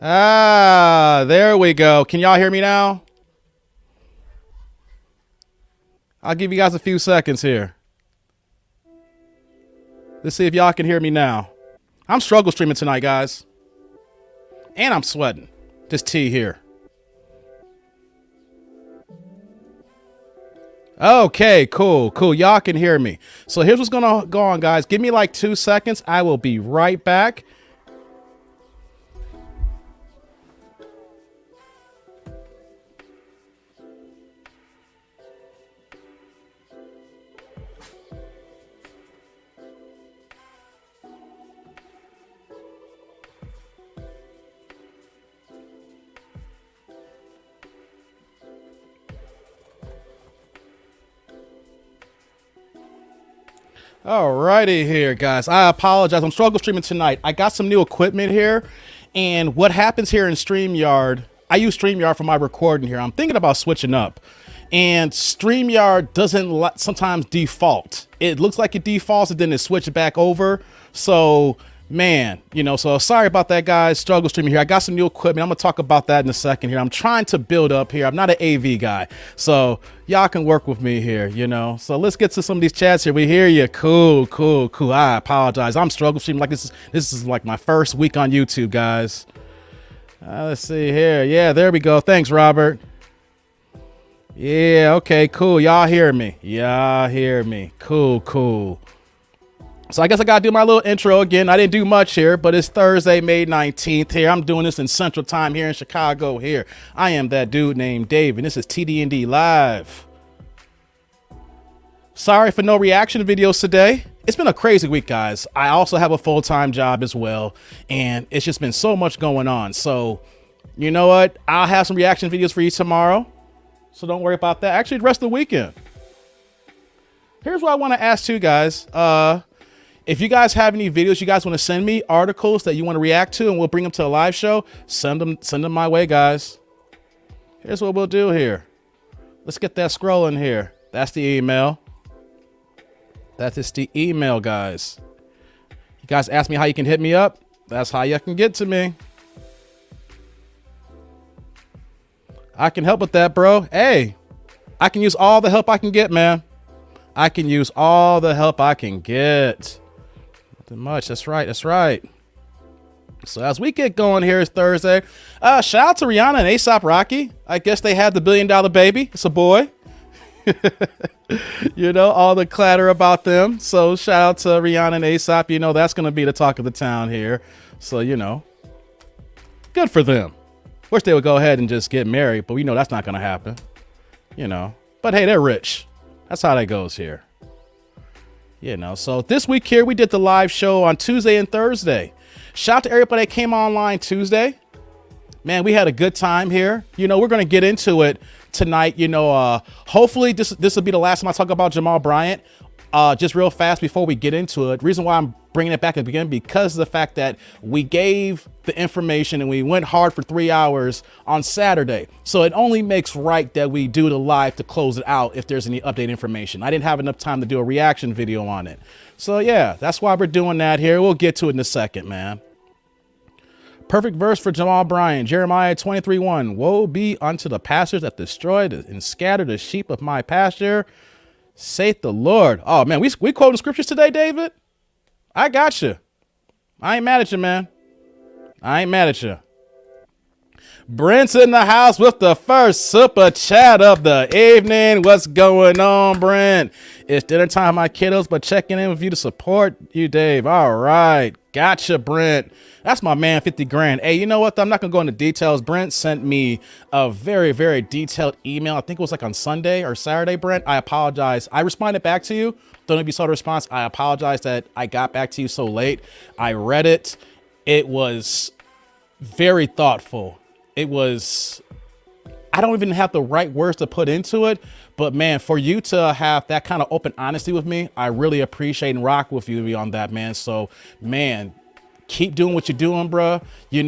Ah, there we go. Can y'all hear me now? I'll give you guys a few seconds here. Let's see if y'all can hear me now. I'm struggle streaming tonight, guys. And I'm sweating. This tea here. Okay, cool. Y'all can hear me. So here's what's gonna go on, guys. Give me like 2 seconds. I will be right back. Alrighty here, guys. I apologize. I'm struggle streaming tonight. I got some new equipment here, and what happens here in StreamYard, I use StreamYard for my recording here. I'm thinking about switching up, and StreamYard doesn't sometimes default. It looks like it defaults, and then it switches back over. So, man, so sorry about that, guys. Struggle streaming here. I got some new equipment. I'm gonna talk about that in a second here. I'm trying to build up here. I'm not an AV guy, so y'all can work with me here, So let's get to some of these chats here. We hear you. Cool. I apologize. I'm struggle streaming like this is like my first week on YouTube, guys. Let's see here. Yeah, there we go. Thanks, Robert. Yeah, okay, cool. Y'all hear me. Cool. So I guess I gotta do my little intro again. I didn't do much here, but it's Thursday, May 19th here. I'm doing this in Central Time here in Chicago here. I am that dude named Dave, and this is TDND Live. Sorry for no reaction videos today. It's been a crazy week, guys. I also have a full-time job as well, and it's just been so much going on. So, you know what? I'll have some reaction videos for you tomorrow, so don't worry about that. Actually, the rest of the weekend. Here's what I want to ask you guys. If you guys have any videos you guys want to send me, articles that you want to react to, and we'll bring them to a live show, send them my way, guys. Here's what we'll do here. Let's get that scrolling here. That's the email. That is the email, guys. You guys ask me how you can hit me up. That's how you can get to me. I can help with that, bro. Hey, I can use all the help I can get, man. I can use all the help I can get. Much. That's right. So as we get going here, it's Thursday. Shout out to Rihanna and A$AP Rocky. I guess they had the $1 billion baby. It's a boy. All the clatter about them. So shout out to Rihanna and A$AP. That's going to be the talk of the town here. So, good for them. Wish they would go ahead and just get married, but we know that's not going to happen. But hey, they're rich. That's how that goes here. So this week here, we did the live show on Tuesday and Thursday. Shout out to everybody that came online Tuesday. Man, we had a good time here. We're going to get into it tonight. Hopefully this will be the last time I talk about Jamal Bryant. Just real fast before we get into it. Reason why I'm bringing it back at the beginning, because of the fact that we gave the information and we went hard for 3 hours on Saturday. So it only makes right that we do the live to close it out if there's any update information. I didn't have enough time to do a reaction video on it. So yeah, that's why we're doing that here. We'll get to it in a second, man. Perfect verse for Jamal Bryant, Jeremiah 23:1. Woe be unto the pastors that destroy and scatter the sheep of my pasture, saith the Lord. Oh man, we quoting scriptures today, David. I got you. I ain't mad at you, man. I ain't mad at you. Brent's in the house with the first super chat of the evening. What's going on, Brent? It's dinner time, my kiddos, but checking in with you to support you, Dave. All right. Gotcha, Brent. That's my man, 50 grand. Hey, you know what? I'm not going to go into details. Brent sent me a very, very detailed email. I think it was like on Sunday or Saturday, Brent. I apologize. I responded back to you. Don't know if you saw the response. I apologize that I got back to you so late. I read it. It was very thoughtful. It was, I don't even have the right words to put into it, but man, for you to have that kind of open honesty with me, I really appreciate and rock with you on that, man. So man, keep doing what you're doing, bro. You're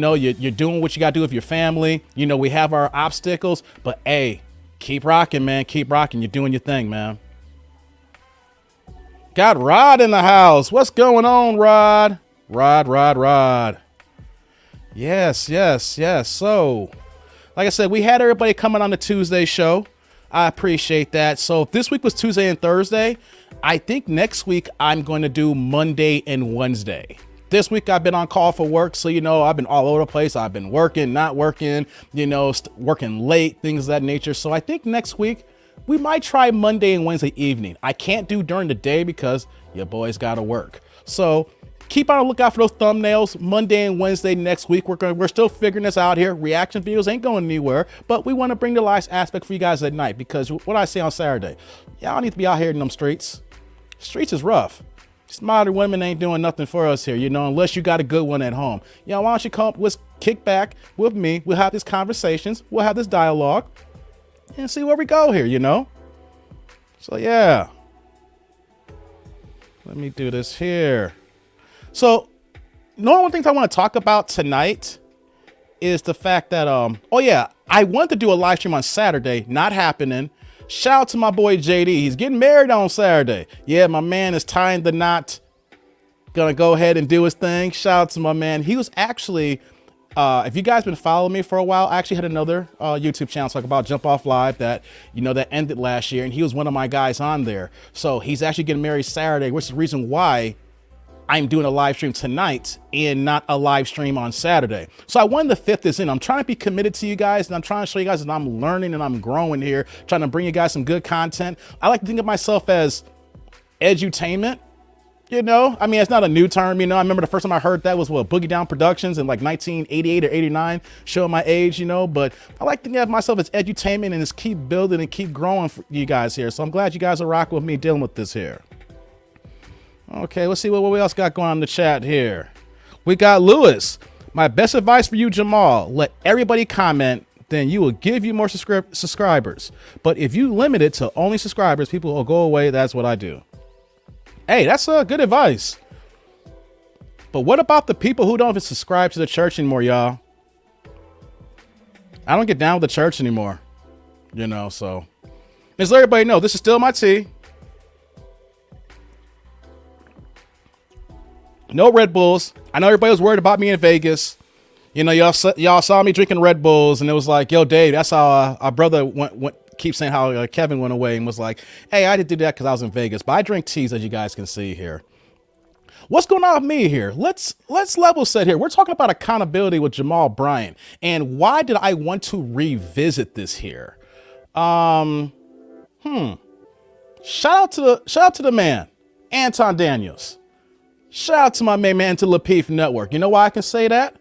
doing what you got to do with your family. We have our obstacles, but hey, keep rocking, man. Keep rocking. You're doing your thing, man. Got Rod in the house. What's going on, Rod? Rod. Yes, yes, yes. So, like I said, we had everybody coming on the Tuesday show. I appreciate that. So if this week was Tuesday and Thursday, I think next week I'm going to do Monday and Wednesday. This week I've been on call for work, so I've been all over the place. I've been working, not working, working late, things of that nature. So I think next week we might try Monday and Wednesday evening. I can't do during the day because your boys gotta work. So keep on the lookout for those thumbnails Monday and Wednesday next week. We're still figuring this out here. Reaction videos ain't going anywhere, but we want to bring the live aspect for you guys at night, because what I say on Saturday, y'all need to be out here in them streets. Streets is rough. Smarter women ain't doing nothing for us here, unless you got a good one at home. Why don't you come, let's kick back with me. We'll have these conversations. We'll have this dialogue and see where we go here, So yeah, let me do this here. So, one things I want to talk about tonight is the fact that, I wanted to do a live stream on Saturday, not happening. Shout out to my boy JD. He's getting married on Saturday. Yeah, my man is tying the knot. Gonna go ahead and do his thing. Shout out to my man. He was actually, if you guys been following me for a while, I actually had another YouTube channel talk about Jump Off Live that, that ended last year. And he was one of my guys on there. So he's actually getting married Saturday, which is the reason why I'm doing a live stream tonight and not a live stream on Saturday. So I wanted to fit this in. I'm trying to be committed to you guys, and I'm trying to show you guys that I'm learning and I'm growing here, trying to bring you guys some good content. I like to think of myself as edutainment. I mean, it's not a new term, I remember the first time I heard that was Boogie Down Productions in like 1988 or 89, showing my age, but I like to think of myself as edutainment and just keep building and keep growing for you guys here. So I'm glad you guys are rocking with me dealing with this here. Okay, let's see what we else got going on in the chat here. We got Lewis. My best advice for you, Jamal, let everybody comment, then you will give you more subscribers. But if you limit it to only subscribers, people will go away. That's what I do. Hey, that's good advice. But what about the people who don't even subscribe to the church anymore, y'all? I don't get down with the church anymore, so. Just let everybody know, this is still my tea. No Red Bulls. I know everybody was worried about me in Vegas. Y'all saw me drinking Red Bulls, and it was like, yo, Dave, that's how our brother keeps saying how Kevin went away and was like, hey, I didn't do that because I was in Vegas, but I drink teas, as you guys can see here. What's going on with me here? Let's level set here. We're talking about accountability with Jamal Bryant, and why did I want to revisit this here? Shout out to the man, Anton Daniels. Shout out to my main man, to Lapeef Network. You know why I can say that?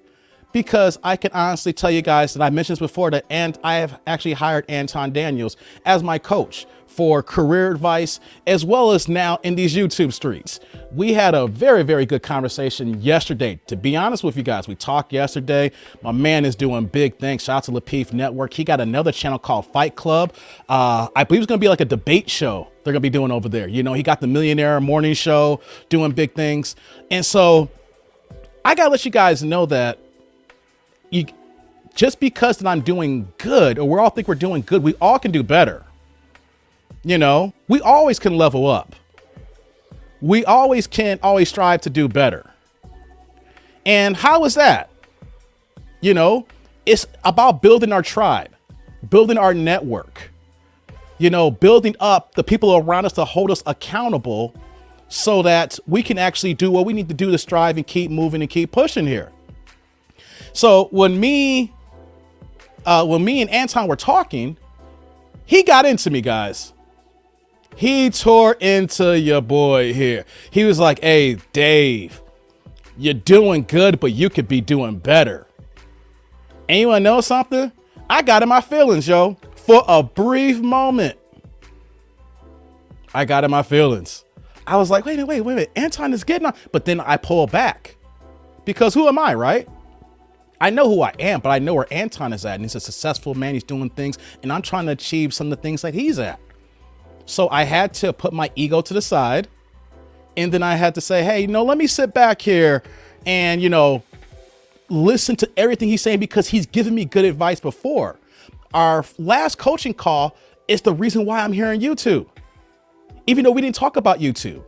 Because I can honestly tell you guys that I mentioned this before, that I have actually hired Anton Daniels as my coach for career advice, as well as now in these YouTube streets. We had a very, very good conversation yesterday. To be honest with you guys, we talked yesterday. My man is doing big things. Shout out to Lapeef Network. He got another channel called Fight Club. I believe it's going to be like a debate show they're going to be doing over there. He got the Millionaire Morning Show, doing big things. And so I got to let you guys know that just because that I'm doing good, or we all think we're doing good, we all can do better. We always can level up. We always strive to do better. And how is that? It's about building our tribe, building our network, building up the people around us to hold us accountable so that we can actually do what we need to do to strive and keep moving and keep pushing here. So when me and Anton were talking, he got into me, guys. He tore into your boy here. He was like, hey, Dave, you're doing good, but you could be doing better. And you want to know something? I got in my feelings, yo. For a brief moment, I got in my feelings. I was like, wait a minute. Anton is getting on. But then I pulled back. Because who am I, right? I know who I am, but I know where Anton is at. And he's a successful man. He's doing things. And I'm trying to achieve some of the things that he's at. So I had to put my ego to the side. And then I had to say, hey, let me sit back here and, listen to everything he's saying, because he's given me good advice before. Our last coaching call is the reason why I'm here on YouTube. Even though we didn't talk about YouTube.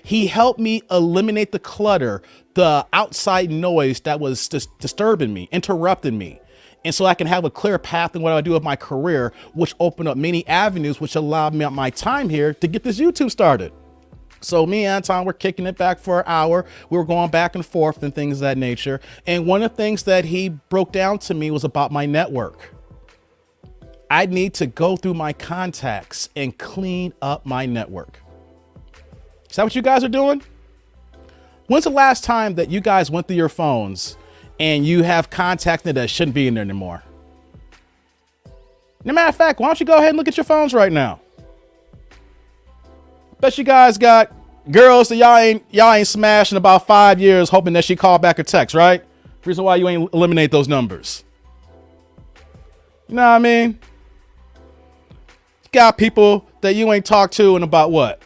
He helped me eliminate the clutter, the outside noise that was just disturbing me, interrupting me. And so I can have a clear path in what I do with my career, which opened up many avenues, which allowed me my time here to get this YouTube started. So me and Anton were kicking it back for an hour. We were going back and forth and things of that nature. And one of the things that he broke down to me was about my network. I need to go through my contacts and clean up my network. Is that what you guys are doing? When's the last time that you guys went through your phones and you have contacts that shouldn't be in there anymore? No matter of fact, why don't you go ahead and look at your phones right now? Bet you guys got girls that y'all ain't smashed in about 5 years hoping that she call back or text, right? Reason why you ain't eliminate those numbers. You know what I mean? Got people that you ain't talked to in about what?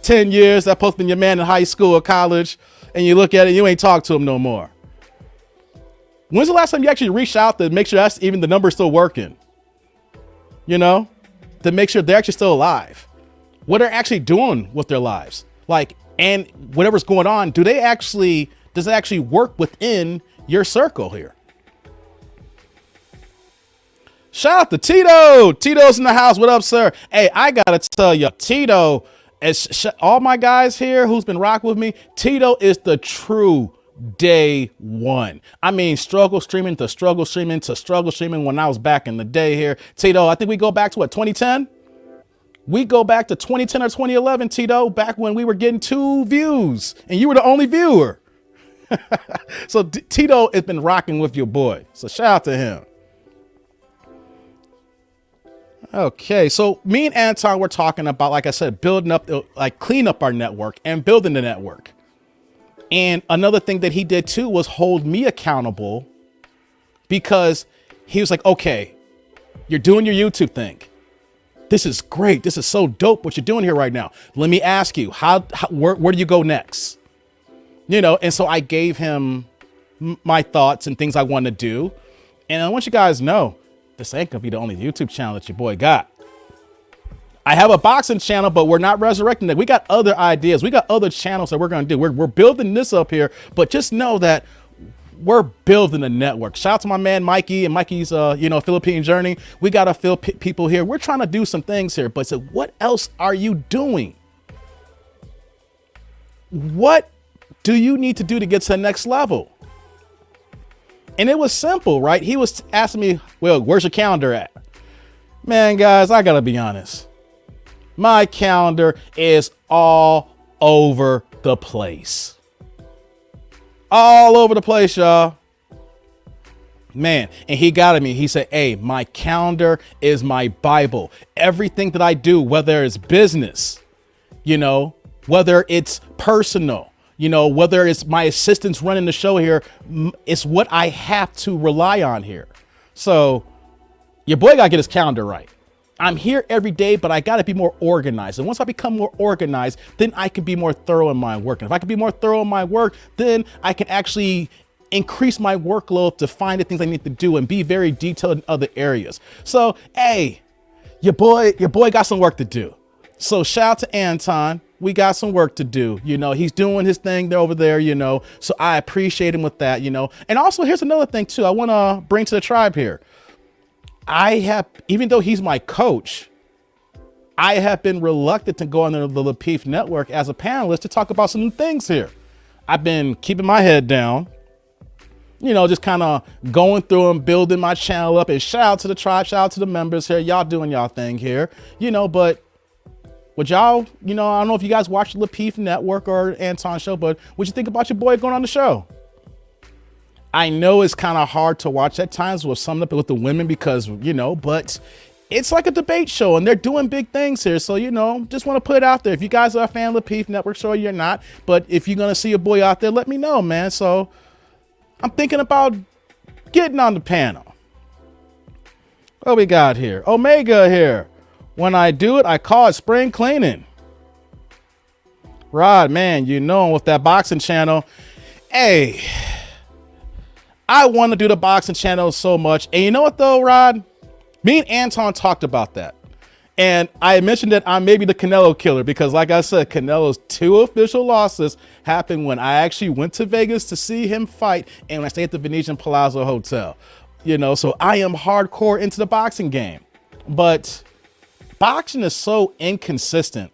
10 years that posted your man in high school or college, and you look at it, you ain't talked to him no more. When's the last time you actually reached out to make sure that's even the number still working? You know, to make sure they're actually still alive. What they're actually doing with their lives. Like, and whatever's going on, does it actually work within your circle here? Shout out to Tito. Tito's in the house. What up, sir? Hey, I gotta tell you, Tito, as all my guys here who's been rocking with me, Tito is the true day one. I mean, struggle streaming to struggle streaming to struggle streaming when I was back in the day here. Tito, I think we go back to what, 2010? We go back to 2010 or 2011, Tito, back when we were getting 2 views and you were the only viewer. So Tito has been rocking with your boy. So shout out to him. Okay, so me and Anton were talking about, like I said, building up, like clean up our network and building the network. And another thing that he did too was hold me accountable, because he was like, okay, you're doing your YouTube thing. This is great. This is so dope what you're doing here right now. Let me ask you, where do you go next? You know, and so I gave him my thoughts and things I want to do. And I want you guys to know, this ain't gonna be the only YouTube channel that your boy got. I have a boxing channel, but we're not resurrecting that. We got other ideas. We got other channels that we're gonna do. We're building this up here, but just know that we're building a network. Shout out to my man Mikey and Mikey's Philippine journey. We got a few people here. We're trying to do some things here, but so what else are you doing? What do you need to do to get to the next level? And it was simple, right? He was asking me, well, where's your calendar at? Man, guys, I gotta be honest. My calendar is all over the place. All over the place, y'all. Man, and he got at me. He said, hey, my calendar is my Bible. Everything that I do, whether it's business, whether it's personal, whether it's my assistants running the show here, it's what I have to rely on here. So your boy got to get his calendar right. I'm here every day, but I got to be more organized. And once I become more organized, then I can be more thorough in my work. And if I can be more thorough in my work, then I can actually increase my workload to find the things I need to do and be very detailed in other areas. So, hey, your boy got some work to do. So shout out to Anton. We got some work to do. He's doing his thing over there, so I appreciate him with that, And also here's another thing too, I want to bring to the tribe here. Even though he's my coach, I have been reluctant to go on the Lapeef network as a panelist to talk about some things here. I've been keeping my head down, just kind of going through and building my channel up, and shout out to the tribe, shout out to the members here. Y'all doing y'all thing here, but would y'all, I don't know if you guys watch the Lapeef network or Anton show, but what'd you think about your boy going on the show? I know it's kind of hard to watch at times with some of with the women because, but it's like a debate show and they're doing big things here. So, just want to put it out there. If you guys are a fan of Lapeef network, sure you're not, but if you're going to see a boy out there, let me know, man. So I'm thinking about getting on the panel. What we got here? Omega here. When I do it, I call it spring cleaning. Rod, man, with that boxing channel. Hey, I want to do the boxing channel so much. And you know what though, Rod? Me and Anton talked about that. And I mentioned that I'm maybe the Canelo killer because, like I said, Canelo's 2 official losses happened when I actually went to Vegas to see him fight and when I stayed at the Venetian Palazzo Hotel. You know, so I am hardcore into the boxing game. But boxing is so inconsistent.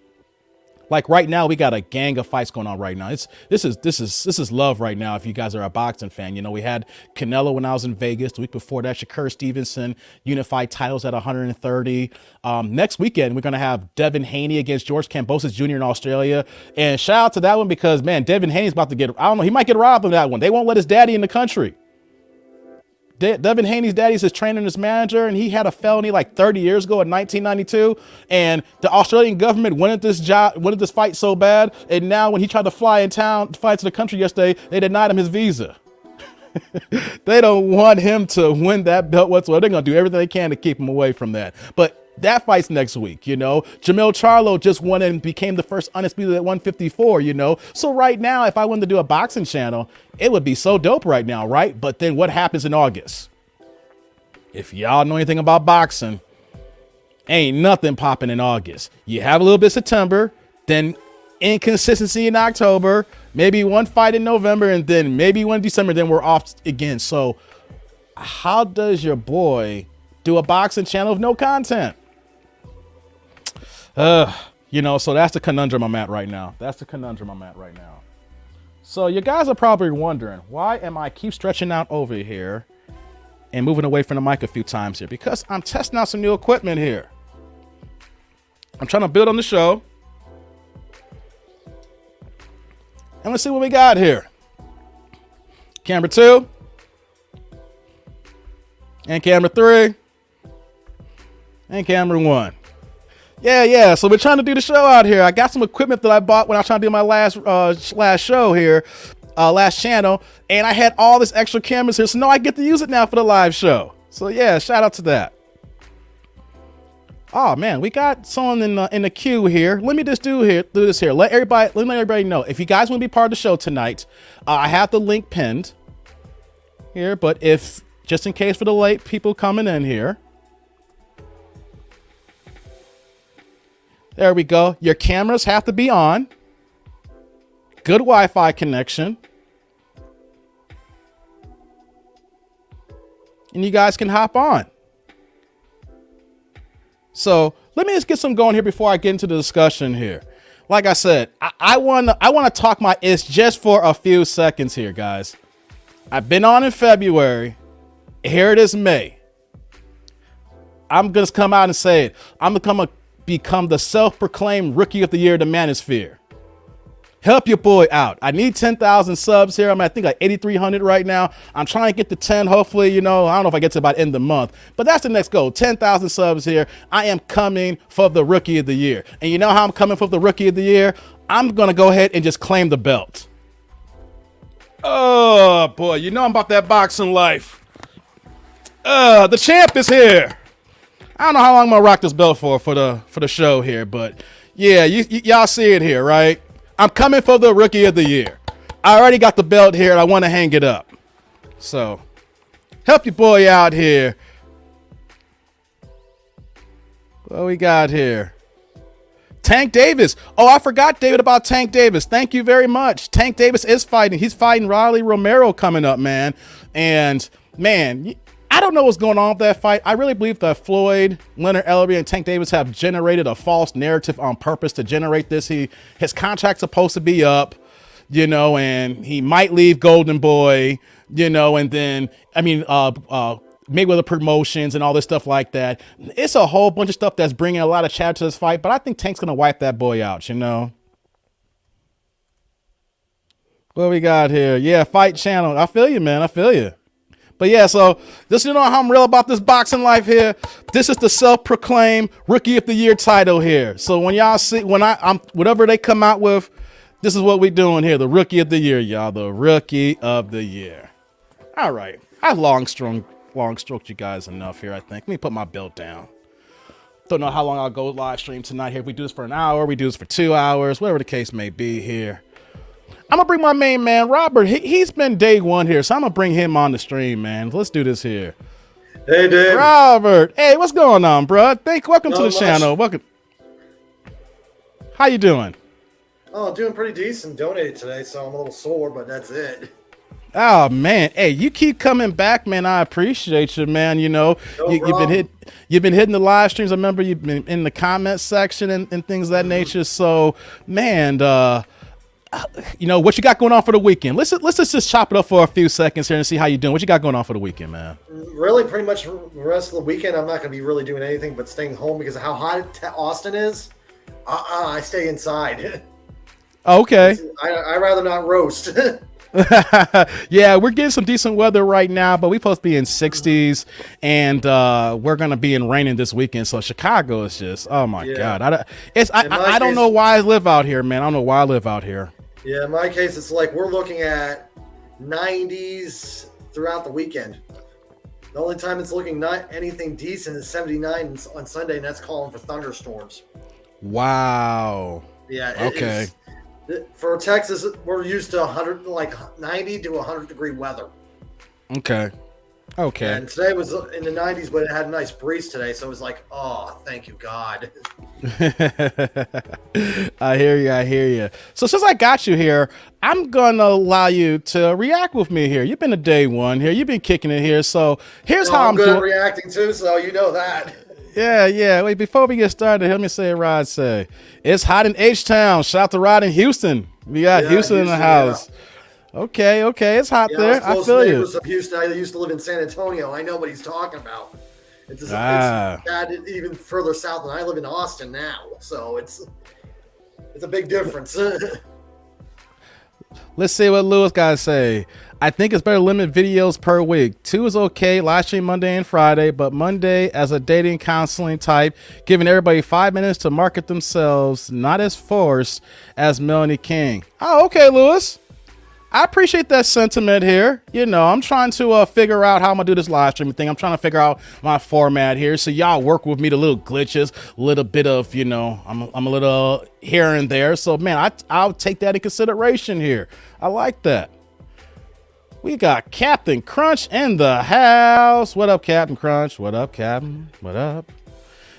Like right now, we got a gang of fights going on right now. This is love right now. If you guys are a boxing fan, you know, we had Canelo when I was in Vegas. The week before that, Shakur Stevenson unified titles at 130. Next weekend, we're gonna have Devin Haney against George Kambosos Jr. in Australia. And shout out to that one because man, Devin Haney's about to get, I don't know, he might get robbed on that one. They won't let his daddy in the country. Devin Haney's daddy's his trainer and his manager, and he had a felony like 30 years ago in 1992. And the Australian government wanted this fight so bad, and now when he tried to fly to the country yesterday, they denied him his visa. They don't want him to win that belt whatsoever. They're gonna do everything they can to keep him away from that. But that fight's next week, you know. Jamil Charlo just won and became the first undisputed at 154, you know. So right now, if I wanted to do a boxing channel, it would be so dope right now, right? But then what happens in August? If y'all know anything about boxing, ain't nothing popping in August. You have a little bit of September, then inconsistency in October, maybe one fight in November, and then maybe one in December, then we're off again. So how does your boy do a boxing channel with no content? You know, so that's the conundrum I'm at right now. So you guys are probably wondering, why am I keep stretching out over here and moving away from the mic a few times here? Because I'm testing out some new equipment here. I'm trying to build on the show. And let's see what we got here. Camera 2. And camera 3. And camera 1. Yeah. So we're trying to do the show out here. I got some equipment that I bought when I was trying to do my last show here, last channel, and I had all this extra cameras here, so now I get to use it now for the live show. So yeah, shout out to that. Oh man, we got someone in the queue here. Let me just do this here. Let everybody know if you guys want to be part of the show tonight. I have the link pinned here, but if just in case for the late people coming in here. There we go. Your cameras have to be on. Good Wi-Fi connection. And you guys can hop on. So let me just get some going here before I get into the discussion here. Like I said, I want to talk my it's just for a few seconds here, guys. I've been on in February. Here it is May. I'm going to come out and say it. I'm going to become the self-proclaimed rookie of the year of the manosphere. Help your boy out. I need 10,000 subs here. I'm at, I think like 8,300 right now. I'm trying to get to 10. Hopefully, you know, I don't know if I get to about end of the month, but that's the next goal. 10,000 subs here. I am coming for the rookie of the year. And you know how I'm coming for the rookie of the year? I'm going to go ahead and just claim the belt. Oh boy, you know I'm about that boxing life. The champ is here. I don't know how long I'm gonna rock this belt for the show here, but yeah, y'all see it here, right? I'm coming for the rookie of the year. I already got the belt here and I want to hang it up. So help your boy out here. What we got here? Tank Davis. Oh, I forgot, David, about Tank Davis. Thank you very much. Tank Davis is fighting. He's fighting Riley Romero coming up, man. And man, I don't know what's going on with that fight. I really believe that Floyd, Leonard Ellery, and Tank Davis have generated a false narrative on purpose to generate this. His contract's supposed to be up, you know, and he might leave Golden Boy, you know, and then, Mayweather Promotions and all this stuff like that. It's a whole bunch of stuff that's bringing a lot of chatter to this fight, but I think Tank's going to wipe that boy out, you know. What we got here? Yeah, Fight Channel. I feel you, man. I feel you. But yeah, so just, you know how I'm real about this boxing life here. This is the self-proclaimed rookie of the year title here. So when y'all see, I'm whatever they come out with, this is what we doing here. The rookie of the year, y'all. The rookie of the year. All right. I've long stroked you guys enough here, I think. Let me put my belt down. Don't know how long I'll go live stream tonight here. If we do this for an hour, we do this for 2 hours, whatever the case may be here. I'm gonna bring my main man, Robert. He's been day one here, so I'm gonna bring him on the stream, man. Let's do this here. Hey, Dave. Robert. Hey, what's going on, bro? Welcome to Not the much. channel. Welcome. How you doing? Oh, doing pretty decent. Donated today, so I'm a little sore, but that's it. Oh man, hey, you keep coming back, man. I appreciate you, man. You know, No problem. you've been hitting the live streams. I remember you've been in the comment section and things of that nature. So, man, you know what you got going on for the weekend? Let's just chop it up for a few seconds here and see how you doing. What you got going on for the weekend, man? Really, pretty much the rest of the weekend, I'm not going to be really doing anything but staying home because of how hot Austin is. I stay inside. Okay. I rather not roast. Yeah, we're getting some decent weather right now, but we're supposed to be in 60s, and we're gonna be in raining this weekend. So Chicago is just, oh my God, I don't know why I live out here, man. I don't know why I live out here. Yeah, in my case, it's like we're looking at 90s throughout the weekend. The only time it's looking not anything decent is 79 on Sunday, and that's calling for thunderstorms. Wow. Yeah. Okay. For Texas, we're used to 100, like 90 to 100 degree weather. Okay. Okay. And today was in the 90s, but it had a nice breeze today, so it was like, oh, thank you, God. I hear you. I hear you. So since I got you here, I'm gonna allow you to react with me here. You've been a day one here. You've been kicking it here. So here's how I'm good doing. at reacting too, so you know that. Yeah. Wait, before we get started, let me say Rod say. It's hot in H-Town. Shout out to Rod in Houston. We got Houston in the house. Yeah. Okay. It's hot there. I feel you. Of Houston. I used to live in San Antonio. I know what he's talking about. It's bad even further south than I live in Austin now. So it's a big difference. Let's see what Lewis got to say. I think it's better to limit videos per week. 2 is okay, live stream Monday and Friday, but Monday as a dating counseling type, giving everybody 5 minutes to market themselves, not as forced as Melanie King. Oh, okay, Lewis. I appreciate that sentiment here. You know, I'm trying to figure out how I'm gonna do this live streaming thing. I'm trying to figure out my format here. So y'all work with me, the little glitches, a little bit of, you know, I'm a little here and there. So man, I'll take that in consideration here. I like that. We got Captain Crunch in the house. What up, Captain Crunch? What up, Captain? What up?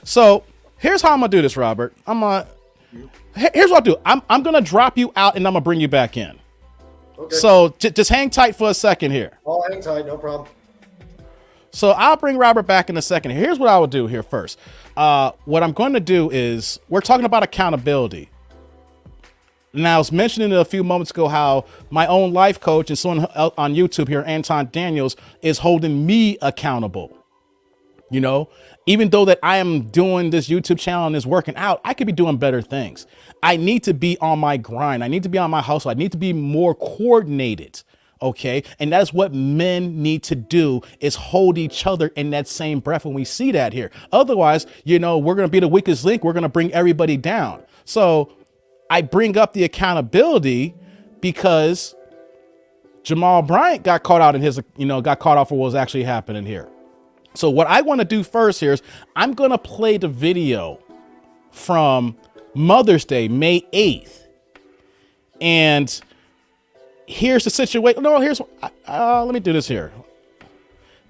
So here's how I'm gonna do this, Robert. Here's what I'll do. I'm gonna drop you out and I'm gonna bring you back in. Okay. So just hang tight for a second here. I'll hang tight, no problem. So I'll bring Robert back in a second. Here's what I will do here first. What I'm going to do is we're talking about accountability. Now, I was mentioning a few moments ago how my own life coach and someone on YouTube here, Anton Daniels, is holding me accountable. You know, even though that I am doing this YouTube channel and is working out, I could be doing better things. I need to be on my grind. I need to be on my hustle. I need to be more coordinated. Okay. And that's what men need to do, is hold each other in that same breath. And we see that here. Otherwise, you know, we're going to be the weakest link. We're going to bring everybody down. So I bring up the accountability because Jamal Bryant got caught out in his, you know, got caught off for what was actually happening here. So what I want to do first here is I'm going to play the video from Mother's Day, May 8th. And here's the situation. No, here's, let me do this here.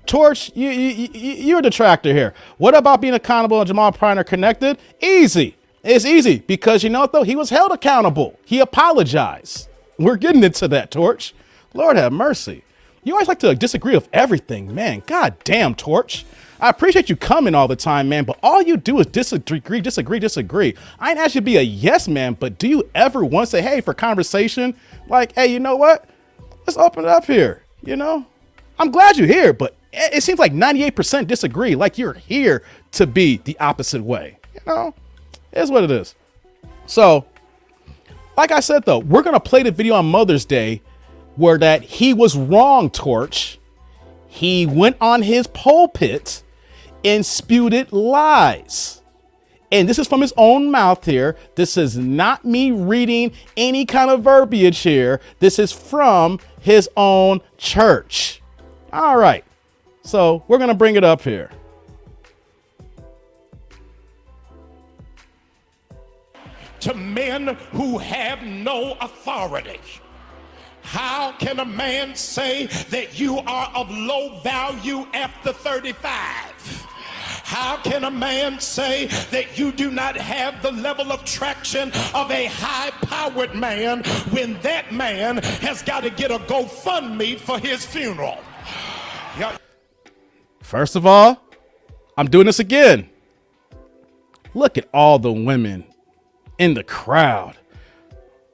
Torch, you're a detractor here. What about being accountable and Jamal Bryant are connected? Easy. It's easy because, you know what, though? He was held accountable. He apologized. We're getting into that, Torch. Lord have mercy. You always like to disagree with everything, man. God damn, Torch. I appreciate you coming all the time, man, but all you do is disagree. I ain't asked you to be a yes man, but do you ever want to say, hey, for conversation, like, hey, you know what? Let's open it up here. You know, I'm glad you're here, but it seems like 98% disagree. Like you're here to be the opposite way. You know, it's what it is. So, like I said, though, we're going to play the video on Mother's Day where that he was wrong, Torch. He went on his pulpit and spewed lies. And this is from his own mouth here. This is not me reading any kind of verbiage here. This is from his own church. All right. So we're going to bring it up here. To men who have no authority. How can a man say that you are of low value after 35? How can a man say that you do not have the level of traction of a high-powered man when that man has got to get a GoFundMe for his funeral? Yeah. First of all, I'm doing this again. Look at all the women in the crowd.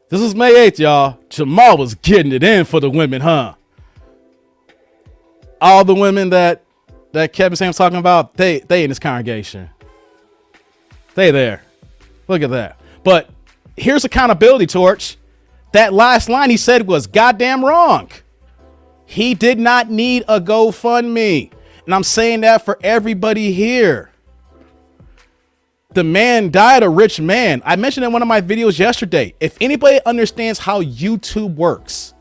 This is May 8th, y'all. Jamal was getting it in for the women, huh? All the women that Kevin Sam's talking about, they in this congregation. They there. Look at that. But here's accountability, Torch. That last line he said was goddamn wrong. He did not need a GoFundMe. And I'm saying that for everybody here. The man died a rich man. I mentioned in one of my videos yesterday. If anybody understands how YouTube works,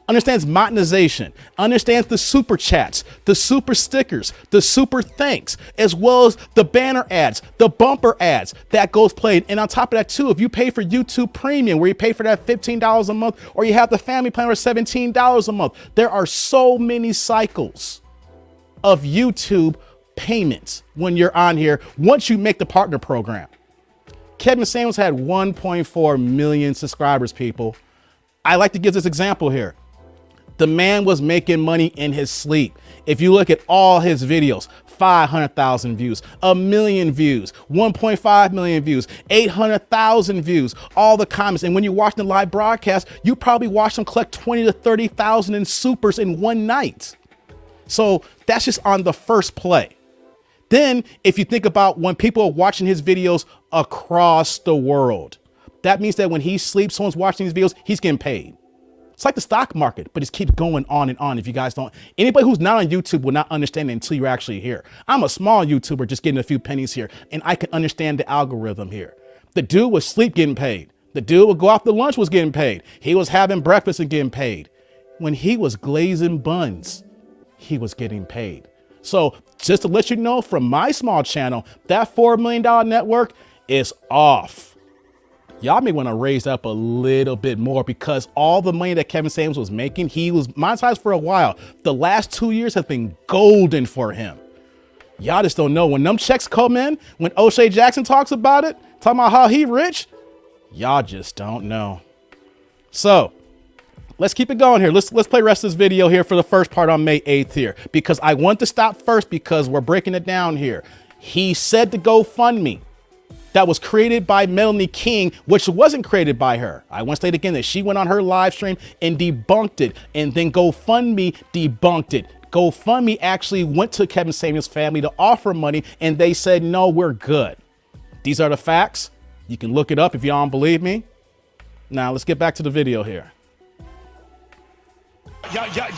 understands monetization, understands the super chats, the super stickers, the super thanks, as well as the banner ads, the bumper ads that goes played. And on top of that too, if you pay for YouTube Premium, where you pay for that $15 a month, or you have the family plan for $17 a month, there are so many cycles of YouTube payments when you're on here once you make the partner program. Kevin Samuels had 1.4 million subscribers, people. I like to give this example here. The man was making money in his sleep. If you look at all his videos, 500,000 views, 1 million views, 1.5 million views, 800,000 views, all the comments. And when you're watching the live broadcast, you probably watch them collect 20 to 30,000 in supers in one night. So that's just on the first play. Then if you think about when people are watching his videos across the world, that means that when he sleeps, someone's watching these videos, he's getting paid. It's like the stock market, but it keeps going on and on. If you guys don't, anybody who's not on YouTube will not understand it until you're actually here. I'm a small YouTuber just getting a few pennies here, and I can understand the algorithm here. The dude was sleep getting paid. The dude would go out to lunch was getting paid. He was having breakfast and getting paid. When he was glazing buns, he was getting paid. So just to let you know, from my small channel, that $4 million network is off. Y'all may want to raise up a little bit more, because all the money that Kevin Samuels was making, he was monetized for a while. The last 2 years have been golden for him. Y'all just don't know. When them checks come in, when O'Shea Jackson talks about it, talking about how he rich, y'all just don't know. So let's keep it going here. Let's play the rest of this video here for the first part on May 8th here, because I want to stop first because we're breaking it down here. He said the GoFundMe that was created by Melanie King, which wasn't created by her. I want to state again that she went on her live stream and debunked it, and then GoFundMe debunked it. GoFundMe actually went to Kevin Samuels' family to offer money, and they said, no, we're good. These are the facts. You can look it up if you don't believe me. Now let's get back to the video here.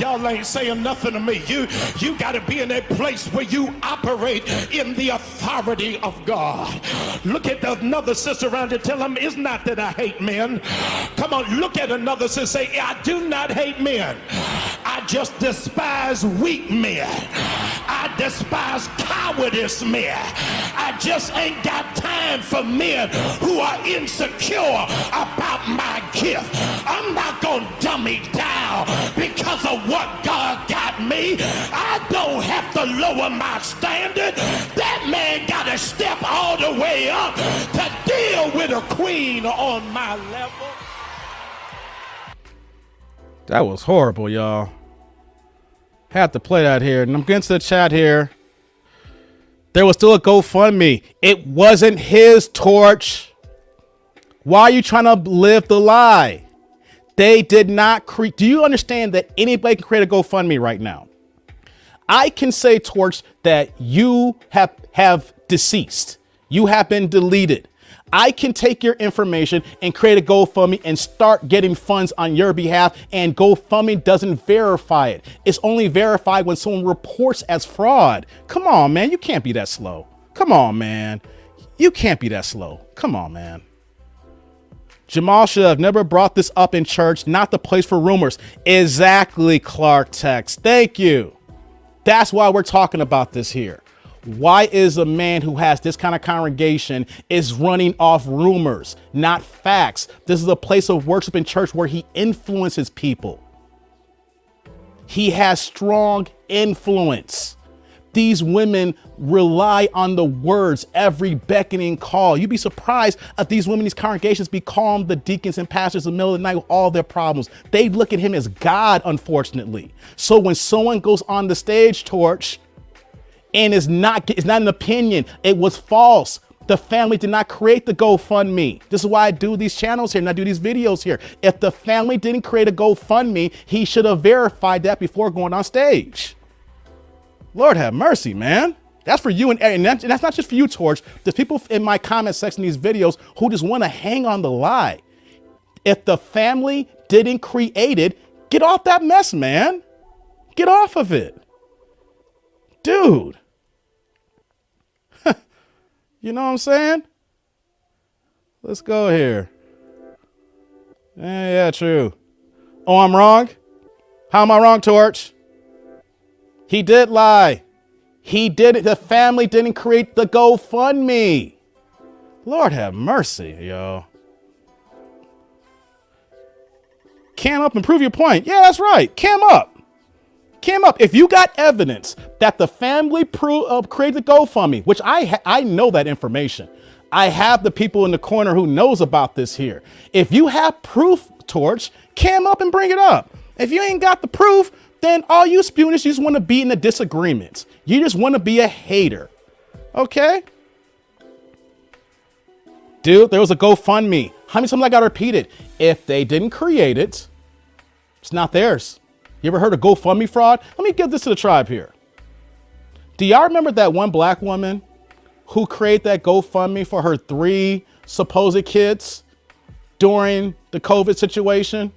Y'all ain't saying nothing to me. You got to be in a place where you operate in the authority of God. Look at another sister around you. Tell them, it's not that I hate men. Come on, look at another sister. Say, I do not hate men. I just despise weak men. I despise cowardice men. I just ain't got time for men who are insecure about my gift. I'm not going to dummy down because of what God got me. I don't have to lower my standard. That man got to step all the way up to deal with a queen on my level. That was horrible, y'all. Had to play that here. And I'm getting to the chat here. There was still a GoFundMe. It wasn't his, Torch. Why are you trying to live the lie? They did not create. Do you understand that anybody can create a GoFundMe right now? I can say, Torch, that you have deceased. You have been deleted. I can take your information and create a GoFundMe and start getting funds on your behalf, and GoFundMe doesn't verify it. It's only verified when someone reports as fraud. Come on, man. You can't be that slow. Come on, man. You can't be that slow. Come on, man. Jamal should have never brought this up in church, not the place for rumors. Exactly, Clark Tex. Thank you. That's why we're talking about this here. Why is a man who has this kind of congregation is running off rumors, not facts? This is a place of worship in church where he influences people. He has strong influence. These women rely on the words, every beckoning call. You'd be surprised at these women, these congregations be calling the deacons and pastors in the middle of the night with all their problems. They look at him as God, unfortunately. So when someone goes on the stage, Torch, and it's not an opinion, it was false. The family did not create the GoFundMe. This is why I do these channels here and I do these videos here. If the family didn't create a GoFundMe, he should have verified that before going on stage. Lord have mercy, man. That's for you and that's not just for you, Torch. There's people in my comment section of these videos who just want to hang on the lie. If the family didn't create it, get off that mess, man. Get off of it. Dude. You know what I'm saying? Let's go here. Yeah, true. Oh, I'm wrong? How am I wrong, Torch? He did lie. He did it. The family didn't create the GoFundMe. Lord have mercy, yo. Cam up and prove your point. Yeah, that's right. Cam up. Cam up. If you got evidence that the family created the GoFundMe, which I know that information. I have the people in the corner who knows about this here. If you have proof, Torch, cam up and bring it up. If you ain't got the proof, then all you spewing is you just want to be in a disagreement. You just want to be a hater. Okay? Dude, there was a GoFundMe. How many times I got repeated? If they didn't create it, it's not theirs. You ever heard of GoFundMe fraud? Let me give this to the tribe here. Do y'all remember that one black woman who created that GoFundMe for her 3 supposed kids during the COVID situation?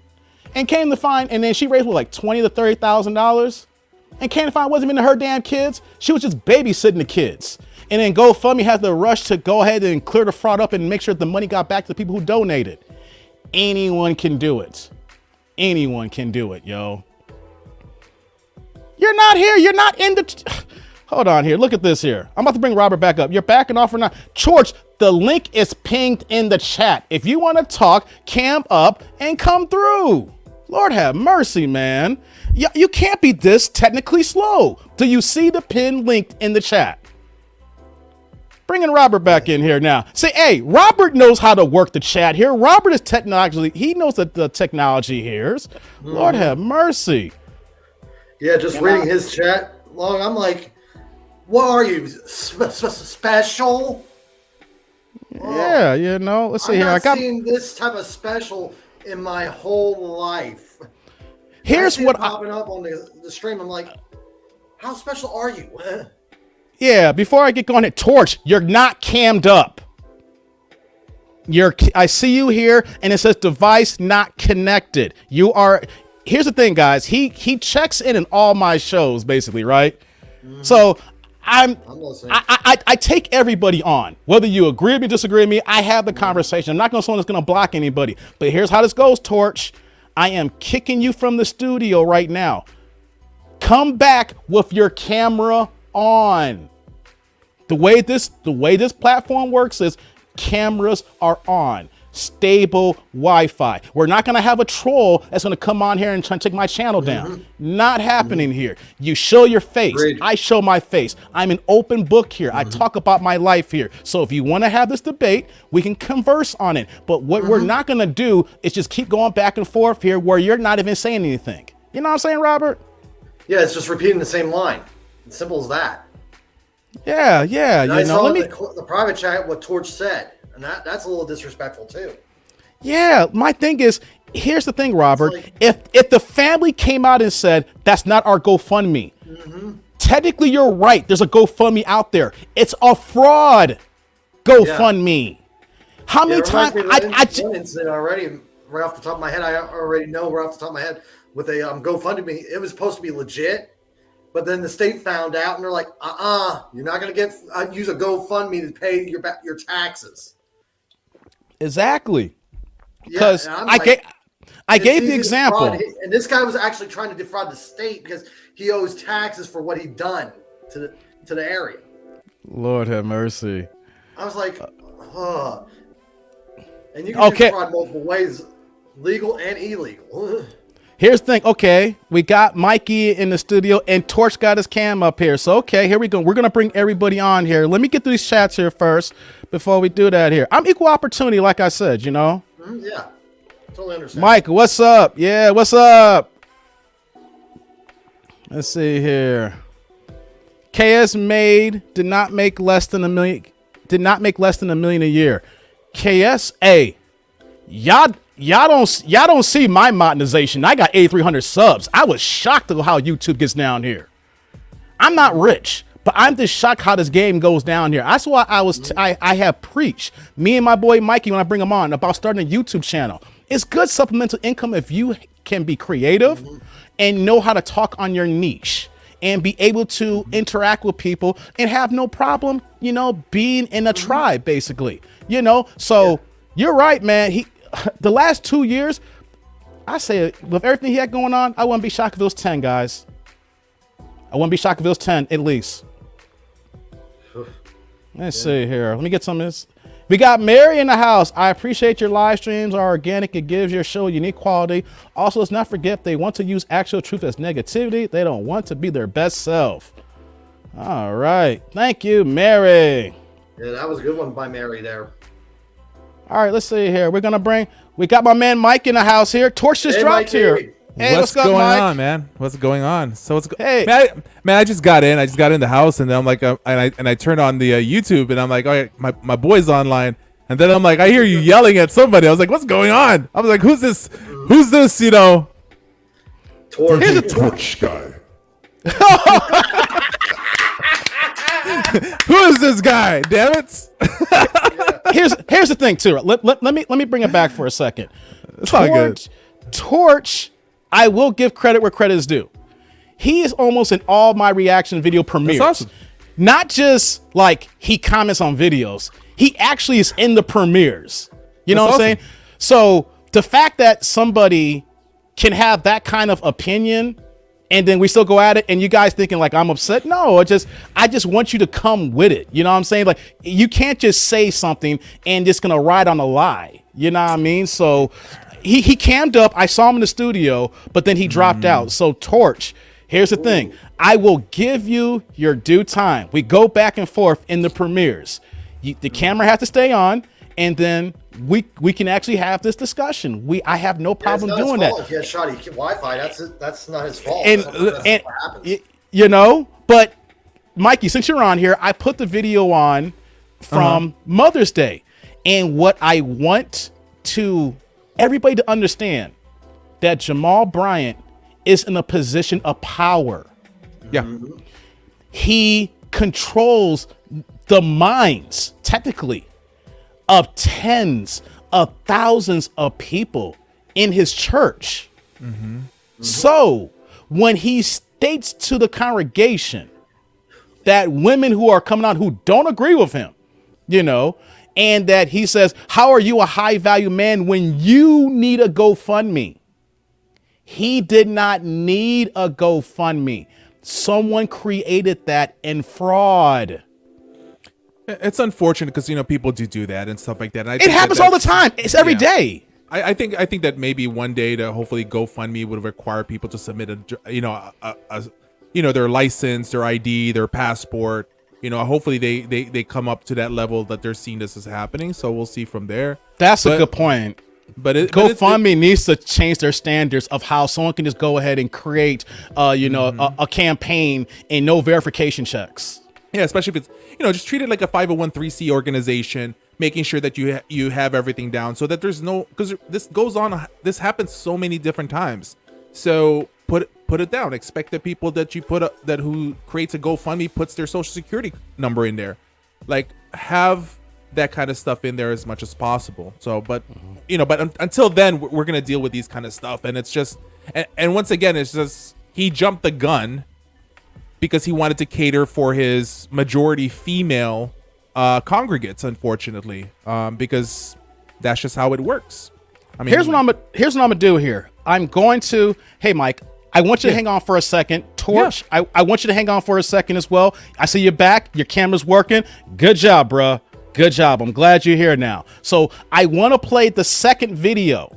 And came to find, and then she raised like $20,000 to $30,000, and came to find it wasn't even her damn kids. She was just babysitting the kids. And then GoFundMe had the rush to go ahead and clear the fraud up and make sure the money got back to the people who donated. Anyone can do it. Anyone can do it, yo. You're not here. You're not in the. Hold on here. Look at this here. I'm about to bring Robert back up. You're backing off or not? George, the link is pinged in the chat. If you want to talk, cam up and come through. Lord have mercy, man. You can't be this technically slow. Do you see the pin linked in the chat? Bringing Robert back in here now. Say, hey, Robert knows how to work the chat here. Robert is technologically, he knows the technology here. Lord have mercy. Yeah, just reading his chat log, I'm like, what are you, special? Yeah, you know, let's see here. I got seen this type of special in my whole life. Here's what popping up on the stream. I'm like, how special are you? Yeah, before I get going here, Torch, you're not cammed up. I see you here, and it says device not connected. You are. Here's the thing, guys. He checks in all my shows, basically, right? Mm-hmm. So I take everybody on, whether you agree with me, disagree with me. I have the conversation. I'm not going to someone that's going to block anybody. But here's how this goes, Torch. I am kicking you from the studio right now. Come back with your camera on. The way this platform works is cameras are on. Stable Wi-Fi. We're not going to have a troll that's going to come on here and try to take my channel down. Not happening here. You show your face. Agreed. I show my face. I'm an open book here. I talk about my life here. So if you want to have this debate, we can converse on it. But what we're not going to do is just keep going back and forth here where you're not even saying anything. You know what I'm saying, Robert? Yeah, it's just repeating the same line. It's simple as that. Yeah. And I saw the private chat what Torch said. And that's a little disrespectful too. Yeah, my thing is, here's the thing, Robert. Like, if the family came out and said, that's not our GoFundMe, technically you're right. There's a GoFundMe out there. It's a fraud GoFundMe. Yeah. How many times? Incident already, right off the top of my head, I already know right off the top of my head with a GoFundMe, it was supposed to be legit. But then the state found out and they're like, you're not going to use a GoFundMe to pay your taxes. Exactly. Because I gave the example. And this guy was actually trying to defraud the state because he owes taxes for what he'd done to the area. Lord have mercy. I was like, And you can defraud multiple ways, legal and illegal. Here's the thing. Okay, we got Mikey in the studio and Torch got his cam up here. So, okay, here we go. We're going to bring everybody on here. Let me get through these chats here first before we do that here. I'm equal opportunity, like I said, you know. Yeah, totally understand. Mike, what's up? Yeah, what's up? Let's see here. KS did not make less than $1 million. Did not make less than $1 million a year. KSA, y'all don't see my monetization. I got 8,300 subs. I was shocked at how YouTube gets down here. I'm not rich, but I'm just shocked how this game goes down here. That's why I have preached, me and my boy Mikey, when I bring him on, about starting a YouTube channel. It's good supplemental income if you can be creative and know how to talk on your niche and be able to interact with people and have no problem, you know, being in a tribe, basically, you know. So you're right, man. The last 2 years, I say, with everything he had going on, I wouldn't be shocked if it was 10, guys. I wouldn't be shocked if it was 10 at least. Let's see here. Let me get some of this. We got Mary in the house. I appreciate your live streams are organic. It gives your show unique quality. Also, let's not forget they want to use actual truth as negativity. They don't want to be their best self. All right. Thank you, Mary. Yeah, that was a good one by Mary there. All right, let's see here. We got my man Mike in the house here. Torch just dropped here. Hey, what's up, going Mike? on, man? What's going on? So Hey, man, I just got in. I just got in the house, and then I'm like, and I turned on the YouTube, and I'm like, all right, my boy's online, and then I'm like, I hear you yelling at somebody. I was like, what's going on? I was like, who's this? Who's this? You know, Torch. Here's a torch guy. who is this guy? Damn it! here's the thing too. Let me bring it back for a second. It's all good. Torch, I will give credit where credit is due. He is almost in all my reaction video premieres. That's awesome. Not just like he comments on videos. He actually is in the premieres. You know what I'm saying? So the fact that somebody can have that kind of opinion and then we still go at it and you guys thinking like I'm upset. No, I just want you to come with it. You know what I'm saying? Like you can't just say something and just gonna ride on a lie. You know what I mean? So he cammed up. I saw him in the studio, but then he dropped out. So Torch, here's the thing. I will give you your due time. We go back and forth in the premieres. The camera has to stay on, and then we can actually have this discussion. I have no problem doing that. If he has shoddy Wi-Fi, that's not his fault. And what happens. You know, but Mikey, since you're on here, I put the video on from Mother's Day, and what I want to everybody to understand that Jamal Bryant is in a position of power. Yeah. He controls the minds, technically, of tens of thousands of people in his church. So when he states to the congregation that women who are coming out who don't agree with him, you know, and that he says, how are you a high value man when you need a GoFundMe? He did not need a GoFundMe. Someone created that in fraud. It's unfortunate because, you know, people do that and stuff like that. And It happens all the time. It's every day. I think that maybe one day to hopefully GoFundMe would require people to submit their license, their ID, their passport. You know, hopefully they come up to that level that they're seeing this is happening. So we'll see from there. That's a good point. But GoFundMe needs to change their standards of how someone can just go ahead and create, a campaign and no verification checks. Yeah, especially if it's, you know, just treat it like a 501(c)(3) organization, making sure that you have everything down so that there's no, because this happens so many different times. So put it down. Expect the people that you that who creates a GoFundMe puts their social security number in there. Like, have that kind of stuff in there as much as possible. So, but until then, we're gonna deal with these kind of stuff, and it's just, and once again, it's just he jumped the gun because he wanted to cater for his majority female congregates, unfortunately, because that's just how it works. I mean, here's what I'm gonna do here. I'm going to, hey Mike, I want you to hang on for a second. Torch, I want you to hang on for a second as well. I see you back. Your camera's working. Good job, bruh. Good job. I'm glad you're here now. So I want to play the second video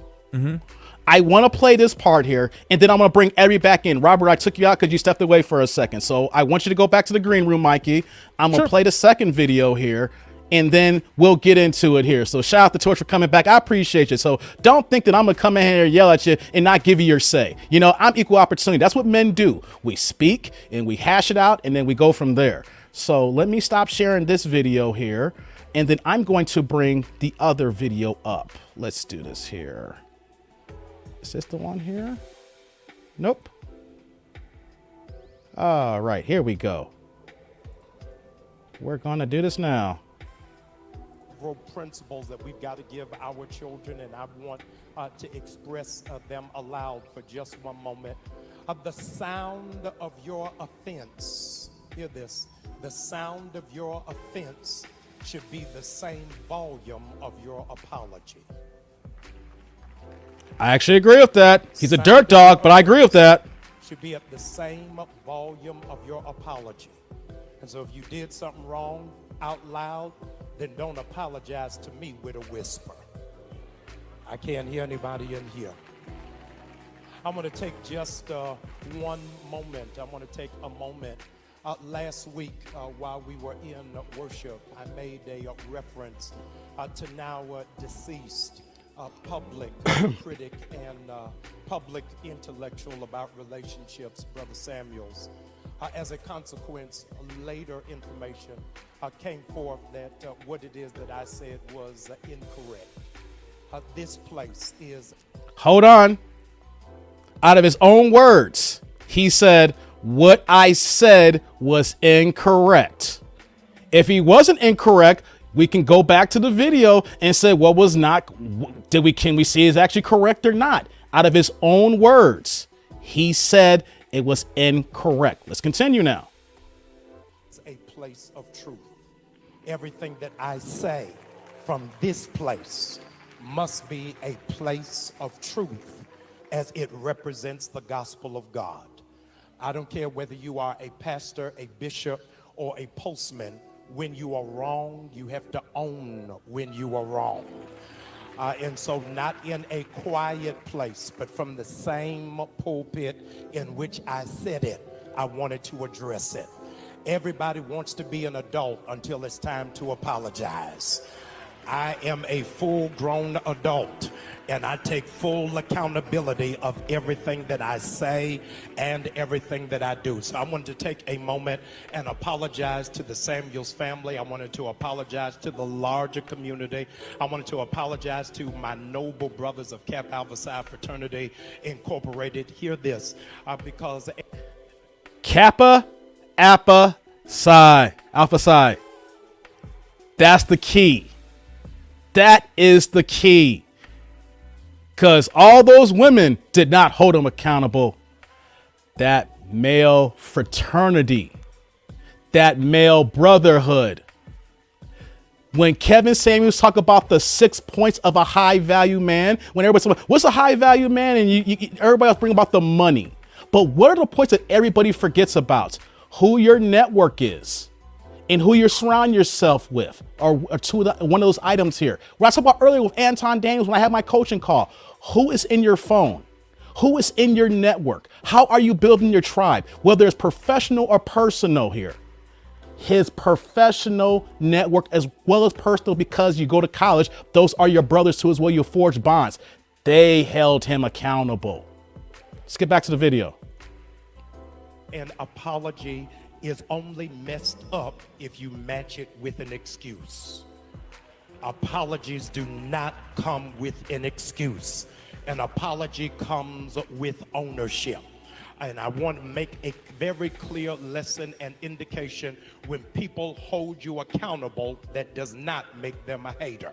I want to play this part here, and then I'm going to bring Eddie back in. Robert, I took you out because you stepped away for a second. So I want you to go back to the green room, Mikey. I'm going to play the second video here, and then we'll get into it here. So shout out to Torch for coming back. I appreciate you. So don't think that I'm going to come in here and yell at you and not give you your say. You know, I'm equal opportunity. That's what men do. We speak, and we hash it out, and then we go from there. So let me stop sharing this video here, and then I'm going to bring the other video up. Let's do this here. Is this the one here? Nope. All right, here we go. We're gonna do this now. Principles that we've got to give our children, and I want to express them aloud for just one moment. The sound of your offense, hear this, the sound of your offense should be the same volume of your apology. I actually agree with that. He's a dirt dog, but I agree with that. Should be at the same volume of your apology. And so if you did something wrong out loud, then don't apologize to me with a whisper. I can't hear anybody in here. I'm going to take just one moment. I want to take a moment. Last week, while we were in worship, I made a reference to now deceased public critic and public intellectual about relationships, Brother Samuels. As a consequence, later information came forth that what it is that I said was incorrect. This place is... Hold on. Out of his own words, he said, what I said was incorrect. If he wasn't incorrect, we can go back to the video and say what was not, can we see is actually correct or not? Out of his own words, he said it was incorrect. Let's continue now. It's a place of truth. Everything that I say from this place must be a place of truth as it represents the gospel of God. I don't care whether you are a pastor, a bishop, or a postman. When you are wrong, you have to own when you are wrong. And so not in a quiet place, but from the same pulpit in which I said it, I wanted to address it. Everybody wants to be an adult until it's time to apologize. I am a full-grown adult, and I take full accountability of everything that I say and everything that I do. So I wanted to take a moment and apologize to the Samuels family. I wanted to apologize to the larger community. I wanted to apologize to my noble brothers of Kappa Alpha Psi Fraternity Incorporated. Hear this, because... Kappa Alpha Psi. Alpha Psi. That's the key. That is the key. Because all those women did not hold him accountable. That male fraternity, that male brotherhood. When Kevin Samuels talk about the 6 points of a high value man, when everybody's like, what's a high value man? And everybody else bring about the money. But what are the points that everybody forgets about? Who your network is and who you surround yourself with are one of those items here. What I talked about earlier with Anton Daniels when I had my coaching call. Who is in your phone? Who is in your network? How are you building your tribe? Whether it's professional or personal here. His professional network as well as personal, because you go to college, those are your brothers too as well. You forge bonds. They held him accountable. Let's get back to the video. An apology is only messed up if you match it with an excuse. Apologies do not come with an excuse. An apology comes with ownership. And I want to make a very clear lesson and indication: when people hold you accountable, that does not make them a hater.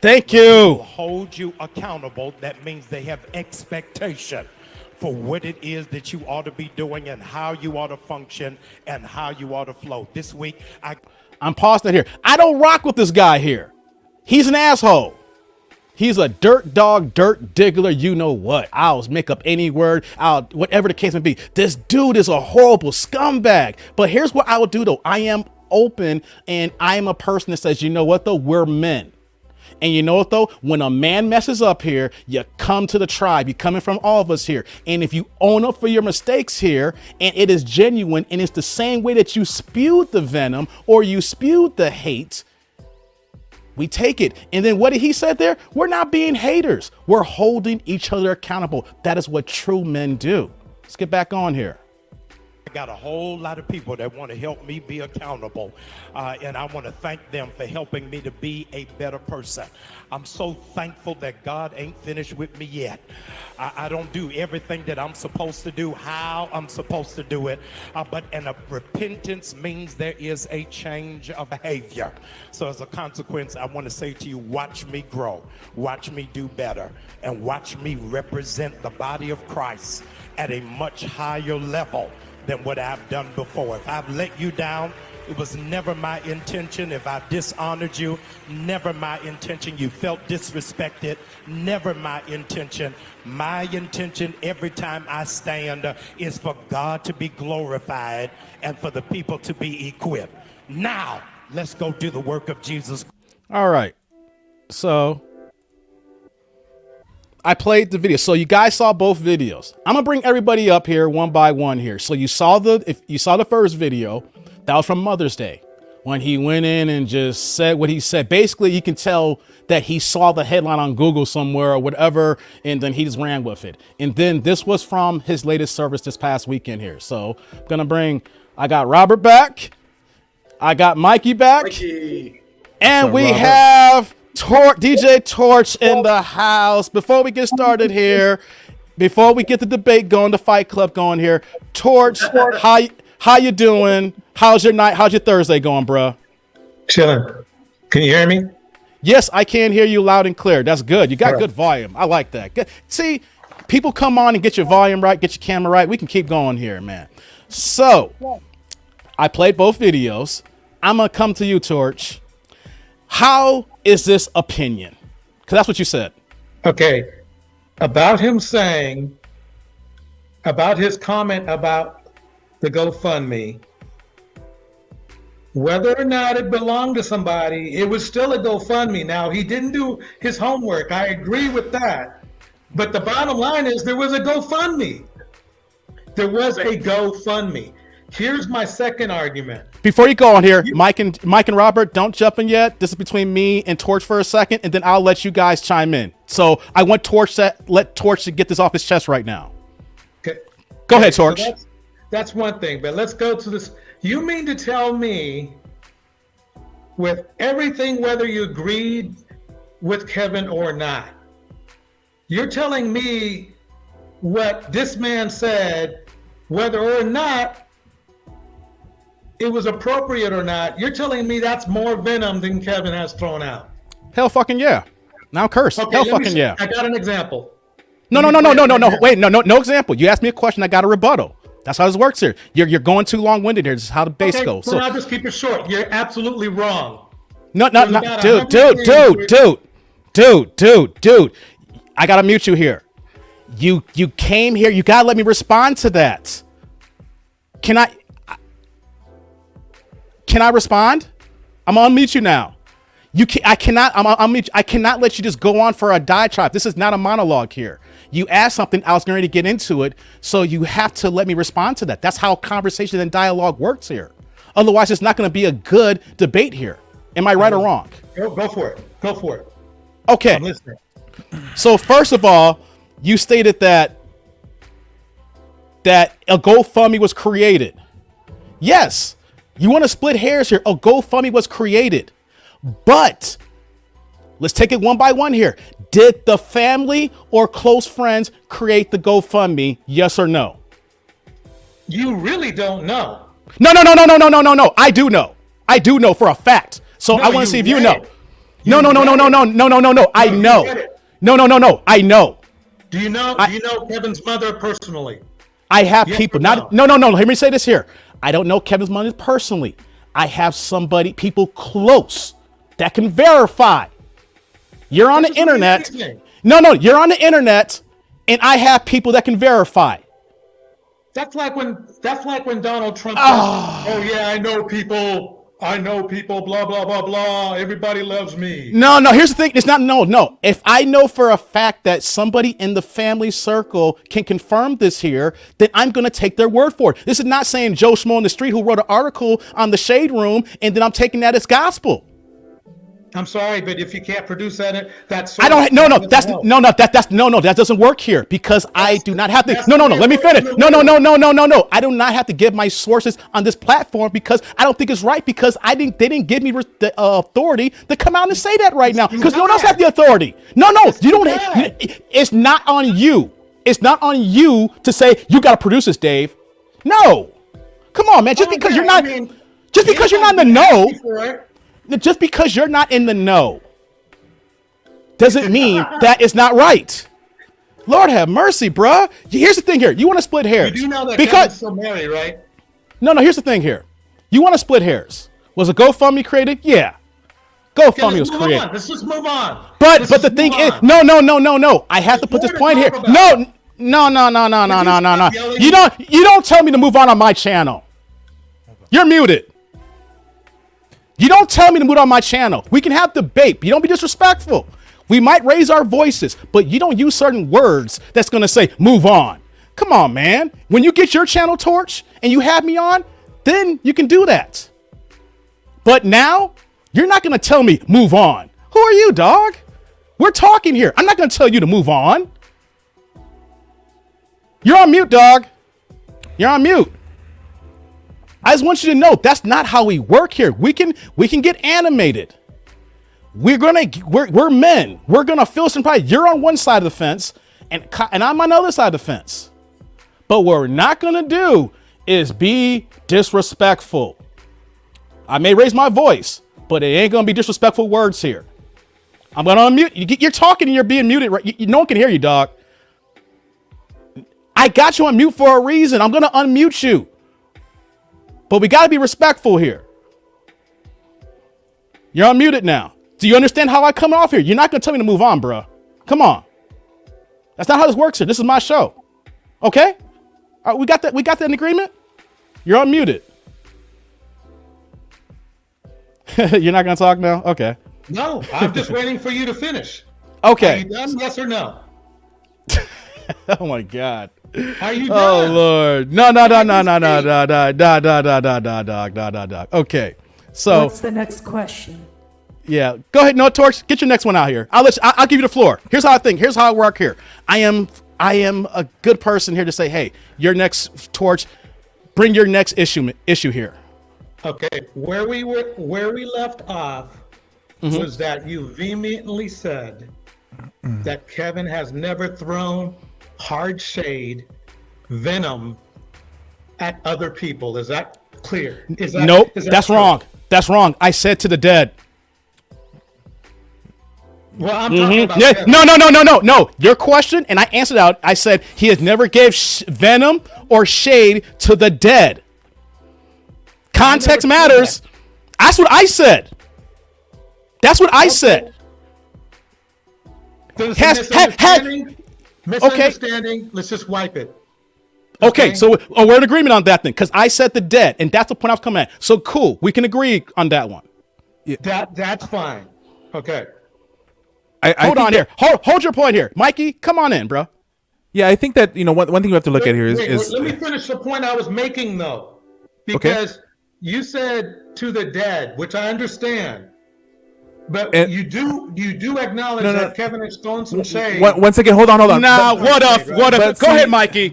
Thank When you. people hold you accountable, that means they have expectation for what it is that you ought to be doing and how you ought to function and how you ought to flow. This week, I'm pausing it here. I don't rock with this guy here. He's an asshole. He's a dirt dog, dirt diggler, you know what. I'll make up any word, whatever the case may be. This dude is a horrible scumbag. But here's what I will do though. I am open, and I am a person that says, you know what though, we're men. And you know what though? When a man messes up here, you come to the tribe. You coming from all of us here. And if you own up for your mistakes here, and it is genuine, and it's the same way that you spewed the venom or you spewed the hate, we take it. And then what did he say there? We're not being haters. We're holding each other accountable. That is what true men do. Let's get back on here. I got a whole lot of people that want to help me be accountable, and I want to thank them for helping me to be a better person. I'm so thankful that God ain't finished with me yet. I don't do everything that I'm supposed to do, how I'm supposed to do it, but repentance means there is a change of behavior. So as a consequence, I want to say to you, watch me grow, watch me do better, and watch me represent the body of Christ at a much higher level than what I've done before. If I've let you down, it was never my intention. If I dishonored you, never my intention. You felt disrespected, never my intention. My intention every time I stand is for God to be glorified and for the people to be equipped. Now, let's go do the work of Jesus. All right. So I played the video. So you guys saw both videos. I'm gonna bring everybody up here one by one here. So you saw the first video, that was from Mother's Day, when he went in and just said what he said. Basically, you can tell that he saw the headline on Google somewhere or whatever, and then he just ran with it. And then this was from his latest service this past weekend here. So I got Robert back, I got Mikey back, and we have DJ Torch in the house. Before we get started here, before we get the debate going, the fight club going here, Torch, how you doing? How's your night? How's your Thursday going, bruh? Chilling. Can you hear me? Yes, I can hear you loud and clear. That's good. You got good volume. I like that. Good. See, people come on and get your volume right, get your camera right. We can keep going here, man. So, I played both videos. I'm going to come to you, Torch. How is this opinion? Because that's what you said. Okay. About him saying, about his comment about the GoFundMe, whether or not it belonged to somebody, it was still a GoFundMe. Now, he didn't do his homework. I agree with that. But the bottom line is there was a GoFundMe. There was a GoFundMe. Here's my second argument. Before you go on here, Mike and Robert, don't jump in yet. This is between me and Torch for a second, and then I'll let you guys chime in. So I want let Torch to get this off his chest right now. Okay. Go ahead, Torch. So that's one thing, but let's go to this. You mean to tell me, with everything, whether you agreed with Kevin or not, you're telling me what this man said, whether or not it was appropriate or not, you're telling me that's more venom than Kevin has thrown out? Hell fucking yeah. Now curse. Okay, hell fucking yeah. I got an example. No. Wait, no example. You asked me a question, I got a rebuttal. That's how this works here. You're going too long-winded here. This is how the base goes. So I'll just keep it short. You're absolutely wrong. No. Dude. I gotta mute you here. You came here. You gotta let me respond to that. Can I respond? I'm gonna unmute you now. I cannot let you just go on for a diatribe. This is not a monologue here. You asked something, I was going to get into it, so you have to let me respond to that. That's how conversation and dialogue works here. Otherwise, it's not going to be a good debate here. Am I right or wrong? Go for it. Go for it. Okay. I'm listening. So first of all, you stated that a GoFundMe was created. Yes. You want to split hairs here. A GoFundMe was created. But let's take it one by one here. Did the family or close friends create the GoFundMe? Yes or no? You really don't know. No. I do know. I do know for a fact. So I want to see if you know. No. I know. No. I know. Do you know Kevin's mother personally? I have people. No. Let me say this here. I don't know Kevin's mother personally. I have people close that can verify. You're on the internet. No, you're on the internet, and I have people that can verify. That's like when Donald Trump said, oh yeah, I know people I know people, blah, blah, blah, blah. Everybody loves me. No. Here's the thing. It's not no. If I know for a fact that somebody in the family circle can confirm this here, then I'm going to take their word for it. This is not saying Joe Schmo in the street who wrote an article on the Shade Room, and then I'm taking that as gospel. I'm sorry, but if you can't produce that, that's I don't. No. That doesn't work here because I do not have to. No. Let me finish. No. I do not have to give my sources on this platform because I don't think it's right because they didn't give me the authority to come out and say that right now because no one else has the authority. No, you don't. It's not on you. It's not on you to say you got to produce this, Dave. No, come on, man. Just because you're not in the know. Just because you're not in the know doesn't mean that it's not right. Lord have mercy, bruh. Here's the thing here. You want to split hairs. You do know that because still married, right? No, here's the thing here. You want to split hairs. Was a GoFundMe created? Yeah. GoFundMe was created. Let's just move on. But the thing is, no. I have to put this point here. No. You don't tell me to move on my channel. You're muted. You don't tell me to move on my channel. We can have debate, but you don't be disrespectful. We might raise our voices, but you don't use certain words that's going to say, move on. Come on, man. When you get your channel torch and you have me on, then you can do that. But now, you're not going to tell me, move on. Who are you, dog? We're talking here. I'm not going to tell you to move on. You're on mute, dog. You're on mute. I just want you to know that's not how we work here. We can get animated. We're men. We're gonna feel some pride. You're on one side of the fence, and I'm on the other side of the fence. But what we're not gonna do is be disrespectful. I may raise my voice, but it ain't gonna be disrespectful words here. I'm gonna unmute. You're talking and you're being muted. Right? No one can hear you, dog. I got you on mute for a reason. I'm gonna unmute you. But we got to be respectful here. You're unmuted now. Do you understand how I come off here? You're not going to tell me to move on, bro. Come on. That's not how this works here. This is my show. Okay? All right, we got that in agreement? You're unmuted. You're not going to talk now? Okay. No, I'm just waiting for you to finish. Okay. Are you done? Yes or no? Oh, my God. Are you Oh done? Lord. No. Okay. So What's the next question? yeah, go ahead. No, Torch, get your next one out here. I'll give you the floor. Here's how I think. Here's how I work here. I am a good person here to say, hey, your next Torch, bring your next issue here. Okay. Where we left off was that you vehemently said that Kevin has never thrown hard shade, venom at other people. Is that clear? Nope, that's true? wrong. That's wrong. I said to the dead. Well, I'm talking about Yeah, Kevin. no. Your question, and I answered out. I said he has never gave venom or shade to the dead. Context matters. That's what I said. That's what I said. There's a Has- ha- misunderstanding. Misunderstanding. Let's just wipe it. Okay, so we're in agreement on that thing because I said the dead, and that's the point I was coming at. So cool, we can agree on that one. That's fine. Okay. Hold on here. Hold your point here, Mikey. Come on in, bro. Yeah, I think that one thing we have to look at here is let me finish the point I was making though, because you said to the dead, which I understand. But you do acknowledge that Kevin has thrown some shade. Once again, hold on. Nah, what if? Go ahead, Mikey.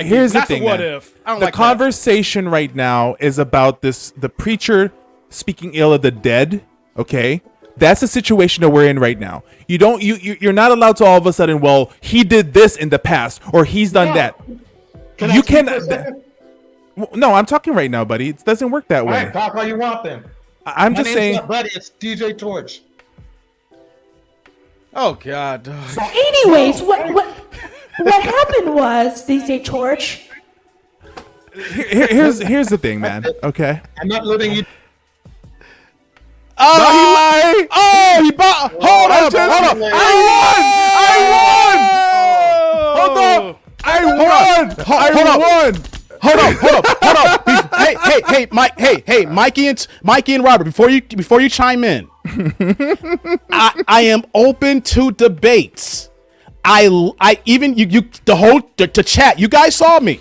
Here's the That's thing. a what if. I don't The like that. conversation right now is about the preacher speaking ill of the dead. Okay, that's the situation that we're in right now. You're not allowed to all of a sudden. Well, he did this in the past, or he's done that. You can. No, I'm talking right now, buddy. It doesn't work that All way. right, talk how you want then. I'm just saying. Not buddy, it's DJ Torch. Oh God. So anyways, what happened was, DJ Torch, Here's the thing, man. Okay. I'm not letting you. He bought. Hold up. I won. Hold on. Hey, Mike. Hey, Mikey and Robert. Before you chime in, I am open to debates. I even you the chat. You guys saw me.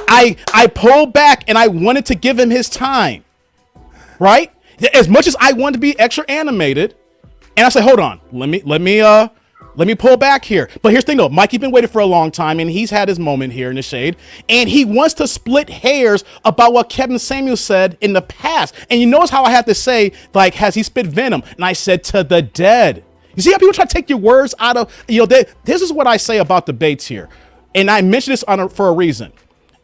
I pulled back and I wanted to give him his time. Right? As much as I wanted to be extra animated, and I said, hold on, let me pull back here. But here's the thing though, Mikey's been waiting for a long time and he's had his moment here in the shade. And he wants to split hairs about what Kevin Samuels said in the past. And you notice how I had to say, like, has he spit venom? And I said to the dead. You see how people try to take your words out of, this is what I say about debates here. And I mention this for a reason.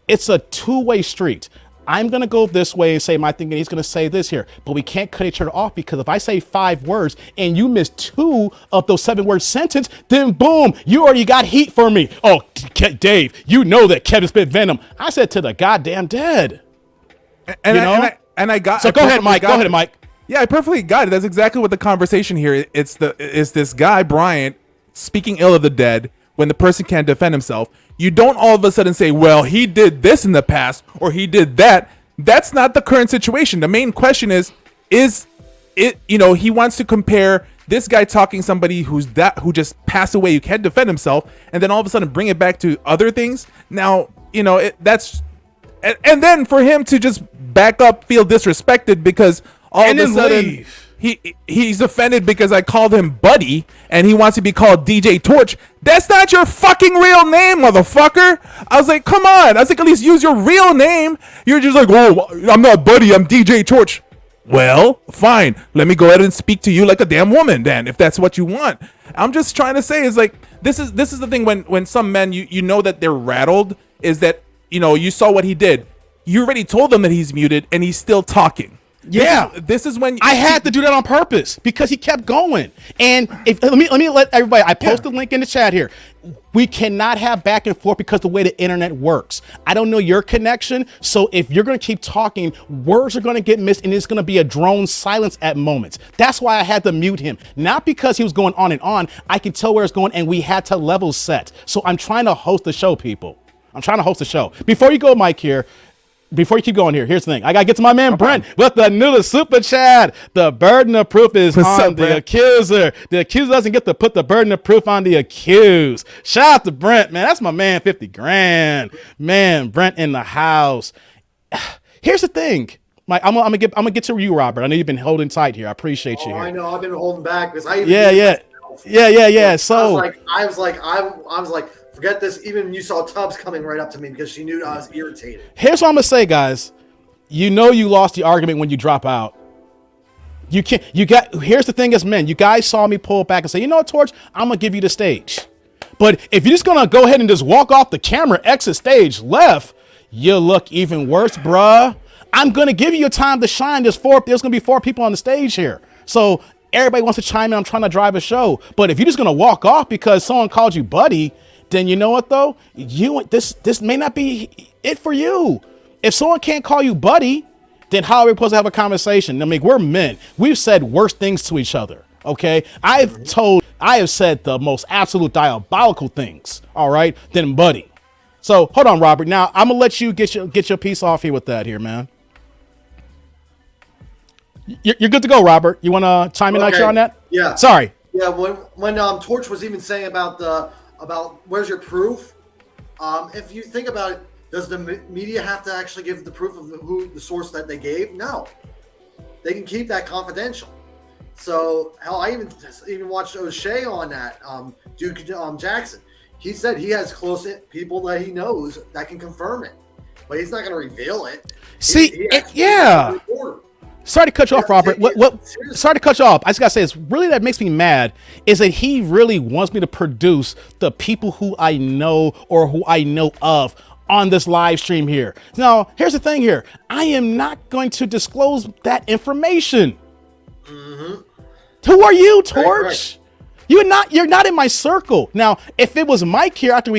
It's a two-way street. I'm going to go this way and say my thing, and he's going to say this here. But we can't cut each other off, because if I say 5 words and you miss 2 of those 7-word sentence, then boom, you already got heat for me. Oh, Dave, you know that Kevin spit venom. I said to the goddamn dead. And I got. So go ahead, Mike. Go ahead, Mike. Yeah, I perfectly got it. That's exactly what the conversation here. It's this guy Bryant speaking ill of the dead when the person can't defend himself. You don't all of a sudden say, well, he did this in the past or he did that. That's not the current situation. The main question is it, he wants to compare this guy talking somebody who just passed away, who can't defend himself, and then all of a sudden bring it back to other things. Now, that's, and then for him to just back up, feel disrespected because all of a sudden he's offended because I called him Buddy and he wants to be called DJ Torch. That's not your fucking real name, motherfucker. I was like, come on. I was like, at least use your real name. You're just like, oh, I'm not Buddy, I'm DJ Torch. Well, fine. Let me go ahead and speak to you like a damn woman then, if that's what you want. I'm just trying to say is like, this is the thing when some men, you know that they're rattled, is that, you saw what he did. You already told them that he's muted and he's still talking. Yeah, this is when I had to do that on purpose because he kept going. And let me let everybody. I posted a link in the chat here. We cannot have back and forth because the way the internet works. I don't know your connection, so if you're going to keep talking, words are going to get missed, and it's going to be a drone silence at moments. That's why I had to mute him, not because he was going on and on. I can tell where it's going, and we had to level set. So I'm trying to host the show, people. I'm trying to host the show. Before you go, Mike, here. Before you keep going here, here's the thing. I got to get to my man Brent with the newest super chat. The burden of proof is on the accuser. The accuser doesn't get to put the burden of proof on the accused. Shout out to Brent, man. That's my man, 50 grand. Man, Brent in the house. Here's the thing. Mike, I'm gonna get to you, Robert. I know you've been holding tight here. I appreciate you here. I know. I've been holding back because I So I was like, forget this. Even you saw Tubbs coming right up to me because she knew I was irritated. Here's what I'm gonna say, guys. You lost the argument when you drop out. Here's the thing as men. You guys saw me pull back and say, you know what, Torch? I'm gonna give you the stage. But if you're just gonna go ahead and just walk off the camera, exit stage left, you look even worse, bruh. I'm gonna give you a time to shine. There's gonna be 4 people on the stage here. So everybody wants to chime in. I'm trying to drive a show. But if you're just gonna walk off because someone called you buddy, then you know what though? This may not be it for you. If someone can't call you buddy, then how are we supposed to have a conversation? I mean, we're men. We've said worse things to each other. Okay. I have said the most absolute diabolical things. All right. Than buddy. So hold on, Robert. Now I'm gonna let you get your piece off here with that here, man. You're good to go, Robert. You want to chime in out here on that? Yeah. Sorry. Yeah. When Torch was even saying about where's your proof? If you think about it, does the media have to actually give the proof of who the source that they gave? No. They can keep that confidential. So hell, I even watched O'Shea on that. Duke Jackson. He said he has close people that he knows that can confirm it, but he's not going to reveal it. Yeah. Sorry to cut you off, Robert. Sorry to cut you off. I just gotta say, it's really that makes me mad is that he really wants me to produce the people who I know or who I know of on this live stream here. Now, here's the thing here. I am not going to disclose that information. Mm-hmm. Who are you, Torch? Right. You're not in my circle. Now, if it was Mike here when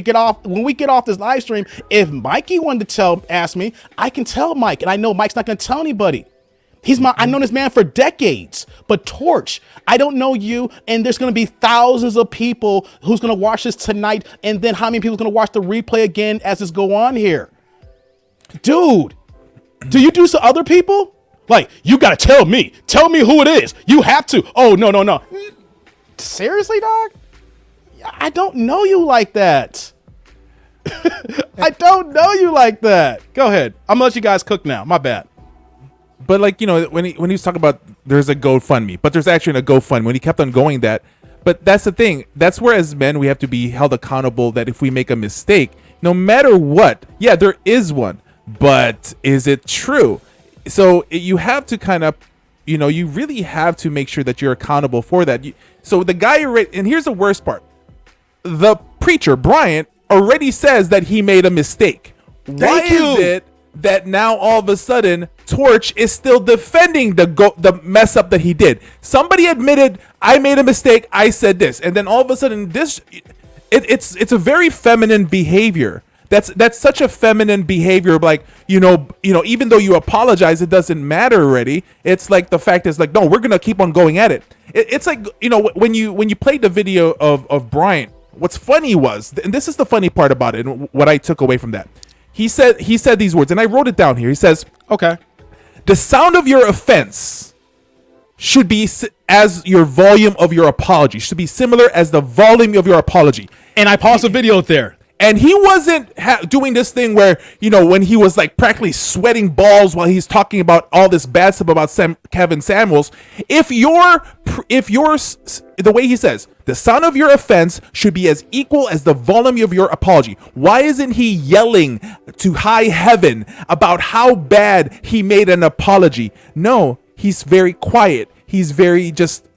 we get off this live stream, if Mikey wanted to ask me, I can tell Mike, and I know Mike's not gonna tell anybody. I've known this man for decades, but Torch, I don't know you, and there's going to be thousands of people who's going to watch this tonight, and then how many people are going to watch the replay again as this go on here? Dude, do you do to other people? Like, you gotta tell me who it is. You have to. Oh, no. Seriously, dog? I don't know you like that. I don't know you like that. Go ahead. I'm gonna let you guys cook now. My bad. But like, when he was talking about there's a GoFundMe, but there's actually a GoFundMe when he kept on going that. But that's the thing. That's where as men we have to be held accountable that if we make a mistake, no matter what, yeah, there is one. But is it true? So you have to kind of, you really have to make sure that you're accountable for that. So the guy, and here's the worst part. The preacher, Bryant, already says that he made a mistake. Why is it that now all of a sudden Torch is still defending the mess up that he did? Somebody admitted, I made a mistake, I said this, and then all of a sudden it's a very feminine behavior. That's such a feminine behavior. Like, even though you apologize, it doesn't matter already. It's like the fact is like, no, we're gonna keep on going at it. It's like, when you played the video of Bryant, what's funny was, and this is the funny part about it, and what I took away from that. He said these words, and I wrote it down here. He says, okay, the sound of your offense should be as your volume of your apology. Should be similar as the volume of your apology. And I paused the video there. And he wasn't doing this thing where, when he was like practically sweating balls while he's talking about all this bad stuff about Kevin Samuels. If the way he says, the sound of your offense should be as equal as the volume of your apology. Why isn't he yelling to high heaven about how bad he made an apology? No, he's very quiet. He's very just,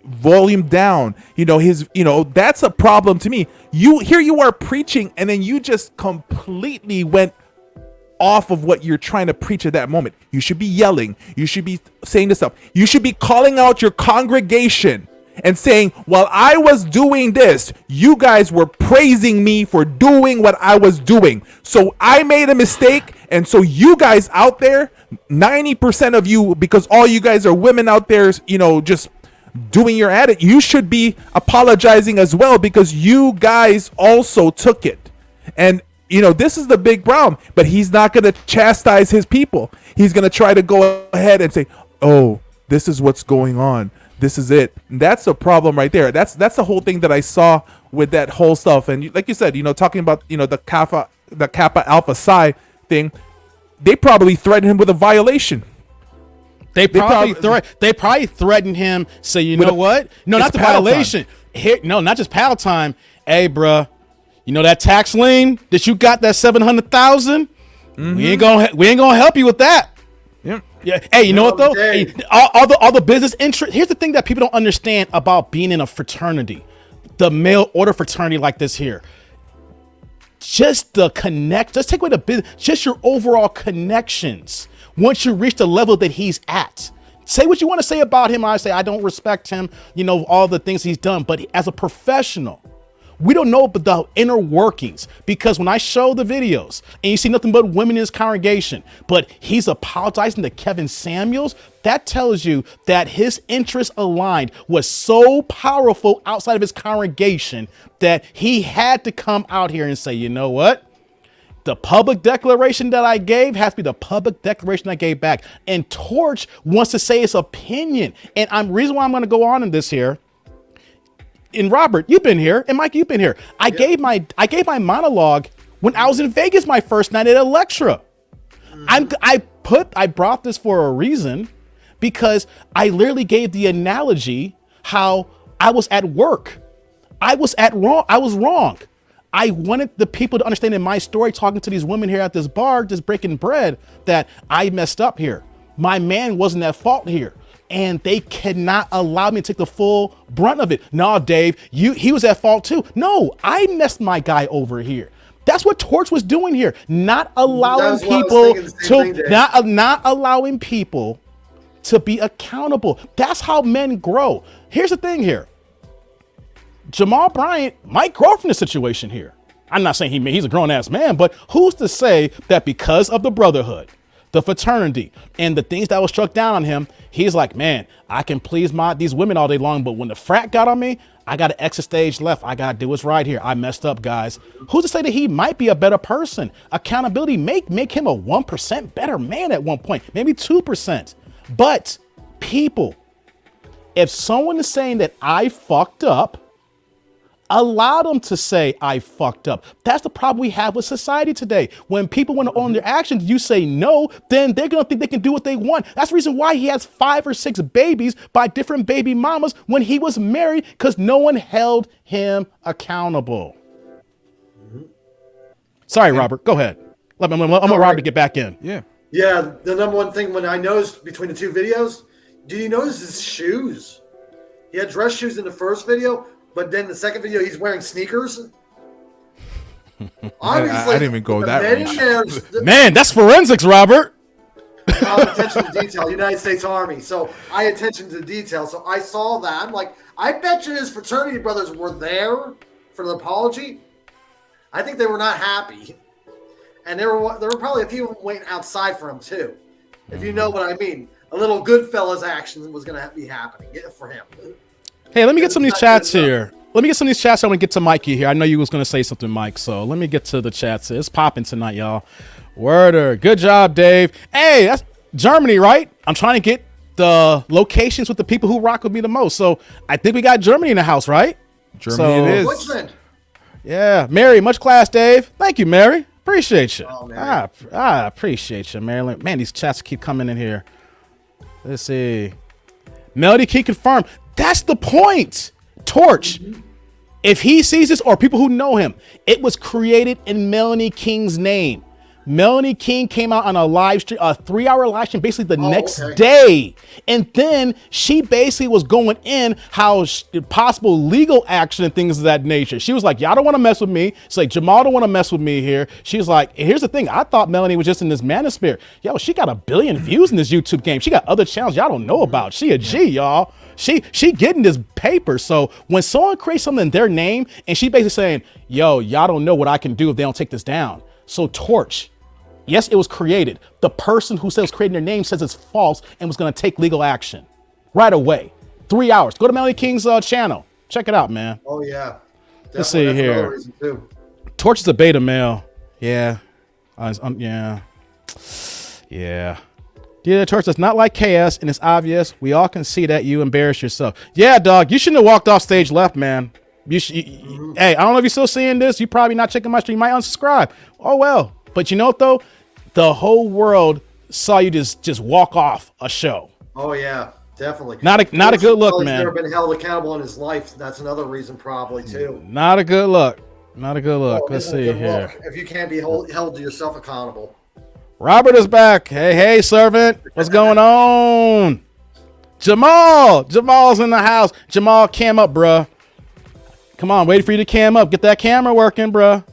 volume down, that's a problem to me. You are preaching and then you just completely went off of what you're trying to preach at that moment. You should be yelling. You should be saying this stuff. You should be calling out your congregation and saying, while I was doing this, you guys were praising me for doing what I was doing. So I made a mistake. And so you guys out there, 90% of you, because all you guys are women out there, just doing your edit, you should be apologizing as well, because you guys also took it. And this is the big problem, but he's not going to chastise his people. He's going to try to go ahead and say, oh, this is what's going on. This is it. And that's a problem right there. That's the whole thing that I saw with that whole stuff. And like you said, talking about, the Kappa Alpha Psi thing, they probably threatened him with a violation. They probably threatened him. Say, you know what? No, not the violation. Here, no, not just pal time. Hey, bruh, that tax lien that you got, that 700,000. We ain't gonna help you with that. Yeah. Hey, you know what though? Hey, all the business interest. Here's the thing that people don't understand about being in a fraternity, the mail order fraternity like this here. Just take away the business, just your overall connections. Once you reach the level that he's at, say what you want to say about him. I say, I don't respect him, all the things he's done, but as a professional, we don't know but the inner workings, because when I show the videos and you see nothing but women in his congregation, but he's apologizing to Kevin Samuels, that tells you that his interest aligned was so powerful outside of his congregation that he had to come out here and say, you know what? The public declaration that I gave has to be the public declaration I gave back. And Torch wants to say his opinion. And reason why I'm going to go on in this here. And Robert, you've been here, and Mike, you've been here. I gave my monologue when I was in Vegas my first night at Electra. I brought this for a reason, because I literally gave the analogy how I was at work. I was wrong. I wanted the people to understand in my story, talking to these women here at this bar, just breaking bread, that I messed up here. My man wasn't at fault here. And they cannot allow me to take the full brunt of it. No, Dave, he was at fault too. No, I messed my guy over here. That's what Torch was doing here. Not allowing people to be accountable. That's how men grow. Here's the thing here. Jamal Bryant might grow from the situation here. I'm not saying he's a grown-ass man, but who's to say that because of the brotherhood, the fraternity, and the things that was struck down on him, he's like, man, I can please these women all day long, but when the frat got on me, I got to exit stage left. I got to do what's right here. I messed up, guys. Who's to say that he might be a better person? Accountability make him a 1% better man at one point, maybe 2%. But people, if someone is saying that I fucked up, allow them to say I fucked up. That's the problem we have with society today. When people want to own their actions, you say no, then they're going to think they can do what they want. That's the reason why he has 5 or 6 babies by different baby mamas when he was married, because no one held him accountable. Sorry, Robert. Go ahead. I'm going to Robert to get back in. Yeah. Yeah, the number one thing when I noticed between the 2 videos, do you notice his shoes? He had dress shoes in the first video, but then the second video, he's wearing sneakers. I didn't even go that way. Man, that's forensics, Robert. Attention to detail, United States Army. So I attention to detail. So I saw that. I'm like, I bet you his fraternity brothers were there for the apology. I think they were not happy, and there were probably a few waiting outside for him too. If you know what I mean, a little Goodfellas action was going to be happening for him. Hey, let me get some of these chats here. Let me get some of these chats. I want to get to Mikey here. I know you was going to say something, Mike. So let me get to the chats. It's popping tonight, y'all. Worder. Good job, Dave. Hey, that's Germany, right? I'm trying to get the locations with the people who rock with me the most. So I think we got Germany in the house, right? Germany it is. Deutschland. Yeah. Mary, much class, Dave. Thank you, Mary. Appreciate you. Oh, Mary. I appreciate you, Marilyn. Man, these chats keep coming in here. Let's see. Melody Key confirmed. That's the point. Torch. If he sees this, or people who know him, it was created in Melanie King's name. Melanie King came out on a live stream, a 3-hour live stream, basically the next day. And then she basically was going in how possible legal action and things of that nature. She was like, y'all don't want to mess with me. It's like, Jamal don't want to mess with me here. She was like, here's the thing. I thought Melanie was just in this manosphere. Yo, she got 1 billion views in this YouTube game. She got other channels y'all don't know about. She a G, y'all. She getting this paper. So when someone creates something in their name and she basically saying, yo, y'all don't know what I can do if they don't take this down. So Torch. Yes, it was created. The person who says creating their name says it's false and was going to take legal action right away. 3 hours. Go to Melanie King's channel. Check it out, man. Oh, yeah. Definitely. Let's see here. Torch is a beta male. Yeah. Yeah. Yeah. Yeah, Torch does not like chaos, and it's obvious. We all can see that you embarrass yourself. Yeah, dog. You shouldn't have walked off stage left, man. Hey, I don't know if you're still seeing this. You probably not checking my stream. You might unsubscribe. Oh, well. But you know what, though? The whole world saw you just walk off a show. Oh yeah, definitely. Not a good look, man. He's never been held accountable in his life. That's another reason, probably too. Not a good look. Not a good look. Let's see here. If you can't be held to yourself accountable. Robert is back. Hey, servant. What's going on? Jamal's in the house. Jamal, cam up, bruh. Come on, waiting for you to cam up. Get that camera working, bruh.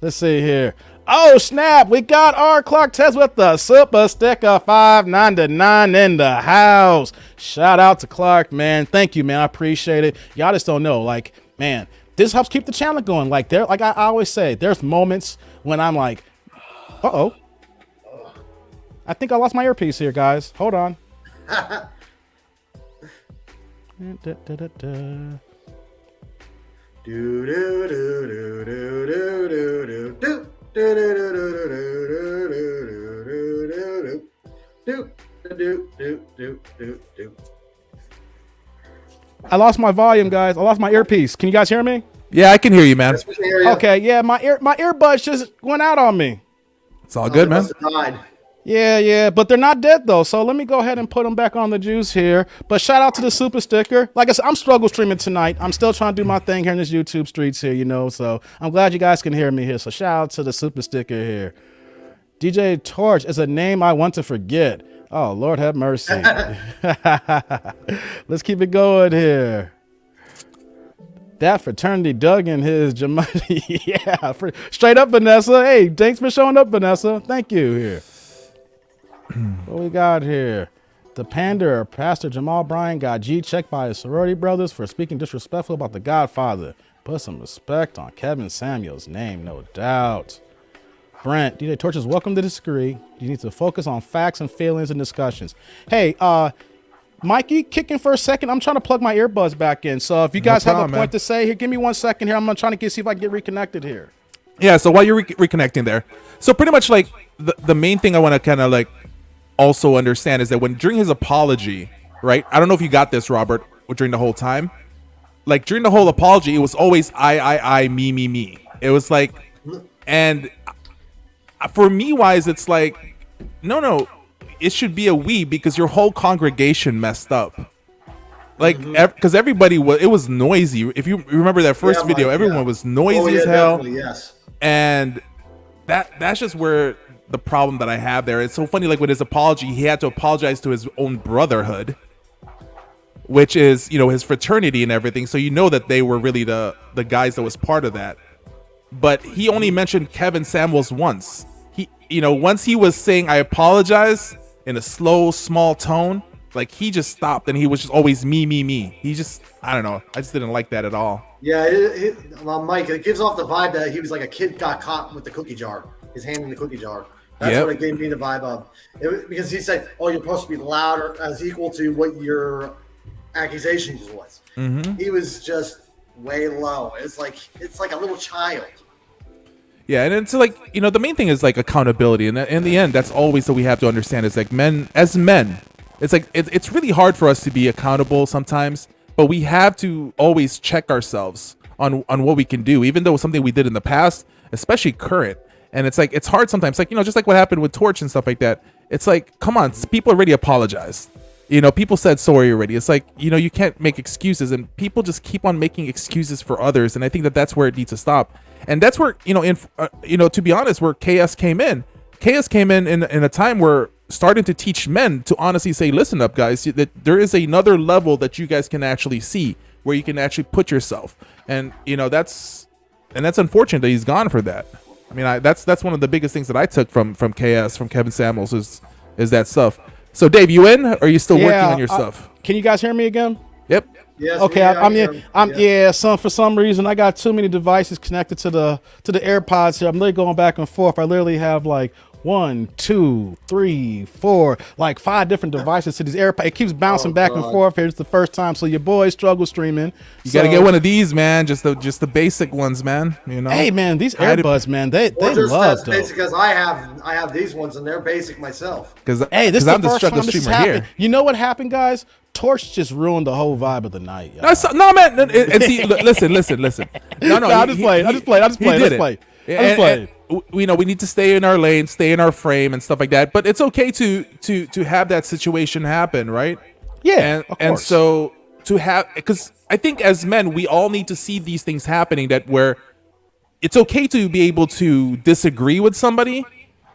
Let's see here. Oh, snap. We got our Clark Test with the super sticker 599 in the house. Shout out to Clark, man. Thank you, man. I appreciate it. Y'all just don't know. Like, man, this helps keep the channel going. Like, I always say, there's moments when I'm like, uh-oh. I think I lost my earpiece here, guys. Hold on. I lost my volume, guys. I lost my earpiece. Can you guys hear me? Yeah, I can hear you, man. Okay, yeah, my earbuds just went out on me. It's all good, man. Yeah, but they're not dead though. So let me go ahead and put them back on the juice here. But shout out to the super sticker. Like I said, I'm struggle streaming tonight. I'm still trying to do my thing here in this YouTube streets here, you know. So I'm glad you guys can hear me here. So shout out to the super sticker here. DJ Torch is a name I want to forget. Oh, Lord have mercy. Let's keep it going here. That fraternity dug in his Jamal. Yeah, straight up, Vanessa. Hey, thanks for showing up, Vanessa. Thank you here. What we got here? The panderer, Pastor Jamal Bryant, got G-checked by his sorority brothers for speaking disrespectful about the Godfather. Put some respect on Kevin Samuel's name, no doubt. Brent, DJ Torch is welcome to disagree. You need to focus on facts and feelings and discussions. Hey, Mikey, kicking for a second. I'm trying to plug my earbuds back in. So if you guys have a point to say here, give me 1 second here. I'm trying to see if I can get reconnected here. Yeah, so while you're reconnecting there, so pretty much like the main thing I want to kind of like also understand is that when during his apology, right? I don't know if you got this, Robert, during the whole time. Like during the whole apology, it was always I, me. It was like, and for me wise, it's like, no, it should be a we because your whole congregation messed up. Like, because everybody it was noisy. If you remember that first video, everyone was noisy as hell. Yes. And that's just where the problem that I have there. It's so funny, like with his apology, he had to apologize to his own brotherhood, which is, you know, his fraternity and everything. So you know that they were really the guys that was part of that. But he only mentioned Kevin Samuels once. He, you know, once he was saying I apologize in a slow, small tone, like he just stopped and he was just always me. He just, I don't know. I just didn't like that at all. Yeah, Mike, it gives off the vibe that he was like a kid got caught with the cookie jar, his hand in the cookie jar. That's what it gave me the vibe of. Because he said, oh, you're supposed to be louder as equal to what your accusations was. He was just way low. It's like a little child. Yeah, and it's like, you know, the main thing is like accountability. And in the end, that's always what we have to understand is like men, it's like it's really hard for us to be accountable sometimes, but we have to always check ourselves on what we can do, even though it's something we did in the past, especially current. And it's like, it's hard sometimes, like, you know, just like what happened with Torch and stuff like that. It's like, come on, people already apologized. You know, people said sorry already. It's like, you know, you can't make excuses, and people just keep on making excuses for others. And I think that that's where it needs to stop. And that's where, you know, to be honest, where KS came in. KS came in a time where starting to teach men to honestly say, listen up, guys, that there is another level that you guys can actually see where you can actually put yourself. And, you know, that's unfortunate that he's gone for that. I mean, that's one of the biggest things that I took from KS, from Kevin Samuels is that stuff. So Dave, you in? Or are you still working on your stuff? Can you guys hear me again? Yep. Yes, okay, for some reason I got too many devices connected to the AirPods here. I'm literally going back and forth. I literally have like 1, 2, 3, 4, like 5 different devices to these AirPods. It keeps bouncing back and forth. Here's the first time, so your boy struggle streaming. You gotta get one of these, man. Just the basic ones, man. You know. Hey, man, these AirBuds, man, they love as basic as I have these ones, and they're basic myself. Because this is the first time this happened. You know what happened, guys? Torch just ruined the whole vibe of the night. No, man. And see, listen. No, I just played. You know, we need to stay in our lane, stay in our frame, and stuff like that. But it's okay to have that situation happen, right? Yeah, and so to have, because I think as men, we all need to see these things happening. That where it's okay to be able to disagree with somebody,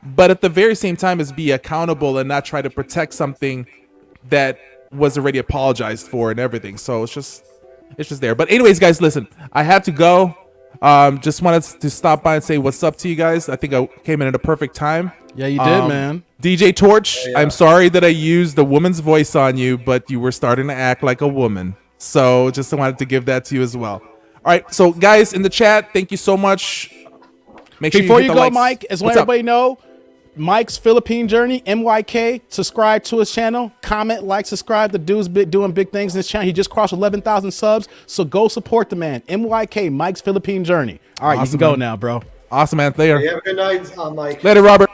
but at the very same time, is be accountable and not try to protect something that was already apologized for and everything. So it's just there. But anyways, guys, listen, I had to go. Just wanted to stop by and say what's up to you guys. I think I came in at a perfect time. Yeah, you did, man. DJ Torch, I'm sorry that I used the woman's voice on you, but you were starting to act like a woman. So just wanted to give that to you as well. All right, so guys in the chat, thank you so much. Make sure before you go, likes. Mike, as let everybody know, Mike's Philippine Journey, MYK. Subscribe to his channel. Comment, like, subscribe. The dude's doing big things in his channel. He just crossed 11,000 subs. So go support the man. MYK, Mike's Philippine Journey. All right, awesome, you can go now, bro. Awesome, man. Later. Have a good night, Mike. Later, Robert.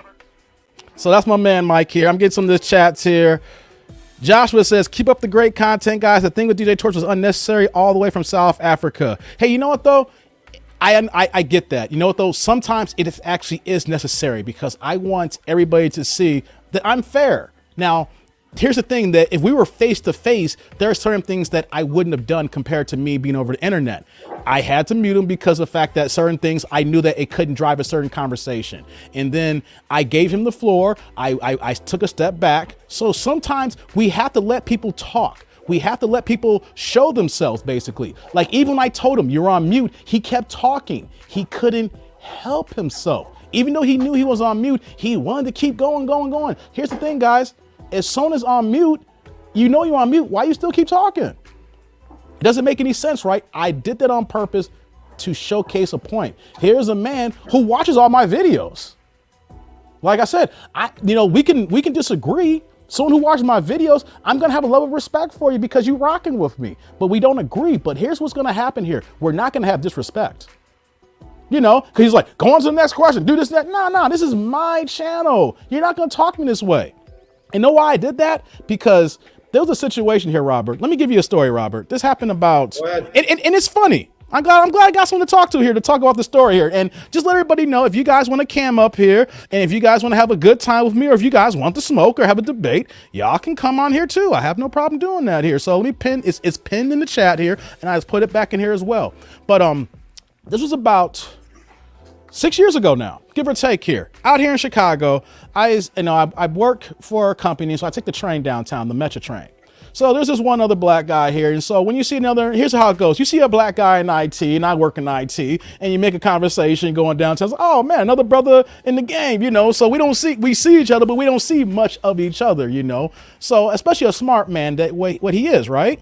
So that's my man, Mike here. I'm getting some of the chats here. Joshua says, keep up the great content, guys. The thing with DJ Torch was unnecessary all the way from South Africa. Hey, you know what, though? I get that. You know what, though? Sometimes it actually is necessary because I want everybody to see that I'm fair. Now, here's the thing, that if we were face to face, there are certain things that I wouldn't have done compared to me being over the internet. I had to mute him because of the fact that certain things, I knew that it couldn't drive a certain conversation. And then I gave him the floor. I took a step back. So sometimes we have to let people talk. We have to let people show themselves, basically. Like, even when I told him you're on mute, he kept talking. He couldn't help himself. Even though he knew he was on mute, he wanted to keep going. Here's the thing, guys. As soon as on mute, you know you're on mute. Why you still keep talking? It doesn't make any sense, right? I did that on purpose to showcase a point. Here's a man who watches all my videos. Like I said, we can disagree. Someone who watches my videos, I'm gonna have a level of respect for you because you rocking with me. But we don't agree. But here's what's gonna happen here. We're not gonna have disrespect. You know, because he's like, go on to the next question, do this, that. No, this is my channel. You're not gonna talk to me this way. And know why I did that? Because there was a situation here, Robert. Let me give you a story, Robert. This happened about, and it's funny. I'm glad I got someone to talk to here to talk about the story here. And just let everybody know, if you guys want to cam up here, and if you guys want to have a good time with me, or if you guys want to smoke or have a debate, y'all can come on here too. I have no problem doing that here. So let me pin, it's pinned in the chat here, and I just put it back in here as well. But this was about 6 years ago now, give or take here. Out here in Chicago, I work for a company, so I take the train downtown, the Metro train. So there's this one other black guy here. And so when you see here's how it goes. You see a black guy in IT, and I work in IT, and you make a conversation going downtown. It's like, oh man, another brother in the game, you know. So we see each other, but we don't see much of each other, you know. So especially a smart man, that way, what he is, right?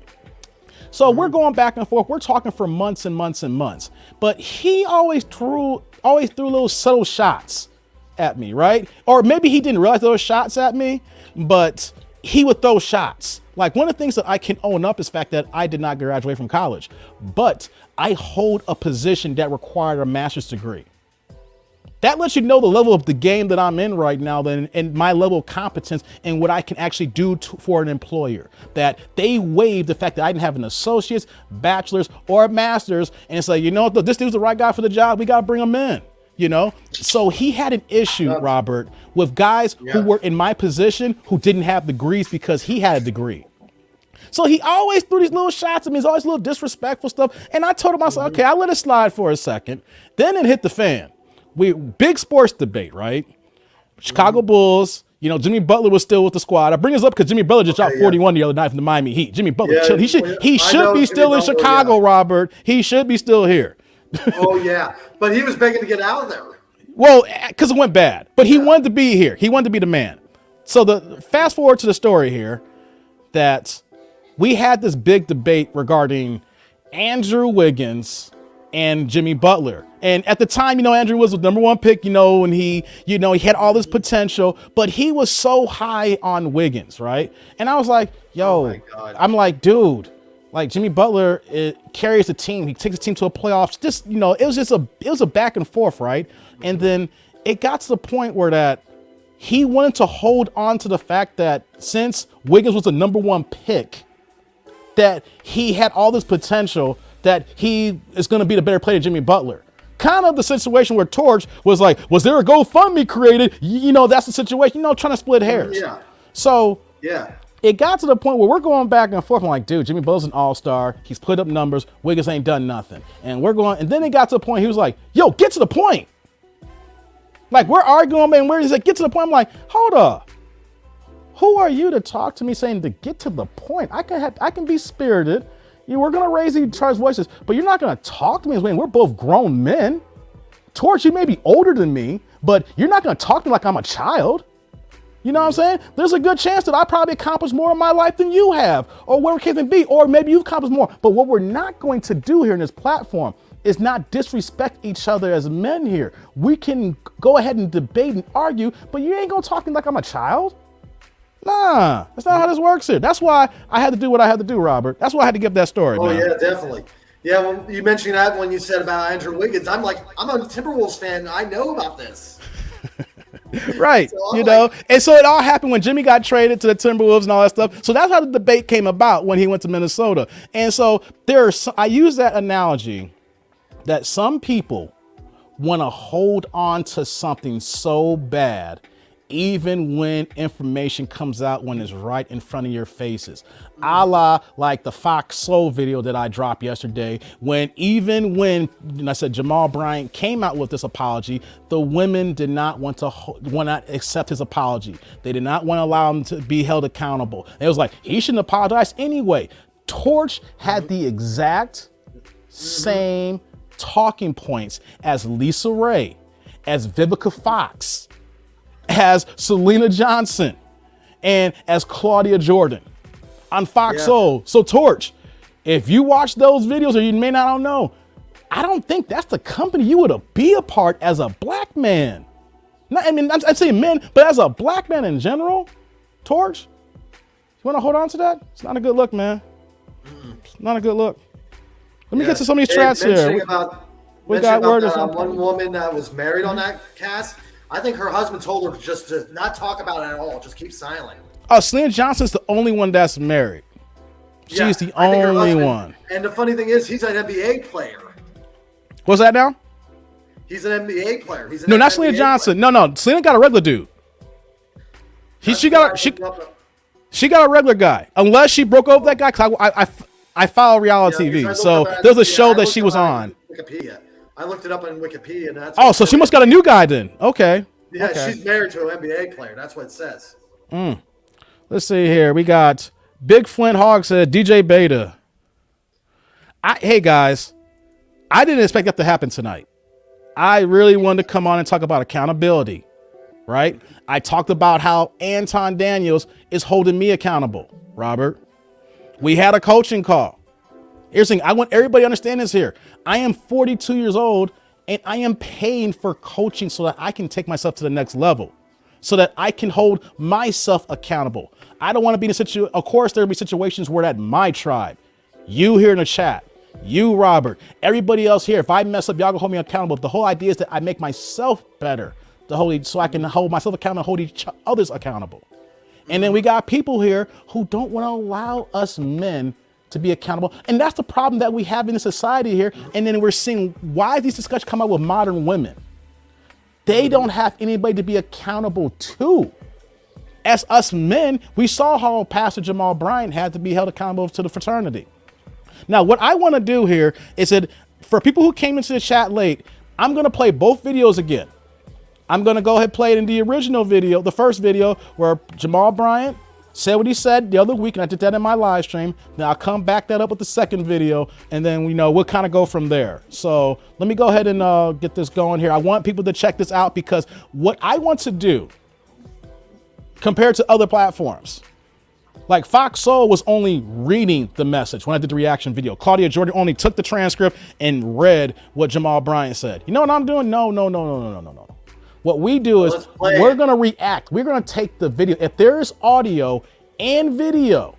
So we're going back and forth. We're talking for months and months and months. But he always threw little subtle shots at me, right? Or maybe he didn't realize those shots at me, but he would throw shots. Like, one of the things that I can own up is the fact that I did not graduate from college, but I hold a position that required a master's degree. That lets you know the level of the game that I'm in right now, then, and my level of competence and what I can actually do for an employer. That they waived the fact that I didn't have an associate's, bachelor's, or a master's, and it's like, you know, this dude's the right guy for the job. We got to bring him in. You know, so he had an issue, Robert, with guys who were in my position who didn't have degrees because he had a degree. So he always threw these little shots at me. He's always a little disrespectful stuff. And I told him, I said, okay, I let it slide for a second. Then it hit the fan. Big sports debate, right? Chicago Bulls. You know, Jimmy Butler was still with the squad. I bring this up because Jimmy Butler just dropped 41 the other night from the Miami Heat. Jimmy Butler, he should be still in Chicago, Robert. He should be still here. Oh yeah, but he was begging to get out of there. Well, because it went bad, but he wanted to be here. He wanted to be the man. So the fast forward to the story here, that we had this big debate regarding Andrew Wiggins and Jimmy Butler. And at the time, you know, Andrew was the number one pick, you know, and he had all this potential, but he was so high on Wiggins, right? And I was like, yo, I'm like, dude, like, Jimmy Butler, it carries the team. He takes the team to a playoffs. Just, you know, it was a back and forth, right? And then it got to the point where that he wanted to hold on to the fact that since Wiggins was the number one pick, that he had all this potential, that he is going to be the better player than Jimmy Butler. Kind of the situation where Torch was like, was there a GoFundMe created? You know, that's the situation, you know, trying to split hairs. Yeah. So yeah. It got to the point where we're going back and forth. I'm like, dude, Jimmy Butler's an all-star. He's put up numbers. Wiggins ain't done nothing. And then it got to the point, he was like, yo, get to the point. Like, we're arguing, man, where he's like, get to the point. I'm like, hold up. Who are you to talk to me saying to get to the point? I can be spirited. We're going to raise each other's voices, but you're not going to talk to me as when we're both grown men. Torch, you may be older than me, but you're not going to talk to me like I'm a child. You know what I'm saying? There's a good chance that I probably accomplished more in my life than you have, or whatever case may be, or maybe you've accomplished more. But what we're not going to do here in this platform is not disrespect each other as men here. We can go ahead and debate and argue, but you ain't gonna talk to me like I'm a child. Nah, that's not how this works here. That's why I had to do what I had to do, Robert. That's why I had to give that story. Oh, man. Yeah, definitely. Yeah, when you mentioned that, when you said about Andrew Wiggins, I'm like, I'm a Timberwolves fan. I know about this. Right. So you know, and so it all happened when Jimmy got traded to the Timberwolves and all that stuff. So that's how the debate came about when he went to Minnesota. And so I use that analogy that some people want to hold on to something so bad, even when information comes out when it's right in front of your faces. A la like the Fox Soul video that I dropped yesterday, when I said Jamal Bryant came out with this apology, the women did not want to accept his apology. They did not want to allow him to be held accountable. It was like, he shouldn't apologize anyway. Torch had the exact same talking points as Lisa Ray, as Vivica Fox, as Selena Johnson, and as Claudia Jordan on Fox Soul. So Torch, if you watch those videos, or you may not know, I don't think that's the company you would be a part as a black man. I mean, I'm saying men, but as a black man in general, Torch, want to hold on to that? It's not a good look, man. It's not a good look. Let me get to some of these chats here. We got word or something. One woman that was married on that cast. I think her husband told her just to not talk about it at all. Just keep silent. Oh, Selena Johnson's the only one that's married. She's the only one. And the funny thing is, he's an NBA player. What's that now? He's an NBA player. No, not Selena Johnson. Player. No. Selena got a regular dude. She got a regular guy. Unless she broke up with that guy, because I follow reality TV. So there's a show that she was on. Wikipedia. I looked it up on Wikipedia. And that's so she must got a new guy then. Okay. Yeah, okay. She's married to an NBA player. That's what it says. Let's see here. We got Big Flint Hog said DJ Beta. Hey guys, I didn't expect that to happen tonight. I really wanted to come on and talk about accountability, right? I talked about how Anton Daniels is holding me accountable, Robert. We had a coaching call. Here's the thing. I want everybody to understand this here. I am 42 years old and I am paying for coaching so that I can take myself to the next level, so that I can hold myself accountable. I don't want to be in a situation. Of course, there'll be situations where that my tribe, you here in the chat, you, Robert, everybody else here, if I mess up, y'all can hold me accountable. The whole idea is that I make myself better, so I can hold myself accountable and hold each others accountable. And then we got people here who don't want to allow us men to be accountable. And that's the problem that we have in the society here. And then we're seeing why these discussions come out with modern women. They don't have anybody to be accountable to. As us men, we saw how Pastor Jamal Bryant had to be held accountable to the fraternity. Now, what I want to do here is that for people who came into the chat late, I'm going to play both videos again. I'm going to go ahead and play it in the original video, the first video where Jamal Bryant said what he said the other week, and I did that in my live stream. Now I'll come back that up with the second video, and then we'll kind of go from there. So let me go ahead and get this going here. I want people to check this out, because what I want to do compared to other platforms, like Fox Soul was only reading the message when I did the reaction video. Claudia Jordan only took the transcript and read what Jamal Bryant said. You know what I'm doing? No. What we do is we're going to react. We're going to take the video. If there is audio and video,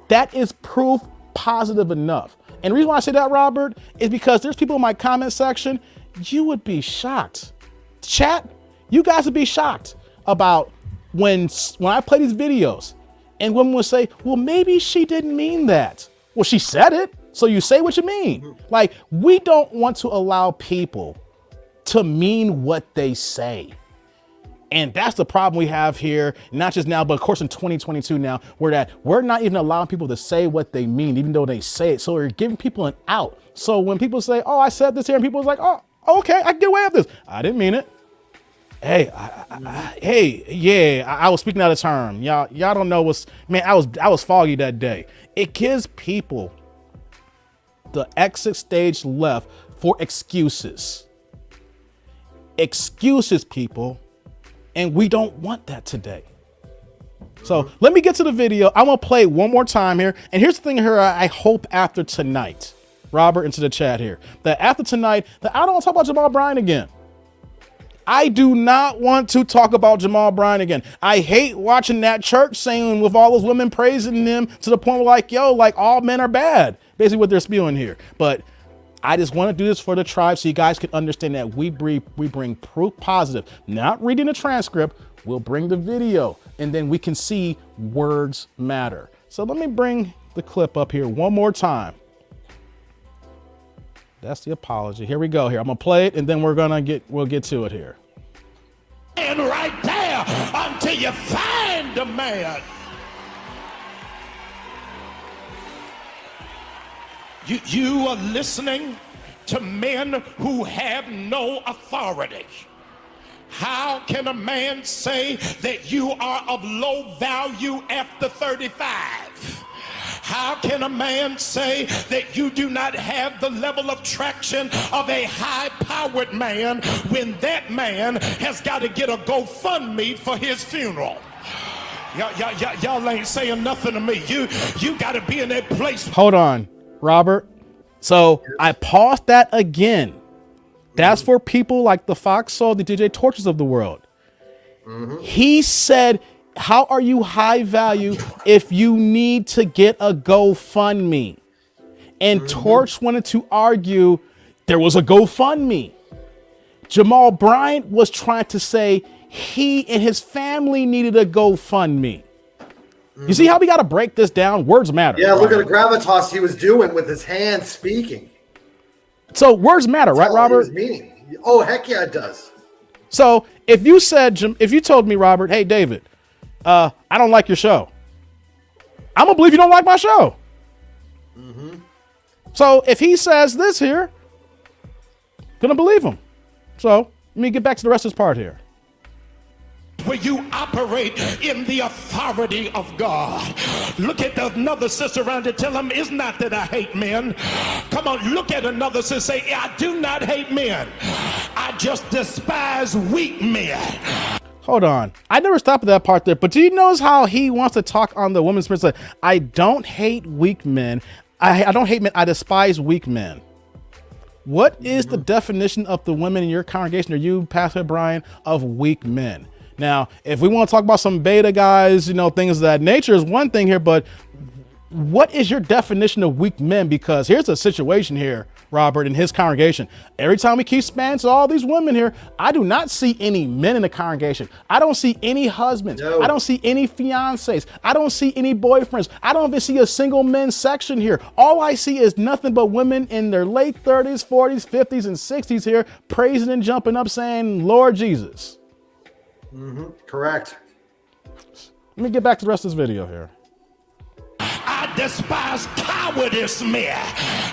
that is proof positive enough. And the reason why I say that, Robert, is because there's people in my comment section. You would be shocked. Chat, you guys would be shocked about when I play these videos and women will say, well, maybe she didn't mean that. Well, she said it, so you say what you mean. Like, we don't want to allow people to mean what they say. And that's the problem we have here, not just now, but of course in 2022 now, where we're not even allowing people to say what they mean, even though they say it. So we're giving people an out. So when people say, oh, I said this here, and people's like, oh, okay, I can get away with this. I didn't mean it. Hey, I was speaking out of turn. Y'all don't know I was foggy that day. It gives people the exit stage left for excuses. Excuses, people, and we don't want that today. So let me get to the video. I'm gonna play one more time here. And here's the thing here, I hope after tonight, Robert, into the chat here, that after tonight, that I don't want to talk about Jamal Bryant again. I do not want to talk about Jamal Bryant again. I hate watching that church saying with all those women praising him to the point where like all men are bad, basically what they're spewing here. But I just want to do this for the tribe so you guys can understand that we bring proof positive, not reading the transcript. We'll bring the video and then we can see words matter. So let me bring the clip up here one more time. That's the apology. Here we go here. I'm gonna play it and then we'll get to it here. And right there until you find a man. You are listening to men who have no authority. How can a man say that you are of low value after 35? How can a man say that you do not have the level of traction of a high-powered man when that man has got to get a GoFundMe for his funeral? Y'all ain't saying nothing to me. You got to be in that place. Hold on, Robert. So I paused that again. That's for people like the Fox Soul, the DJ Torches of the world. He said How are you high value if you need to get a GoFundMe? And Torch wanted to argue there was a GoFundMe. Jamal Bryant was trying to say he and his family needed a GoFundMe. You see how we got to break this down? Words matter. Yeah, look at the gravitas he was doing with his hands speaking. So words matter, right, Robert? His meaning. Oh, heck yeah, it does. So if you told me, Robert, hey, David, I don't like your show, I'm going to believe you don't like my show. So if he says this here, going to believe him. So let me get back to the rest of this part here. Where you operate in the authority of God. Look at another sister around you. Tell them, it's not that I hate men. Come on, look at another sister. Say, I do not hate men. I just despise weak men. Hold on. I never stopped at that part there. But do you notice how he wants to talk on the woman's perspective? I don't hate weak men. I don't hate men. I despise weak men. What is the definition of the women in your congregation, or you, Pastor Brian, of weak men? Now, if we want to talk about some beta guys, things of that nature is one thing here, but what is your definition of weak men? Because here's a situation here, Robert, in his congregation. Every time we keep spanning to all these women here, I do not see any men in the congregation. I don't see any husbands. No. I don't see any fiancés. I don't see any boyfriends. I don't even see a single men's section here. All I see is nothing but women in their late 30s, 40s, 50s, and 60s here, praising and jumping up saying, Lord Jesus. Correct. Let me get back to the rest of this video here. I despise cowardice men.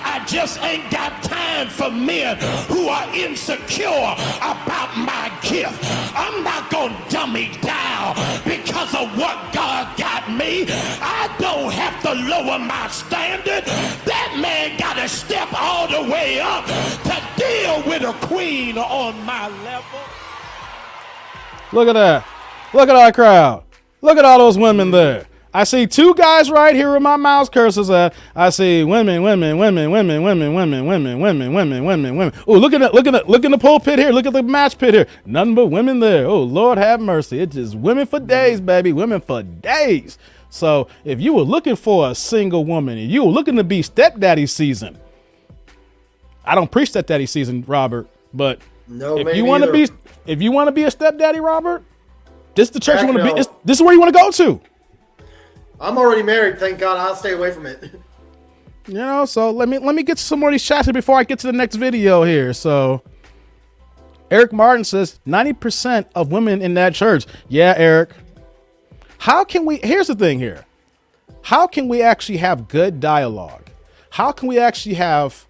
I just ain't got time for men who are insecure about my gift. I'm not gonna dummy down because of what God got me. I don't have to lower my standard. That man gotta step all the way up to deal with a queen on my level. Look at that. Look at our crowd. Look at all those women there. I see two guys right here with my mouse cursors at. I see women. Oh, look at the pulpit here. Look at the match pit here. Nothing but women there. Oh, Lord have mercy. It's just women for days, baby. Women for days. So if you were looking for a single woman and you were looking to be stepdaddy season, I don't preach stepdaddy season, Robert, but No, if you want to be a stepdaddy, Robert, this is the church Heck you want to no. be. This is where you want to go to. I'm already married, thank God. I'll stay away from it. So let me get some more of these chats here before I get to the next video here. So Eric Martin says 90% of women in that church. Yeah, Eric. Here's the thing here. How can we actually have good dialogue? How can we actually have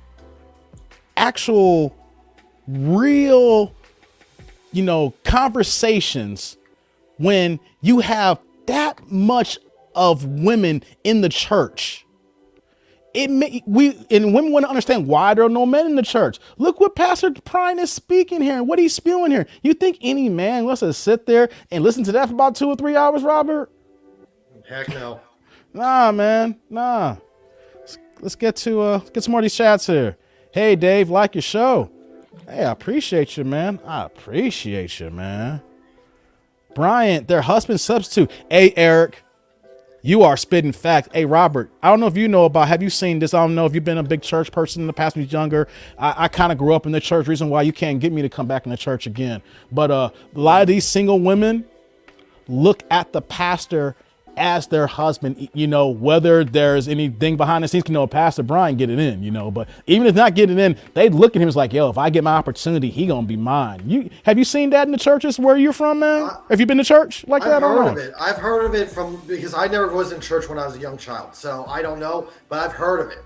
actual real, conversations when you have that much of women in the church? Women want to understand why there are no men in the church. Look what Pastor Bryant is speaking here and what he's spewing here. You think any man wants to sit there and listen to that for about 2 or 3 hours, Robert? Heck no. Nah, man. Nah. Let's get some more of these chats here. Hey, Dave, like your show. Hey, I appreciate you, man. Bryant, their husband substitute. Hey, Eric, you are spitting fact. Hey, Robert, I don't know if you know have you seen this? I don't know if you've been a big church person in the past when you was younger. I kind of grew up in the church. Reason why you can't get me to come back in the church again. But a lot of these single women look at the pastor as their husband, whether there's anything behind the scenes, Pastor Brian get it in, but even if not getting in, they look at him as like, yo, if I get my opportunity, he gonna be mine. Have you seen that in the churches where you're from, man? Have you been to church like that? I've heard of it because I never was in church when I was a young child, so I don't know, but I've heard of it.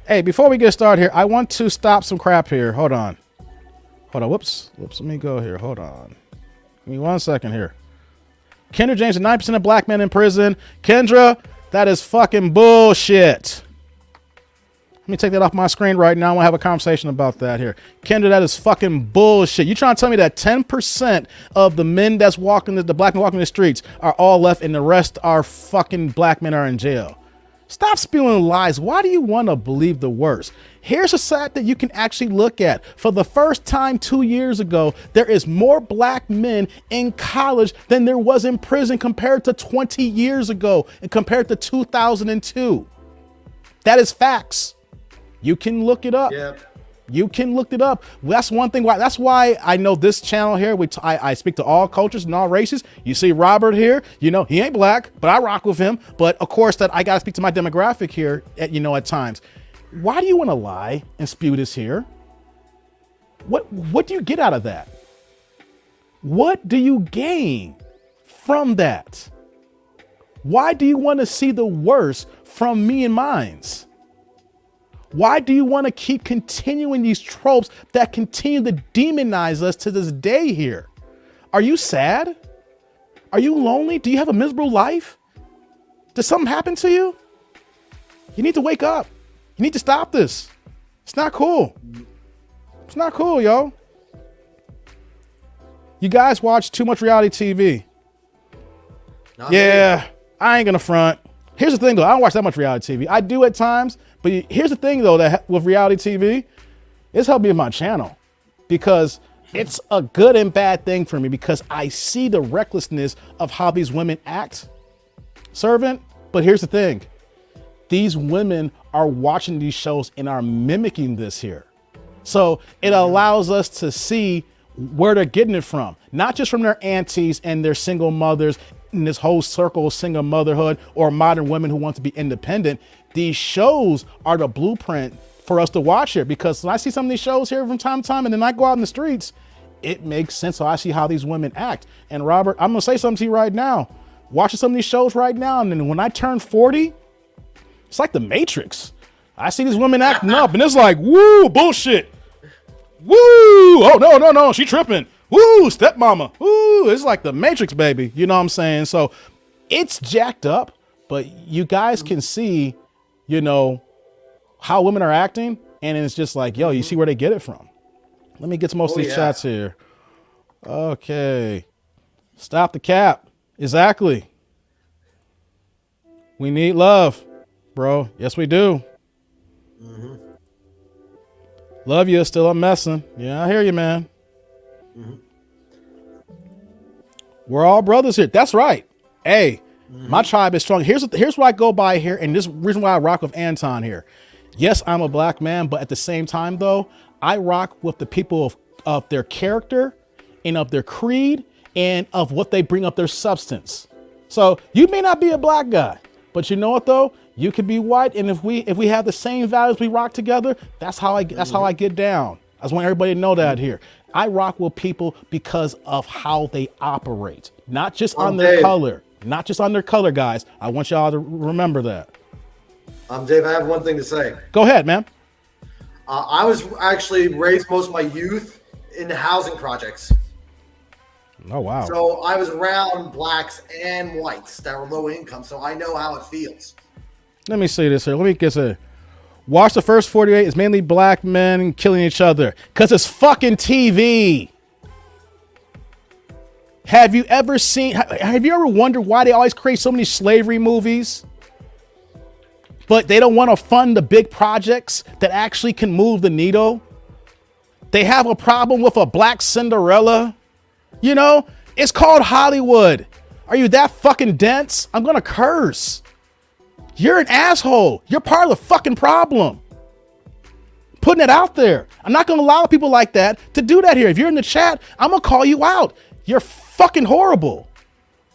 Hey, before we get started here, I want to stop some crap here. Hold on. Whoops. Let me go here. Hold on. Give me 1 second here. Kendra James, 9% of black men in prison. Kendra, that is fucking bullshit. Let me take that off my screen right now. I want to have a conversation about that here. Kendra, that is fucking bullshit. You trying to tell me that 10% of the men that's the black men walking the streets are all left and the rest are fucking black men are in jail? Stop spewing lies. Why do you want to believe the worst? Here's a stat that you can actually look at. For the first time 2 years ago, there is more black men in college than there was in prison compared to 20 years ago and compared to 2002. That is facts. You can look it up. Yeah. You can look it up. That's one thing. That's why I know this channel here. I speak to all cultures and all races. You see Robert here. You know he ain't black, but I rock with him. But of course, that I gotta speak to my demographic here. At times, why do you want to lie and spew this here? What do you get out of that? What do you gain from that? Why do you want to see the worst from me and mines? Why do you want to keep continuing these tropes that continue to demonize us to this day here? Are you sad? Are you lonely? Do you have a miserable life? Does something happen to you? You need to wake up. You need to stop this. It's not cool. It's not cool, yo. You guys watch too much reality TV. Yeah, I ain't gonna front. Here's the thing though, I don't watch that much reality TV. I do at times, but here's the thing though, that with reality TV, it's helped me with my channel because it's a good and bad thing for me because I see the recklessness of how these women act, servant. But here's the thing, these women are watching these shows and are mimicking this here. So it allows us to see where they're getting it from, not just from their aunties and their single mothers in this whole circle of single motherhood or modern women who want to be independent. These shows are the blueprint for us to watch here because when I see some of these shows here from time to time and then I go out in the streets, it makes sense. So I see how these women act. And Robert, I'm gonna say something to you right now. Watching some of these shows right now, and then when I turn 40, it's like the Matrix. I see these women acting up and it's like, woo, bullshit. Woo, oh no, she tripping. Woo, stepmama. Woo, it's like the Matrix, baby. You know what I'm saying? So it's jacked up, but you guys can see, you know, how women are acting. And it's just like, yo, you see where they get it from. Let me get to most of these chats here. Okay. Stop the cap. Exactly. We need love, bro. Yes, we do. Love you. Still I'm messing. Yeah, I hear you, man. We're all brothers here. That's right. Hey, my tribe is strong. Here's what I go by here, and this is the reason why I rock with Anton here. Yes, I'm a black man, but at the same time, though, I rock with the people of their character and of their creed and of what they bring up their substance. So you may not be a black guy, but you know what though? You could be white, and if we have the same values, we rock together. That's how I get down. I just want everybody to know that here. I rock with people because of how they operate, not just on their color, not just on their color, guys. I want y'all to remember that. Dave, I have one thing to say. Go ahead, man. I was actually raised most of my youth in housing projects. Oh, wow. So I was around blacks and whites that were low income, so I know how it feels. Let me see this here. Let me get this. Watch the first 48. It's mainly black men killing each other because it's fucking TV. Have you ever wondered why they always create so many slavery movies? But they don't want to fund the big projects that actually can move the needle. They have a problem with a black Cinderella. You know, it's called Hollywood. Are you that fucking dense? I'm going to curse. You're an asshole. You're part of the fucking problem. Putting it out there. I'm not going to allow people like that to do that here. If you're in the chat, I'm going to call you out. You're fucking horrible.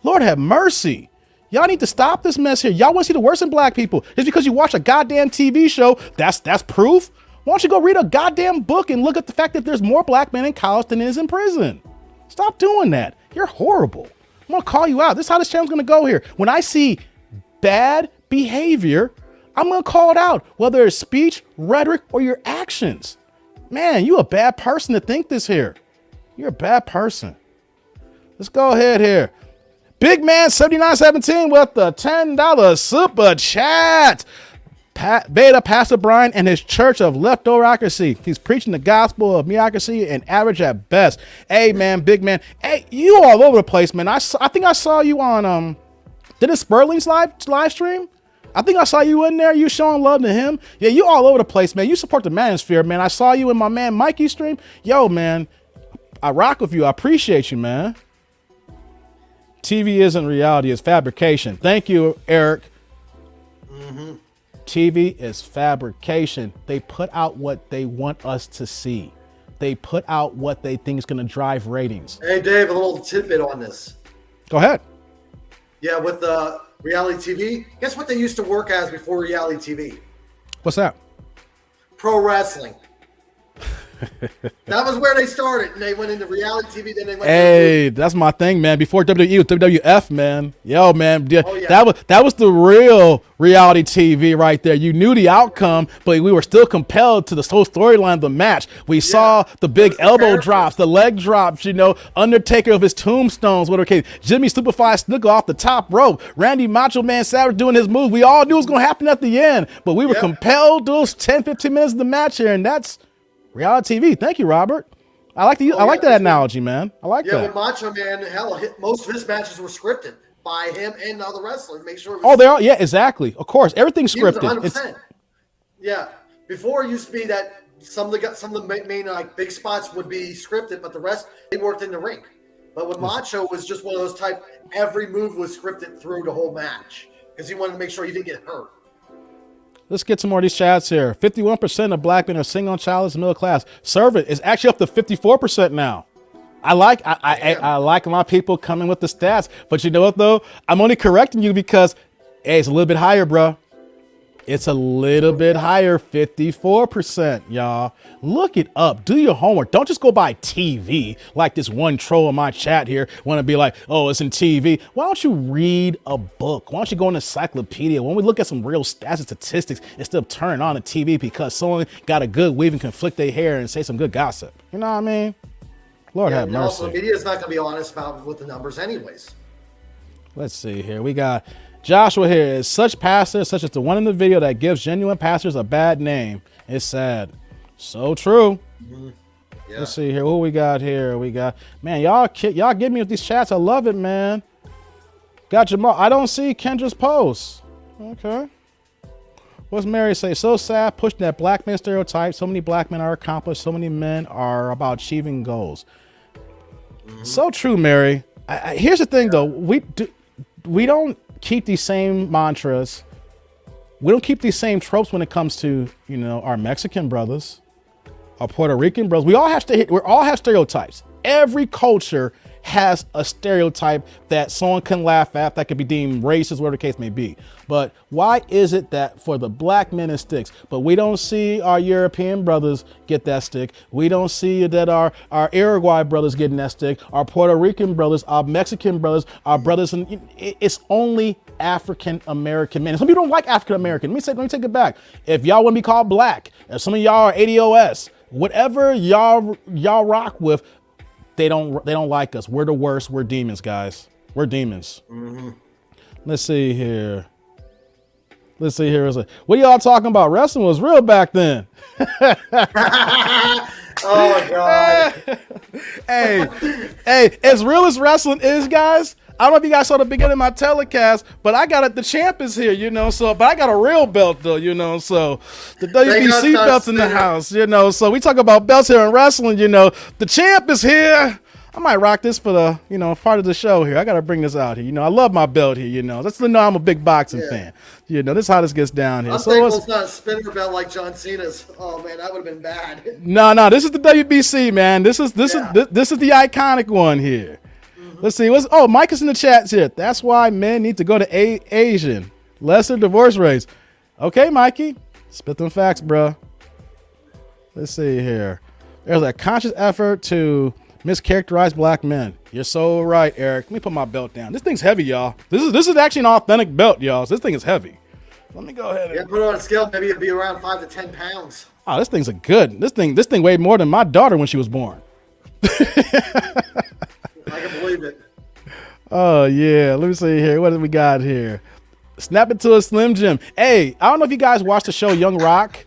Lord have mercy. Y'all need to stop this mess here. Y'all want to see the worst in black people. Just because you watch a goddamn TV show, that's proof. Why don't you go read a goddamn book and look at the fact that there's more black men in college than is in prison? Stop doing that. You're horrible. I'm going to call you out. This is how this channel's going to go here. When I see bad behavior, I'm going to call it out, whether it's speech, rhetoric, or your actions. Man, you a bad person to think this here. You're a bad person. Let's go ahead here. Big man 7917 with the $10 super chat. Beta Pastor Bryant and his church of leftoverocracy. He's preaching the gospel of mediocrity and average at best. Hey man, big man. Hey, you all over the place, man. I think I saw you on did it Sperling's live stream? I think I saw you in there. You showing love to him. Yeah, you all over the place, man. You support the manosphere, man. I saw you in my man Mikey stream. Yo, man, I rock with you. I appreciate you, man. TV isn't reality, it's fabrication. Thank you, Eric. TV is fabrication. They put out what they want us to see. They put out what they think is going to drive ratings. Hey, Dave, a little tidbit on this. Go ahead. Yeah, with reality TV, guess what they used to work as before reality TV? What's that? Pro wrestling. That was where they started, and they went into reality TV. Then they went. Hey, that's my thing, man. Before WWE was WWF, man. Yo, man, Oh, yeah. that was the real reality TV right there. You knew the outcome, but we were still compelled to the whole storyline of the match. We saw the big Those are elbow characters. drops, the leg drops. You know, Undertaker of his tombstones, whatever case. Jimmy Stupefied Snuka off the top rope. Randy Macho Man Savage doing his moves. We all knew it was going to happen at the end, but we were Yep. compelled those 10, 15 minutes of the match here, and that's reality TV. Thank you, Robert. I like Oh, I like yeah, that it's- analogy, man. I like Yeah, that. with Macho Man, hell, most of his matches were scripted by him and the other wrestlers. Make sure. It was, Oh, they are. Yeah, exactly. Of course, everything's he was scripted. It's 100%. Yeah, before it used to be that some of the main like big spots would be scripted, but the rest they worked in the ring. But with Macho was just one of those type. Every move was scripted through the whole match because he wanted to make sure he didn't get hurt. Let's get some more of these chats here. 51% of black men are single and childless middle class. Servant is actually up to 54% now. I like my people coming with the stats, but you know what though? I'm only correcting you because hey, it's a little bit higher, bro. It's a little bit higher, 54%, y'all. Look it up. Do your homework. Don't just go by TV like this one troll in my chat here want to be like, oh, it's in TV. Why don't you read a book? Why don't you go in an encyclopedia? When we look at some real stats and statistics instead of turning on the TV because someone got a good weave and can flick their hair and say some good gossip. You know what I mean? Lord have And also, the mercy. media is not going to be honest about with the numbers, anyways. Let's see here. We got Joshua here. Is such pastors, such as the one in the video that gives genuine pastors a bad name. It's sad. So true. Yeah. Let's see here. What we got here? We got, man, y'all get me with these chats. I love it, man. Got Jamal. I don't see Kendra's post. Okay. What's Mary say? So sad, pushing that black man stereotype. So many black men are accomplished. So many men are about achieving goals. So true, Mary. Here's the thing, though. We don't keep these same mantras. We don't keep these same tropes when it comes to, you know, our Mexican brothers, our Puerto Rican brothers. We all have stereotypes. Every culture has a stereotype that someone can laugh at, that could be deemed racist, whatever the case may be. But why is it that for the black men it sticks, but we don't see our European brothers get that stick? We don't see that our Uruguay brothers getting that stick, our Puerto Rican brothers, our Mexican brothers, our brothers, and it's only African American men. Some people don't like African American. Let me take it back. If y'all want to be called black, if some of y'all are ADOS, whatever y'all rock with, they don't like us. We're the worst. We're demons, guys. We're demons. Let's see here. What are y'all talking about? Wrestling was real back then. Oh my god. Hey, as real as wrestling is, guys, I don't know if you guys saw the beginning of my telecast, but I got the champ is here, you know, but I got a real belt though, you know, so the WBC belt's in the house, you know, so we talk about belts here in wrestling, you know, the champ is here. I might rock this for the, you know, part of the show here. I got to bring this out here. You know, I love my belt here, you know. Let's know I'm a big boxing fan. You know, this is how this gets down here. I'm thankful it's not a spinner belt like John Cena's. Oh man, that would have been bad. No, this is the WBC, man. This is the iconic one here. Let's see. Mike is in the chats here. That's why men need to go to Asian. Lesser divorce rates. Okay, Mikey. Spit them facts, bro. Let's see here. There's a conscious effort to mischaracterize black men. You're so right, Eric. Let me put my belt down. This thing's heavy, y'all. This is actually an authentic belt, y'all. So this thing is heavy. Let me go ahead and Put it on a scale. Maybe it'd be around 5 to 10 pounds. oh, this thing's a good. This thing weighed more than my daughter when she was born. I can believe it. Oh yeah. Let me see here. What do we got here? Snap it to a Slim Jim. Hey, I don't know if you guys watched the show Young Rock.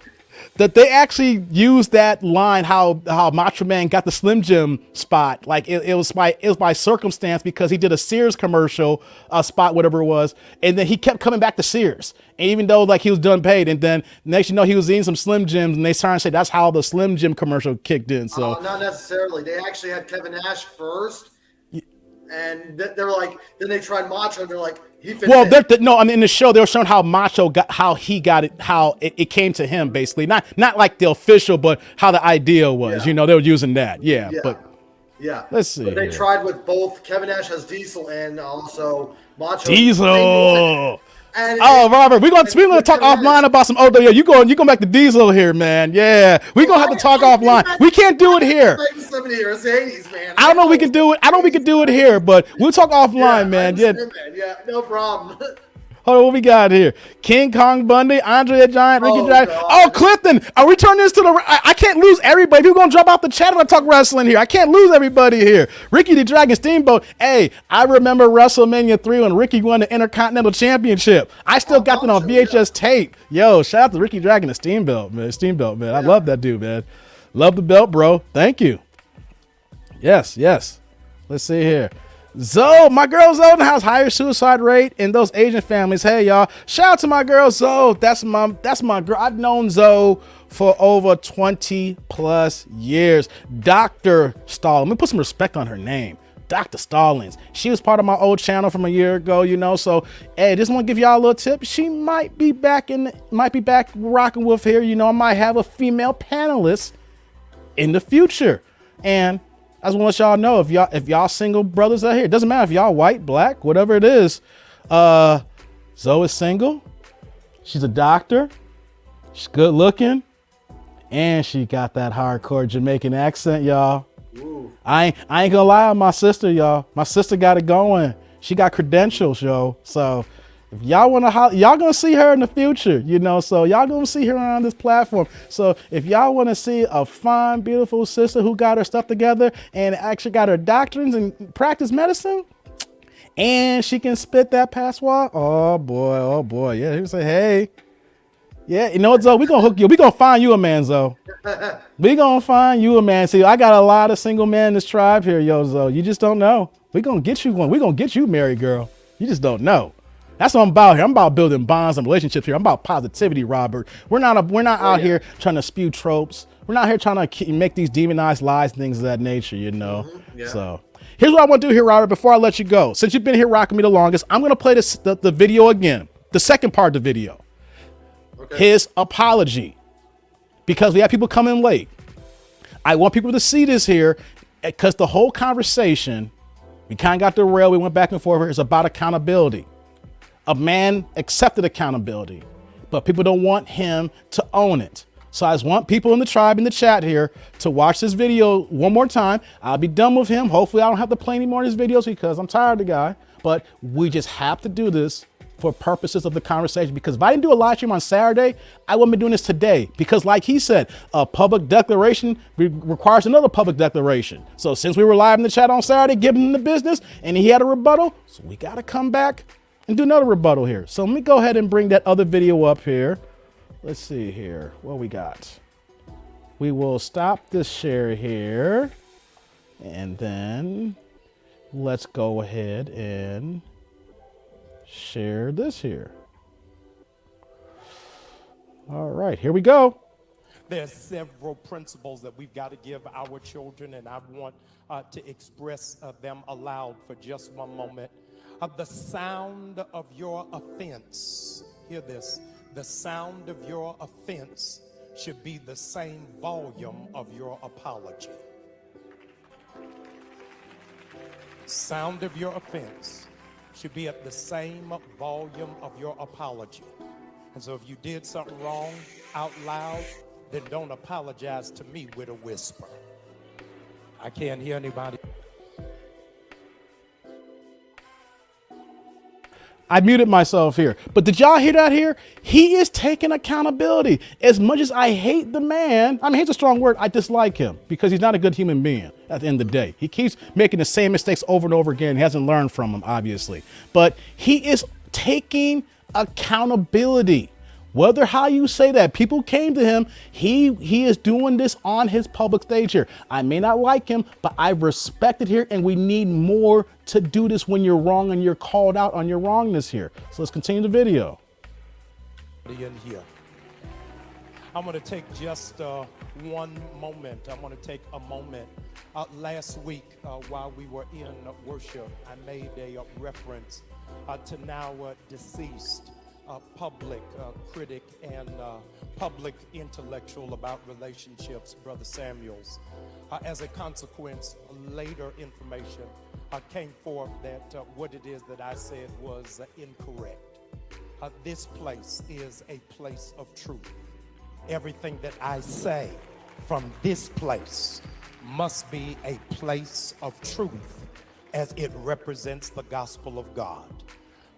that they actually used that line, how Macho Man got the Slim Jim spot. Like it was by circumstance, because he did a Sears commercial spot, whatever it was. And then he kept coming back to Sears. And even though like he was done paid, and then next you know, he was eating some Slim Jims, and they started to say that's how the Slim Jim commercial kicked in. So not necessarily. They actually had Kevin Nash first. And they're like, then they tried Macho. They're like, he fits in. No, I mean in the show they were showing how Macho got, how he got it, how it came to him, basically. Not like the official, but how the idea was. Yeah. You know, they were using that. Yeah. But let's see. But they tried with both. Kevin Nash has Diesel and also Macho. Diesel. And Robert, we're gonna talk offline about some. Yeah, you going back to Diesel here, man. Yeah, we're gonna have to talk offline. We can't do it here. 70s or 80s, man. I don't know. We can do it. I don't know we can do it here, but we'll talk offline, man. Yeah, no problem. Hold on, what we got here? King Kong Bundy, Andre the Giant, Ricky Dragon. God. Oh, Clifton, are we turning this to the? I can't lose everybody. People gonna drop out the chat when I talk wrestling here. I can't lose everybody here. Ricky the Dragon Steamboat. Hey, I remember WrestleMania 3 when Ricky won the Intercontinental Championship. I still got that on VHS tape. Yo, shout out to Ricky Dragon, the Steamboat, man. I love that dude, man. Love the belt, bro. Thank you. Yes. Let's see here. Zoe, my girl Zoe in the house, higher suicide rate in those Asian families. Hey y'all, shout out to my girl Zoe. That's my girl. I've known Zoe for over 20 plus years. Dr. Stallings. Let me put some respect on her name. Dr. Stallings. She was part of my old channel from a year ago, you know. So hey, just want to give y'all a little tip. She might be back rocking with here. You know, I might have a female panelist in the future. And I just want to let y'all know, if y'all single brothers out here, it doesn't matter if y'all white, black, whatever it is. Zoe is single. She's a doctor. She's good looking, and she got that hardcore Jamaican accent, y'all. Ooh. I ain't gonna lie on my sister, y'all. My sister got it going. She got credentials, yo. So if y'all want to, y'all gonna see her in the future, you know. So y'all gonna see her on this platform. So if y'all want to see a fine, beautiful sister who got her stuff together and actually got her doctrines and practice medicine, and she can spit that patois, oh boy, yeah. He say, hey, yeah, you know what, Zoe? We gonna hook you. We gonna find you a man, Zoe. We gonna find you a man. See, I got a lot of single men in this tribe here, yo, Zoe. You just don't know. We gonna get you one. We gonna get you married, girl. You just don't know. That's what I'm about here. I'm about building bonds and relationships here. I'm about positivity, Robert. We're not out here trying to spew tropes. We're not here trying to make these demonized lies, things of that nature, you know. Mm-hmm. Yeah. So here's what I want to do here, Robert, before I let you go. Since you've been here rocking me the longest, I'm going to play the video again, the second part of the video. Okay. His apology, because we have people coming late. I want people to see this here, because the whole conversation, we kind of got derailed. We went back and forth. It's about accountability. A man accepted accountability, but people don't want him to own it. So I just want people in the tribe, in the chat here, to watch this video one more time. I'll be done with him. Hopefully I don't have to play any more of his videos, because I'm tired of the guy, but we just have to do this for purposes of the conversation, because if I didn't do a live stream on Saturday, I wouldn't be doing this today, because like he said, a public declaration requires another public declaration. So since we were live in the chat on Saturday, giving him the business, and he had a rebuttal, so we got to come back and do another rebuttal here. So let me go ahead and bring that other video up here. Let's see here. What we got? We will stop this share here. And then let's go ahead and share this here. All right, here we go. There's several principles that we've got to give our children, and I want to express them aloud for just one moment. The sound of your offense, hear this, the sound of your offense should be the same volume of your apology. Sound of your offense should be at the same volume of your apology. And so if you did something wrong out loud, then don't apologize to me with a whisper. I can't hear anybody. I muted myself here, but did y'all hear that here? He is taking accountability. As much as I hate the man, I mean, here's a strong word, I dislike him, because he's not a good human being at the end of the day. He keeps making the same mistakes over and over again. He hasn't learned from them, obviously, but he is taking accountability. Whether how you say that, people came to him. He is doing this on his public stage here. I may not like him, but I respect it here, and we need more to do this when you're wrong and you're called out on your wrongness here. So let's continue the video. In here. I'm going to take just one moment. I'm going to take a moment. Last week, while we were in worship, I made a reference to now deceased public critic and public intellectual about relationships, Brother Samuels. As a consequence, later information came forth that what it is that I said was incorrect. This place is a place of truth. Everything that I say from this place must be a place of truth as it represents the gospel of God.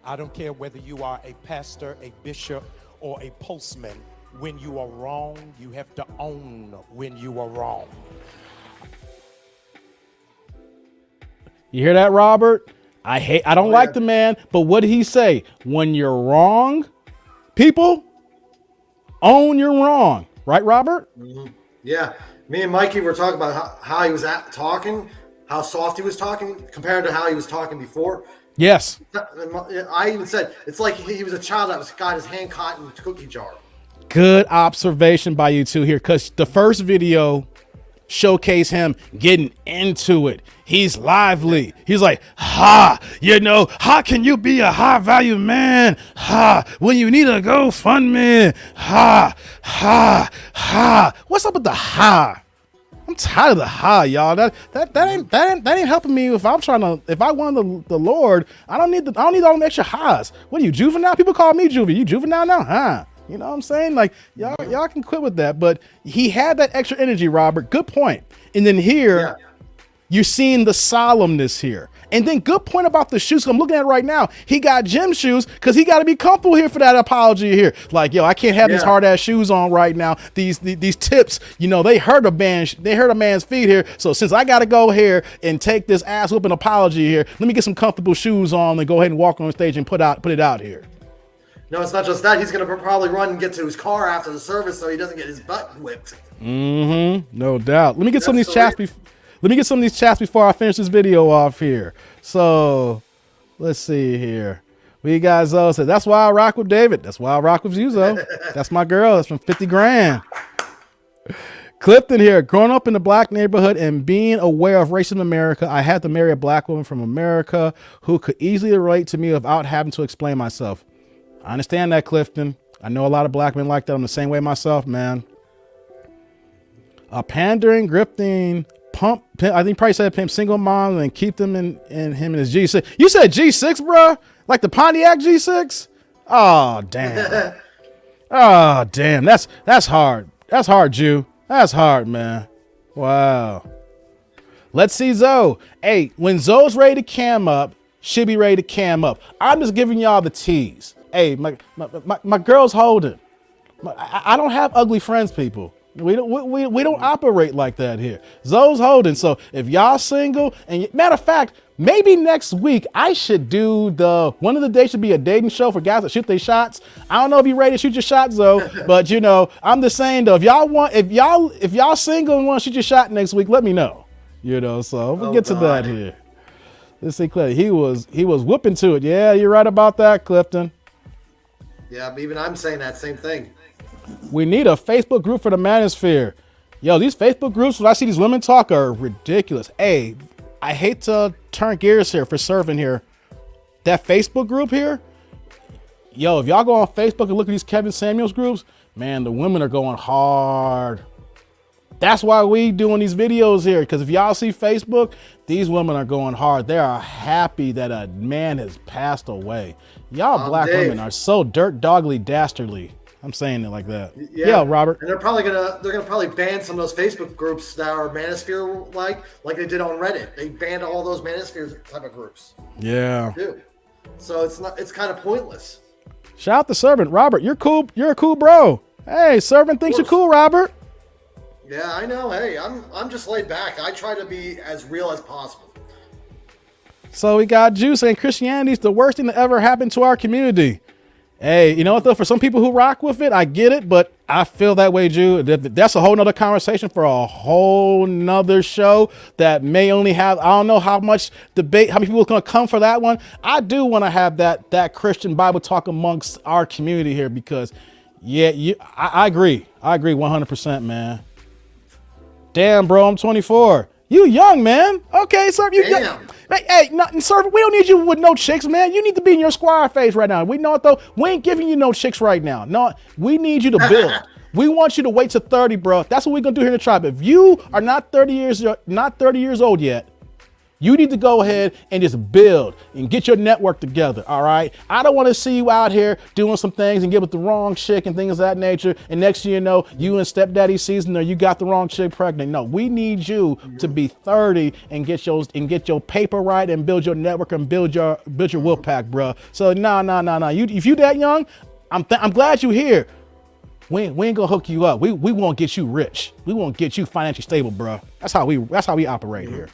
I don't care whether you are a pastor, a bishop, or a postman. When you are wrong, you have to own when you are wrong. You hear that, Robert? I don't like the man, but what did he say? When you're wrong, people, own you're wrong. Right, Robert? Mm-hmm. Yeah. Me and Mikey were talking about how he was talking, how soft he was talking compared to how he was talking before. Yes. I even said, it's like he was a child that got his hand caught in a cookie jar. Good observation by you two here, because the first video showcase him getting into it. He's lively. He's like, ha, how can you be a high value man? Ha, when you need a GoFundMe. Ha, ha, ha. What's up with the ha? I'm tired of the ha, y'all. That ain't helping me if I want the Lord. I don't need all them extra ha's. What are you, juvenile? People call me juvie. You juvenile now? Huh? You know what I'm saying? Like, y'all can quit with that. But he had that extra energy, Robert. Good point. And then here, you're seeing the solemnness here. And then good point about the shoes. I'm looking at it right now. He got gym shoes because he got to be comfortable here for that apology here. Like, I can't have these hard ass shoes on right now. These tips, they hurt a man's feet here. So since I got to go here and take this ass whooping apology here, let me get some comfortable shoes on and go ahead and walk on stage and put it out here. No, it's not just that. He's going to probably run and get to his car after the service so he doesn't get his butt whipped. Mm-hmm. No doubt. Let me get some of these chats before I finish this video off here. So let's see here. We got Zoe said, that's why I rock with David. That's why I rock with you, Zoe. That's my girl. That's from 50 grand. Clifton here. Growing up in a black neighborhood and being aware of racism in America, I had to marry a black woman from America who could easily relate to me without having to explain myself. I understand that, Clifton. I know a lot of black men like that. I'm the same way myself, man. Pandering, grifting, pump. I think probably said pimp single mom and keep them in him and his G6. You said G6, bro? Like the Pontiac G6? Oh, damn. Oh, damn. That's hard. That's hard, Jew. That's hard, man. Wow. Let's see Zoe. Hey, when Zoe's ready to cam up, she'll be ready to cam up. I'm just giving y'all the tease. Hey, my girl's holding. I don't have ugly friends, people. We don't operate like that here. Zoe's holding. So if y'all single, and matter of fact, maybe next week I should do one of the days should be a dating show for guys that shoot their shots. I don't know if you're ready to shoot your shot, Zoe, but I'm just saying though, if y'all single and want to shoot your shot next week, let me know. So we'll get to that here. Let's see, Clifton. He was whooping to it. Yeah, you're right about that, Clifton. Yeah, but even I'm saying that same thing. We need a Facebook group for the manosphere. Yo, these Facebook groups, when I see these women talk, are ridiculous. Hey, I hate to turn gears here for serving here. That Facebook group here, yo, if y'all go on Facebook and look at these Kevin Samuels groups, man, the women are going hard. That's why we doing these videos here, because if y'all see Facebook, these women are going hard. They are happy that a man has passed away. Y'all black women are so dirt dogly dastardly. I'm saying it like that. Yeah, Robert. And they're gonna ban some of those Facebook groups that are manosphere like they did on Reddit. They banned all those manosphere type of groups. Yeah. Too. So it's kind of pointless. Shout out to Servant. Robert, you're cool. You're a cool bro. Hey, Servant thinks you're cool, Robert. Yeah, I know. Hey, I'm just laid back. I try to be as real as possible. So we got Juice saying Christianity is the worst thing that ever happened to our community. Hey, you know what though? For some people who rock with it, I get it, but I feel that way, Jude. That's a whole nother conversation for a whole nother show that may only have, I don't know how much debate, how many people are going to come for that one. I do want to have that Christian Bible talk amongst our community here because, yeah, I agree. I agree 100%, man. Damn, bro, I'm 24. You young, man. Okay, sir. You young. Hey, nothing, sir. We don't need you with no chicks, man. You need to be in your squire phase right now. We know it though. We ain't giving you no chicks right now. No, we need you to build. We want you to wait to 30, bro. That's what we're gonna do here in the tribe. If you are not 30 years old yet, you need to go ahead and just build and get your network together, all right? I don't want to see you out here doing some things and get with the wrong chick and things of that nature. And next thing you know, you in stepdaddy season or you got the wrong chick pregnant. No, we need you to be 30 and get your paper right and build your network and build your wolf pack, bro. So no. If you that young, I'm glad you here. We ain't gonna hook you up. We won't get you rich. We won't get you financially stable, bro. That's how we operate here.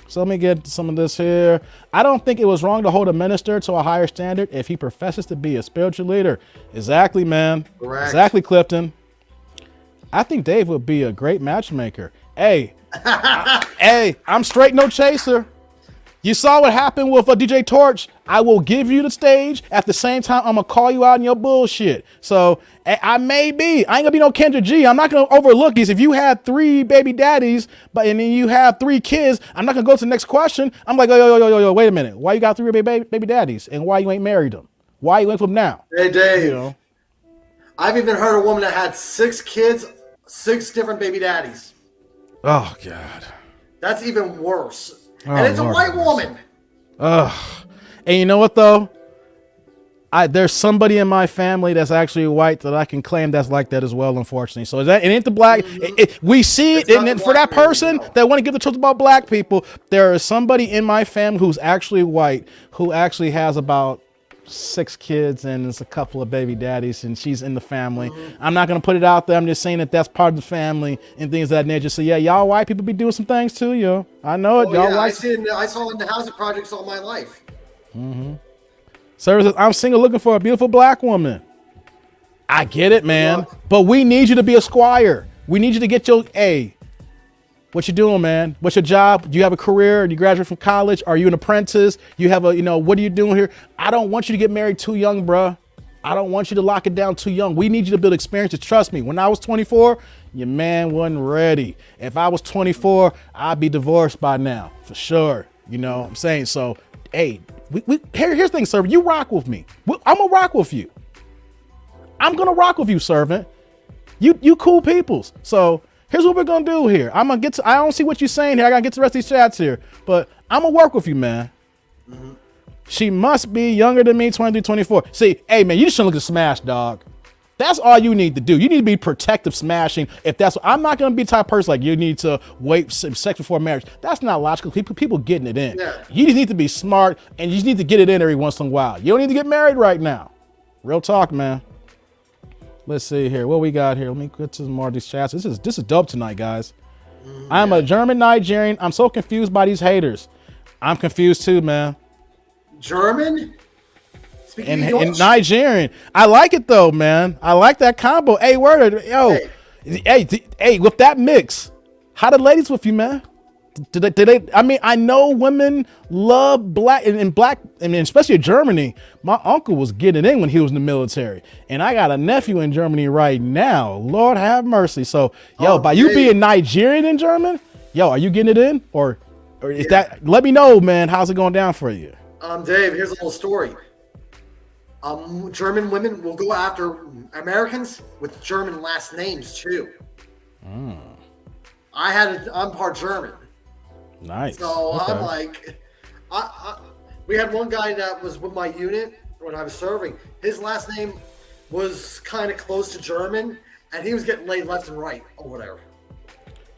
So let me get some of this here. I don't think it was wrong to hold a minister to a higher standard if he professes to be a spiritual leader. Exactly, man. Correct. Exactly, Clifton. I think Dave would be a great matchmaker. Hey, I'm straight no chaser. You saw what happened with DJ Torch. I will give you the stage. At the same time, I'm going to call you out on your bullshit. So I ain't going to be no Kendra G. I'm not going to overlook these. If you had 3 baby daddies, and then you have 3 kids, I'm not going to go to the next question. I'm like, yo, wait a minute. Why you got 3 baby daddies? And why you ain't married them? Why you ain't with them now? Hey, Dave. You know? I've even heard a woman that had 6 kids, 6 different baby daddies. Oh, God. That's even worse. And it's Lord, a white woman. Ugh. And you know what though? There's somebody in my family that's actually white that I can claim that's like that as well, unfortunately. So it ain't the black. We see it, and for that person that want to give the truth about black people, there is somebody in my family who's actually white who actually has about 6 kids and there's a couple of baby daddies, and she's in the family. I'm not gonna put it out there. I'm just saying that that's part of the family and things of that nature. So yeah, y'all white people be doing some things too, yo. I know it. Y'all white. I saw it in the housing projects all my life. Services. I'm single, looking for a beautiful black woman. I get it, man. But we need you to be a squire. We need you to get your What you doing, man? What's your job? Do you have a career? Do you graduate from college? Are you an apprentice? You have what are you doing here? I don't want you to get married too young, bruh. I don't want you to lock it down too young. We need you to build experiences. Trust me, when I was 24, your man wasn't ready. If I was 24, I'd be divorced by now, for sure. You know what I'm saying? So, here's the thing, servant. You rock with me. I'm gonna rock with you. I'm gonna rock with you, servant. You cool peoples. So, here's what we're gonna do here. I don't see what you're saying here. I gotta get to the rest of these chats here, but I'm gonna work with you, man. She must be younger than me, 23, 24. See, hey man, you just shouldn't look at Smash, dog. That's all you need to do. You need to be protective smashing. I'm not gonna be the type of person like you need to wait sex before marriage. That's not logical. People getting it in. Yeah. You just need to be smart and you just need to get it in every once in a while. You don't need to get married right now. Real talk, man. Let's see here. What we got here? Let me get to some more of these chats. This is dope tonight, guys. I'm a German Nigerian. I'm so confused by these haters. I'm confused too, man. German? And Nigerian. I like it though, man. I like that combo. Hey, word, yo. Hey, with that mix, how the ladies with you, man? Did they? I mean, I know women love black, and especially in Germany. My uncle was getting in when he was in the military, and I got a nephew in Germany right now. Lord have mercy. So, by you being Nigerian in German, are you getting it in, or is that? Let me know, man. How's it going down for you? Dave, here's a little story. German women will go after Americans with German last names too. I'm part German. Nice. So okay. I'm like, we had one guy that was with my unit when I was serving. His last name was kind of close to German, and he was getting laid left and right over there.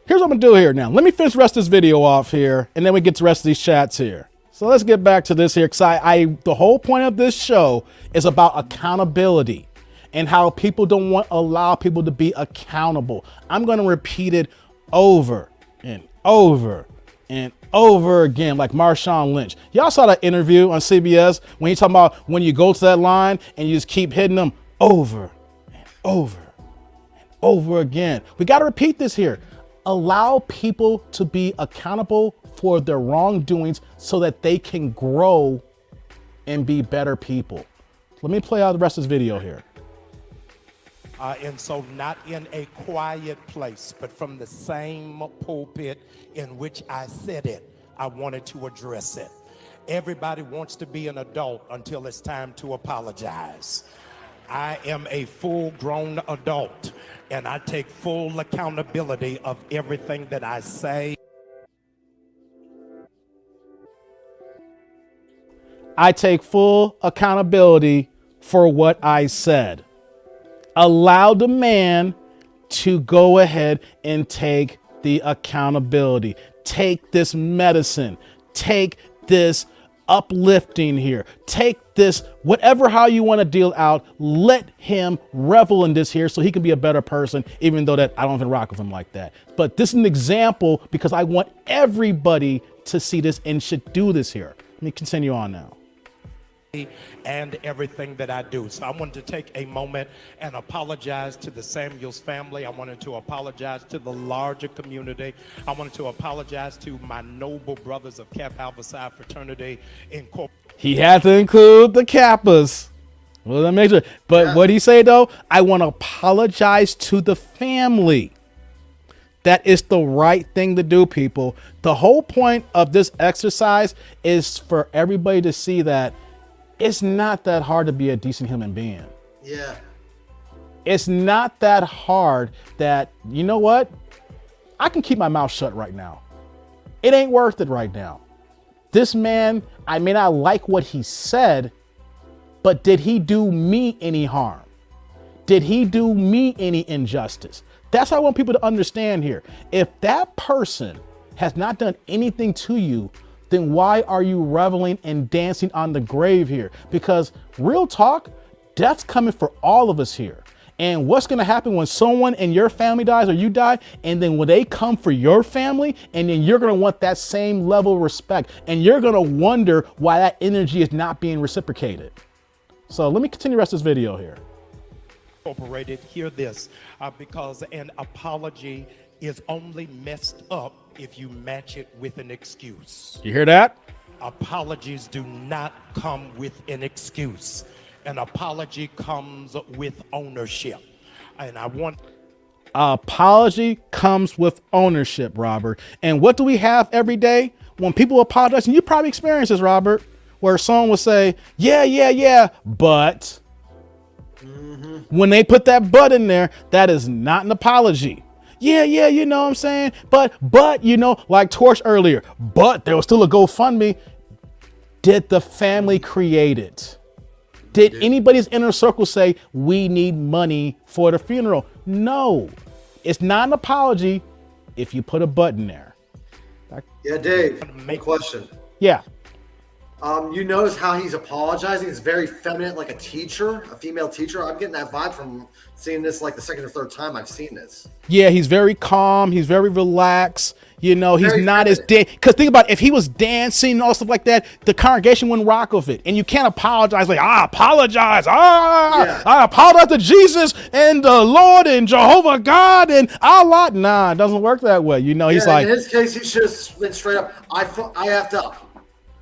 Here's what I'm gonna do here now. Let me finish the rest of this video off here, and then we get to the rest of these chats here. So let's get back to this here, because the whole point of this show is about accountability and how people don't allow people to be accountable. I'm gonna repeat it over and over and over again, like Marshawn Lynch. Y'all saw that interview on CBS when he talking about when you go to that line and you just keep hitting them over and over and over again. We got to repeat this here. Allow people to be accountable for their wrongdoings so that they can grow and be better people. Let me play out the rest of this video here. And so not in a quiet place, but from the same pulpit in which I said it, I wanted to address it. Everybody wants to be an adult until it's time to apologize. I am a full-grown adult, and I take full accountability of everything that I say. I take full accountability for what I said. Allow the man to go ahead and take the accountability. Take this medicine. Take this uplifting here. Take this, whatever how you want to deal out. Let him revel in this here so he can be a better person, even though that I don't even rock with him like that. But this is an example because I want everybody to see this and should do this here. Let me continue on now. And everything that I do. So I wanted to take a moment and apologize to the Samuels family. I wanted to apologize to the larger community. I wanted to apologize to my noble brothers of Kappa Alpha Psi Fraternity Incorporated. He had to include the Kappas. Well, that makes it. But what did he say though? I want to apologize to the family. That is the right thing to do, people. The whole point of this exercise is for everybody to see that it's not that hard to be a decent human being. Yeah. It's not that hard that, you know what? I can keep my mouth shut right now. It ain't worth it right now. This man, I may not like what he said, but did he do me any harm? Did he do me any injustice? That's what I want people to understand here. If that person has not done anything to you, then why are you reveling and dancing on the grave here? Because real talk, death's coming for all of us here. And what's going to happen when someone in your family dies or you die, and then when they come for your family, and then you're going to want that same level of respect, and you're going to wonder why that energy is not being reciprocated. So let me continue the rest of this video here. Incorporated, hear this, because an apology is only messed up if you match it with an excuse. You hear that? Apologies do not come with an excuse. An apology comes with ownership. And I want... Apology comes with ownership, Robert. And what do we have every day? When people apologize, and you probably experience this, Robert, where someone will say, yeah, but... When they put that but in there, that is not an apology. Yeah, you know what I'm saying? But, you know, like Torch earlier, but there was still a GoFundMe. Did the family create it? Did anybody's inner circle say, we need money for the funeral? No, it's not an apology if you put a but in there. Yeah, Dave, make question. Yeah. You notice how he's apologizing? It's very feminine, like a teacher, a female teacher. I'm getting that vibe from seeing this like the second or third time I've seen this. Yeah, he's very calm. He's very relaxed. You know, he's Very not as feminine. because think about it, if he was dancing and all stuff like that, the congregation wouldn't rock with it. And you can't apologize like, I apologize. I apologize to Jesus and the Lord and Jehovah God and Allah. Nah, it doesn't work that way. You know, he's like, in his case, he should have been straight up. I effed up.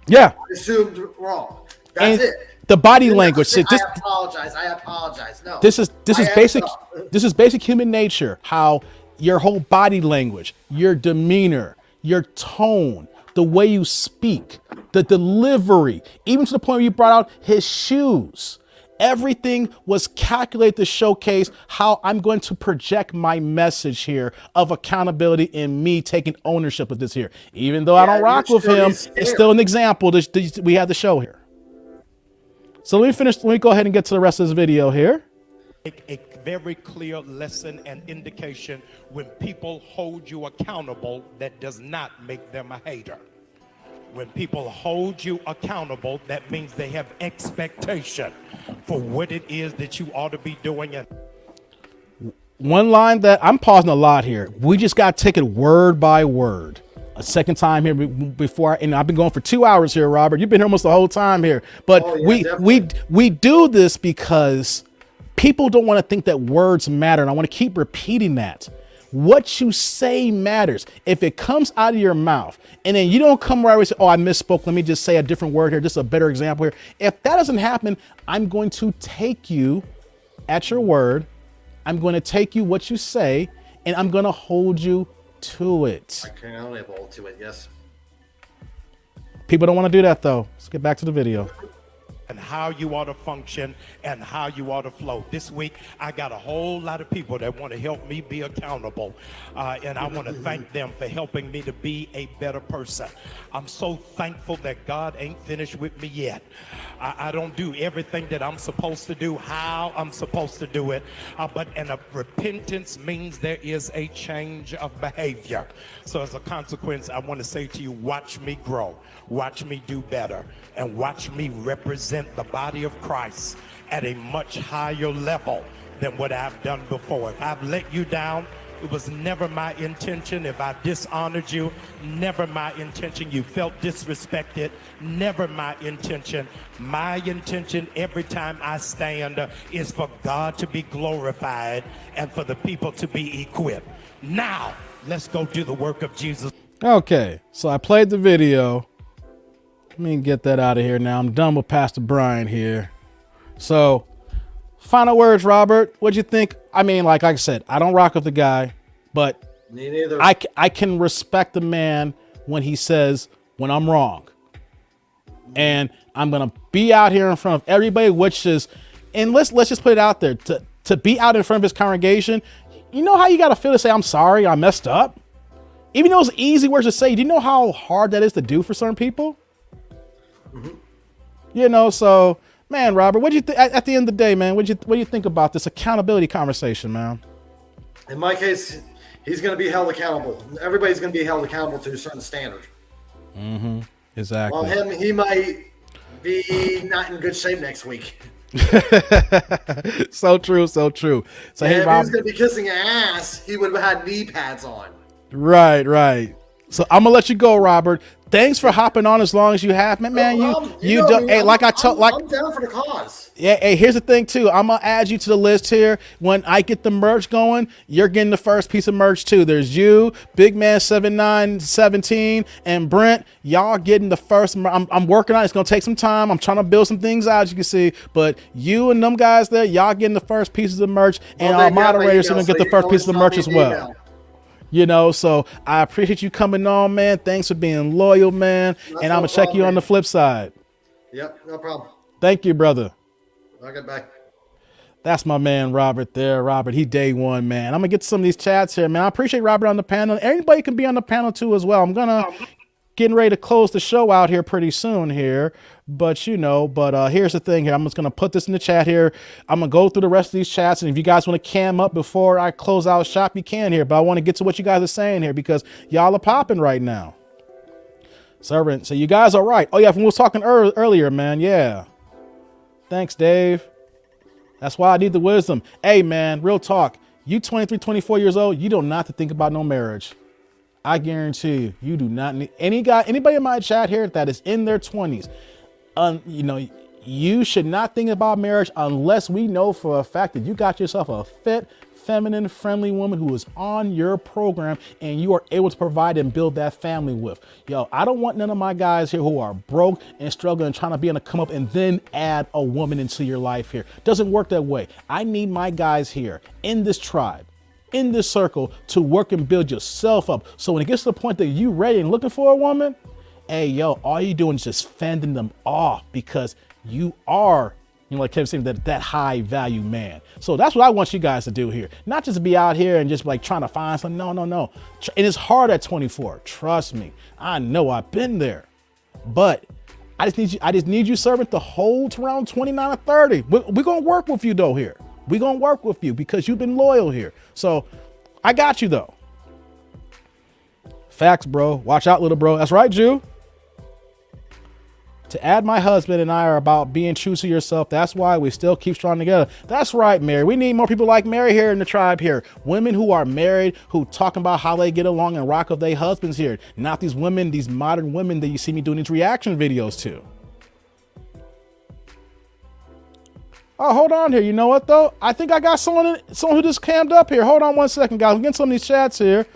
yeah. I assumed wrong. That's And it. the body You're not language. saying, This, I apologize. No. this is I effed basic. up. This is basic human nature. How your whole body language, your demeanor, your tone, the way you speak, the delivery, even to the point where you brought out his shoes. Everything was calculated to showcase how I'm going to project my message here of accountability and me taking ownership of this here. Even though I don't rock with him, it's still an example that we have to show here. So let me go ahead and get to the rest of this video here. A very clear lesson and indication when people hold you accountable, that does not make them a hater. When people hold you accountable, that means they have expectation for what it is that you ought to be doing. And One line that I'm pausing a lot here. We just got to take it word by word. a second time here before, and I've been going for 2 hours here, Robert. You've been here almost the whole time here. But Oh, yeah, we do this because people don't want to think that words matter, and I want to keep repeating that. What you say matters. If it comes out of your mouth and then you don't come right away and say, oh, I misspoke, let me just say a different word here, just a better example here. If that doesn't happen, I'm going to take you at your word. I'm going to take you what you say, and I'm going to hold you to it. I can only hold to it, yes. People don't want to do that, though. Let's get back to the video. And how you ought to function and how you ought to flow. This week, I got a whole lot of people that want to help me be accountable. And I want to thank them for helping me to be a better person. I'm so thankful that God ain't finished with me yet. I don't do everything that I'm supposed to do, how I'm supposed to do it. But repentance means there is a change of behavior. So as a consequence, I want to say to you, watch me grow, watch me do better, and watch me represent the body of Christ at a much higher level than what I've done before. If I've let you down, it was never my intention. If I dishonored you, never my intention. You felt disrespected, never my intention. My intention every time I stand is for God to be glorified and for the people to be equipped. Now, let's go do the work of Jesus. Okay, so I played the video. Let me get that out of here now. I'm done with Pastor Bryant here. So, final words, Robert. What'd you think? I mean, like I said, I don't rock with the guy, but Me neither. I can respect the man when he says when I'm wrong. And I'm going to be out here in front of everybody, which is, and let's just put it out there, to be out in front of his congregation. You know how you got to feel to say, I'm sorry, I messed up? Even though it's easy words to say, do you know how hard that is to do for certain people? Mm-hmm. You know, so man, Robert, what do you think at the end of the day, man? What do you think about this accountability conversation, man? In my case, he's going to be held accountable. Everybody's going to be held accountable to a certain standard. Mm-hmm. Exactly. Well, he might be not in good shape next week. So true, so true. So And hey, if he Robert, was going to be kissing ass, he would have had knee pads on. right. So I'm gonna let you go, Robert. Thanks for hopping on as long as you have, man. You do. Hey, like I told, like I'm down for the cause. yeah. Hey, here's the thing too. I'm gonna add you to the list here. When I get the merch going, you're getting the first piece of merch too. There's you, Big Man 7917, and Brent. Y'all getting the first. I'm working on it. It's gonna take some time. I'm trying to build some things out, as you can see. But you and them guys there, y'all getting the first pieces of merch, and our moderators are gonna get the first pieces of merch as well. You know, so I appreciate you coming on, man. Thanks for being loyal, man. And I'm going to check you on the flip side. Yep, no problem. Thank you, brother. I'll get back. That's my man, Robert there. Robert, he day one, man. I'm going to get to some of these chats here, man. I appreciate Robert on the panel. Anybody can be on the panel, too, as well. I'm going to getting ready to close the show out here pretty soon here. But, here's the thing here. I'm just going to put this in the chat here. I'm going to go through the rest of these chats. And if you guys want to cam up before I close out shop, you can here. But I want to get to what you guys are saying here because y'all are popping right now. Servant, so you guys are right. Oh, yeah, we was talking earlier, man. Yeah. Thanks, Dave. That's why I need the wisdom. Hey, man, real talk. You 23, 24 years old, you don't have to think about no marriage. I guarantee you, you do not need anybody in my chat here that is in their 20s. You should not think about marriage unless we know for a fact that you got yourself a fit, feminine, friendly woman who is on your program and you are able to provide and build that family with. Yo, I don't want none of my guys here who are broke and struggling and trying to be able to come up and then add a woman into your life here. Doesn't work that way. I need my guys here in this tribe, in this circle, to work and build yourself up. So when it gets to the point that you ready and looking for a woman, hey, yo, all you doing is just fending them off because you are, like Kevin said, that high value man. So that's what I want you guys to do here. Not just be out here and just like trying to find something. No. And it's hard at 24. Trust me. I know I've been there. But I just need you, servant, to hold to around 29 or 30. We're going to work with you though here. We're going to work with you because you've been loyal here. So I got you though. Facts, bro. Watch out, little bro. That's right, Jew. To add, my husband and I are about being true to yourself. That's why we still keep strong together. That's right, Mary. We need more people like Mary here in the tribe here. Women who are married, who talking about how they get along and rock with their husbands here. Not these women, these modern women that you see me doing these reaction videos to. Oh, hold on here. You know what, though? I think I got someone who just cammed up here. Hold on one second, guys. I'm getting some of these chats here.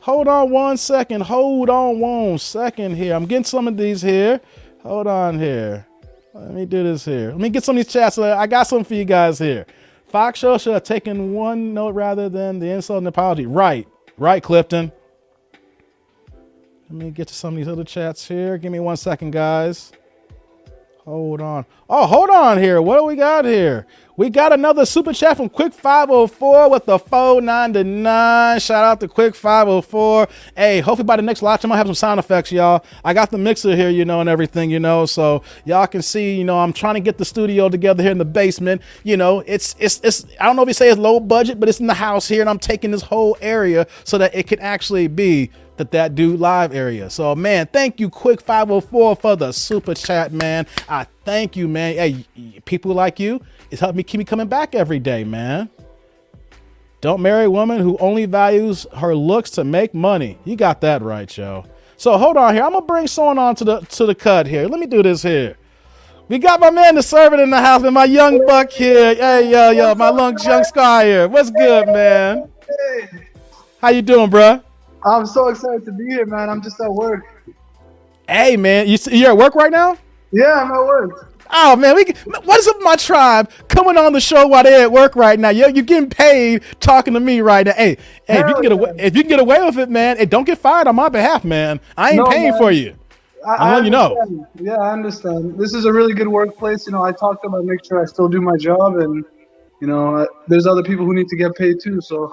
Hold on one second. Hold on one second here. I'm getting some of these here. Hold on here. Let me do this here. Let me get some of these chats. I got some for you guys here. Fox Show should have taken one note rather than the insult and apology. Right. Right, Clifton. Let me get to some of these other chats here. Give me 1 second, guys. Hold on. Oh, hold on here. What do we got here? We got another super chat from Quick 504 with the 499. Shout out to Quick 504. Hey, hopefully by the next live stream I'll have some sound effects, y'all. I got the mixer here, and everything, so y'all can see, I'm trying to get the studio together here in the basement. It's I don't know if you say it's low budget, but it's in the house here, and I'm taking this whole area so that it can actually be that dude live area. So, man, thank you, Quick 504, for the super chat, man. I thank you, man. Hey, people like you, it's helping me keep me coming back every day, man. Don't marry a woman who only values her looks to make money. You got that right, Joe. So hold on here. I'm gonna bring someone on to the cut here. Let me do this here. We got my man, the servant in the house, and my young buck here. Hey, yo, my young sky here. What's good, man? How you doing, bruh? I'm so excited to be here, man. I'm just at work. Hey, man, you're at work right now? Yeah, I'm at work. Oh, man, what is up with my tribe coming on the show while they're at work right now? You're getting paid talking to me right now. Hey, if you can get away with it, man, hey, don't get fired on my behalf, man. I ain't paying for you. I'm letting you know. Yeah, I understand. This is a really good workplace. I talk to them, I make sure I still do my job, and there's other people who need to get paid too. So,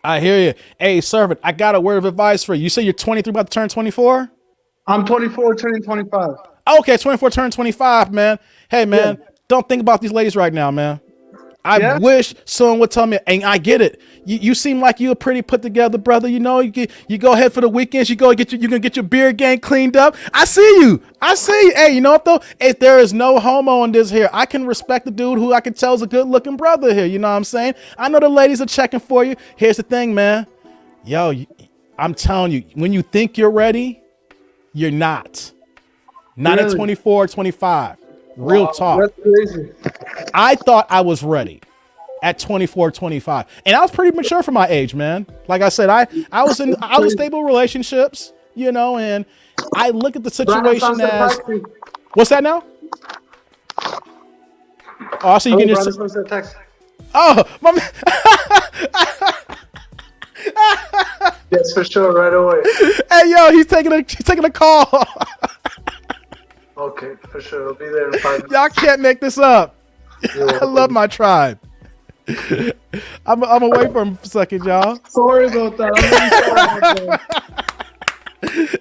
I hear you. Hey, servant, I got a word of advice for you. You say you're 23, about to turn 24? I'm 24, turning 25. Okay, 24, turn 25, man. Hey, man, Don't think about these ladies right now, man. I wish someone would tell me, and I get it. You seem like you're a pretty put together brother. You go ahead for the weekends. You gonna get your beard game cleaned up. I see you. Hey, you know what though? If there is no homo in this here, I can respect the dude who I can tell is a good looking brother here. You know what I'm saying? I know the ladies are checking for you. Here's the thing, man. Yo, I'm telling you, when you think you're ready, you're not. Not at 24, 25. Real talk. That's crazy. I thought I was ready at 24, 25. And I was pretty mature for my age, man. Like I said, I was in stable relationships, and I look at the situation as what's that now? Oh, I see you getting your text. Oh, my man. Yes, for sure, right away. Hey, yo, he's taking a call. Okay, for sure. I'll be there in 5 minutes. Y'all can't make this up. I love my tribe. I'm away for a second, y'all. Sorry about that. I'm really sorry about that.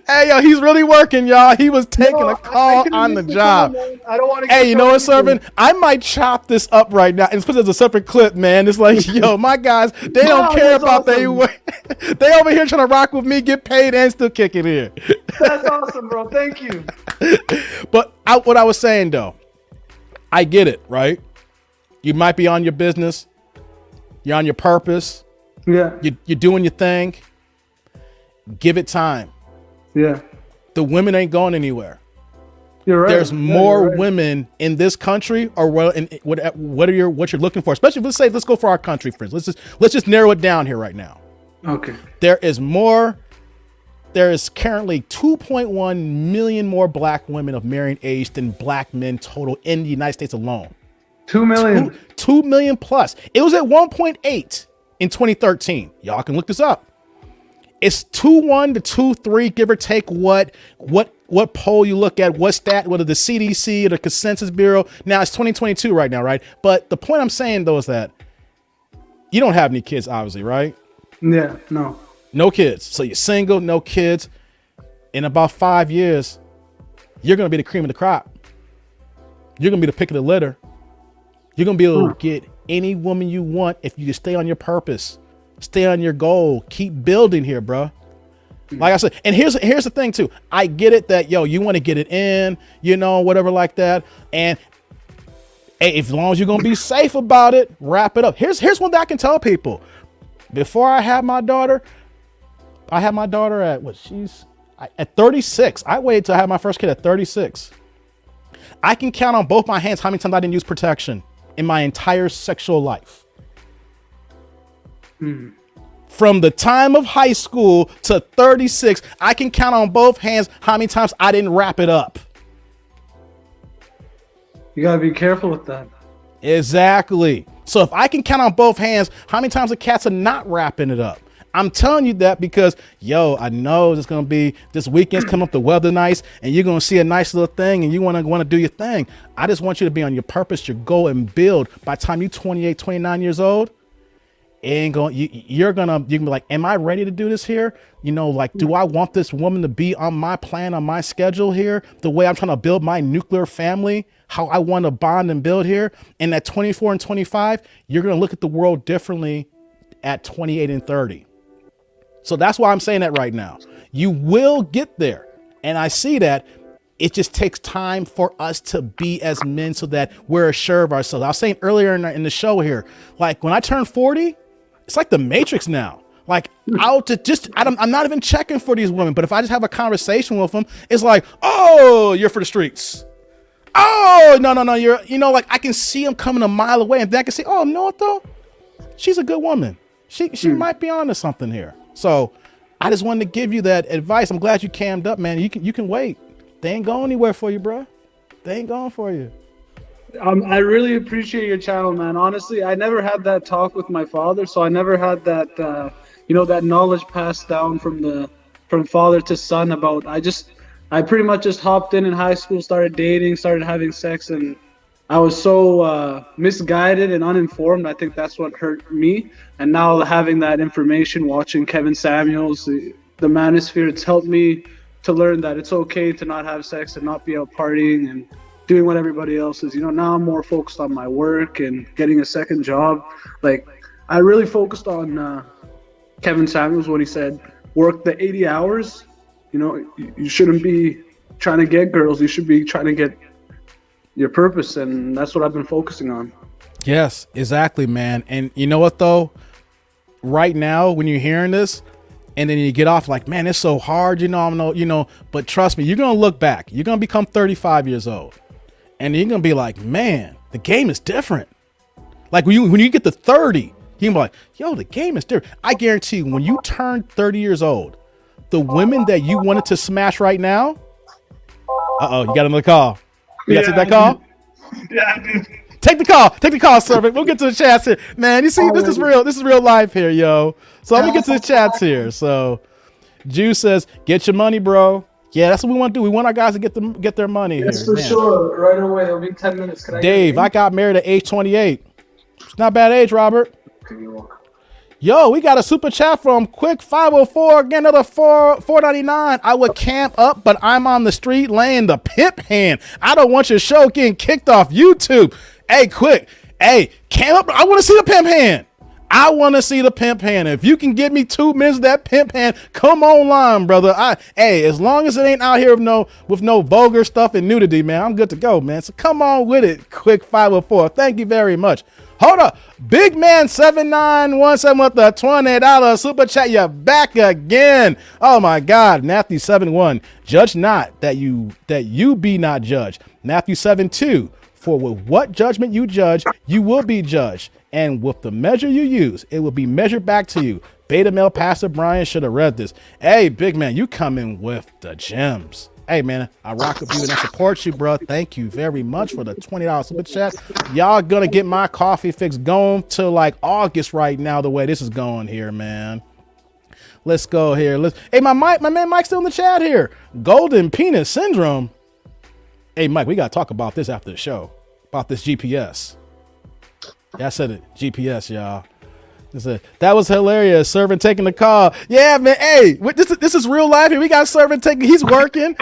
Hey, yo, he's really working, y'all. He was taking a call on the job. I don't want to. Hey, you know what, Servant? I might chop this up right now and put it as a separate clip, man. It's like, yo, my guys, they don't care about they over here trying to rock with me, get paid, and still kick it here. That's awesome, bro. Thank you. But what I was saying, though, I get it, right? You might be on your business. You're on your purpose. Yeah. You're doing your thing. Give it time. Yeah. The women ain't going anywhere. You're right. There's more women in this country, or what you're looking for. Especially let's go for our country, friends. Let's just narrow it down here right now. Okay. There is currently 2.1 million more black women of marrying age than black men total in the United States alone. 2 million. 2 million plus. It was at 1.8 in 2013. Y'all can look this up. It's 2.1 to 2.3, give or take what poll you look at, what stat, whether the CDC or the Consensus Bureau. Now it's 2022 right now, right? But the point I'm saying though is that you don't have any kids, obviously, right? Yeah, no. No kids. So you're single, no kids. In about 5 years, you're gonna be the cream of the crop. You're gonna be the pick of the litter. You're gonna be able to get any woman you want if you just stay on your purpose. Stay on your goal. Keep building here, bro. Like I said, and here's the thing too. I get it that you want to get it in, whatever like that. And hey, as long as you're gonna be safe about it, wrap it up. Here's one that I can tell people. Before I had my daughter, at at 36. I waited till I had my first kid at 36. I can count on both my hands how many times I didn't use protection in my entire sexual life. From the time of high school to 36, I can count on both hands how many times I didn't wrap it up. You gotta be careful with that. Exactly. So if I can count on both hands how many times the cats are not wrapping it up. I'm telling you that because, I know it's going to be this weekend's coming up, the weather nice, and you're going to see a nice little thing and you want to do your thing. I just want you to be on your purpose, your goal, and build. By the time you're 28, 29 years old, you're gonna be like, am I ready to do this here? Do I want this woman to be on my plan, on my schedule here, the way I'm trying to build my nuclear family, how I want to bond and build here? And at 24 and 25, you're gonna look at the world differently at 28 and 30. So that's why I'm saying that right now. You will get there. And I see that. It just takes time for us to be as men so that we're assured of ourselves. I was saying earlier in the show here, like when I turn 40, it's like the Matrix now. Like I'm not even checking for these women, but if I just have a conversation with them, it's like, oh, you're for the streets. Oh, no, you're, like I can see them coming a mile away, and then I can say, oh, you know what though? She's a good woman. She might be onto something here. So I just wanted to give you that advice. I'm glad you cammed up, man. You can wait. They ain't going anywhere for you, bro. They ain't going for you. I really appreciate your channel, man. Honestly, I never had that talk with my father, so I never had that, that knowledge passed down from father to son about. I pretty much just hopped in high school, started dating, started having sex, and I was so misguided and uninformed. I think that's what hurt me. And now having that information, watching Kevin Samuels, the Manosphere, it's helped me to learn that it's okay to not have sex and not be out partying and doing what everybody else is. Now I'm more focused on my work and getting a second job. Like, I really focused on Kevin Samuels when he said, work the 80 hours. You shouldn't be trying to get girls. You should be trying to get your purpose. And that's what I've been focusing on. Yes, exactly, man. And you know what, though? Right now, when you're hearing this, and then you get off like, man, it's so hard, but trust me, you're going to look back. You're going to become 35 years old. And you're going to be like, man, the game is different. Like when you get to 30, you're going to be like, yo, the game is different. I guarantee you, when you turn 30 years old, the women that you wanted to smash right now, you got another call. You got to take that call? Yeah, I do. Take the call, servant. We'll get to the chats here. Man, you see, this is real life here, yo. So let me get to the chats here. So Jew says, get your money, bro. Yeah, that's what we want to do. We want our guys to get their money here. Yes, for sure. Right away. It'll be 10 minutes. Dave, I got married at age 28. It's not a bad age, Robert. Yo, we got a super chat from Quick 504. Again, another $4.99. I would camp up, but I'm on the street laying the pimp hand. I don't want your show getting kicked off YouTube. Hey, Quick. Hey, camp up. I want to see the pimp hand. I want to see the pimp hand. If you can get me 2 minutes of that pimp hand, come online, brother. As long as it ain't out here with no vulgar stuff and nudity, man, I'm good to go, man. So come on with it, Quick 504. Thank you very much. Hold up. Big Man 7917 with the $20 super chat. You're back again. Oh my God. Matthew 7:1. Judge not that you be not judged. Matthew 7:2. For with what judgment you judge, you will be judged. And with the measure you use, it will be measured back to you. Beta male Pastor Brian should have read this. Hey, big man, you coming with the gems. Hey, man, I rock with you and I support you, bro. Thank you very much for the $20 super chat. Y'all gonna get my coffee fix going till like August right now, the way this is going here, man. Let's go here. Hey, my man Mike's still in the chat here. Golden penis syndrome. Hey, Mike, we got to talk about this after the show, about this GPS. Yeah, I said it. GPS, y'all. That was hilarious. Servant taking the call. Yeah, man. Hey, this is real life here. We got servant taking. He's working.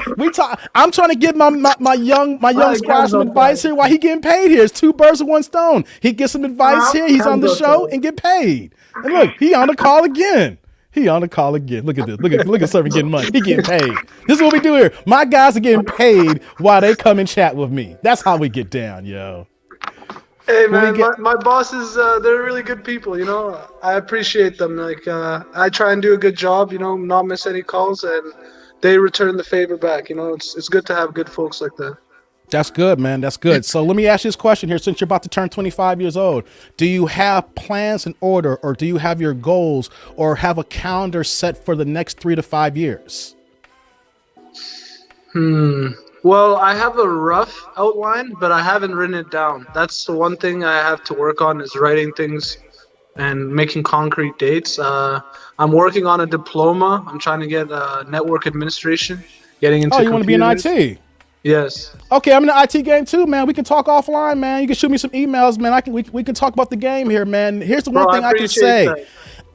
I'm trying to give my young squad some advice here while he getting paid here. It's 2 birds with 1 stone. He gets some advice here. He's on the show and get paid. And look, he on the call again. He on the call again. Look at this. Look at Servant getting money. He getting paid. This is what we do here. My guys are getting paid while they come and chat with me. That's how we get down, yo. Hey man, my bosses, they're really good people, you know. I appreciate them. Like, I try and do a good job, you know, not miss any calls, and they return the favor back. You know, it's good to have good folks like that. That's good, man. That's good. So let me ask you this question here. Since you're about to turn 25 years old, do you have plans in order, or do you have your goals, or have a calendar set for the next 3 to 5 years? Well, I have a rough outline, but I haven't written it down. That's the one thing I have to work on, is writing things and making concrete dates. I'm working on a diploma. I'm trying to get network administration, getting into you want to be in IT? Yes. Okay, I'm in the IT game too, man. We can talk offline, man. You can shoot me some emails, man. We can talk about the game here, man. Here's the one thing I can say. That.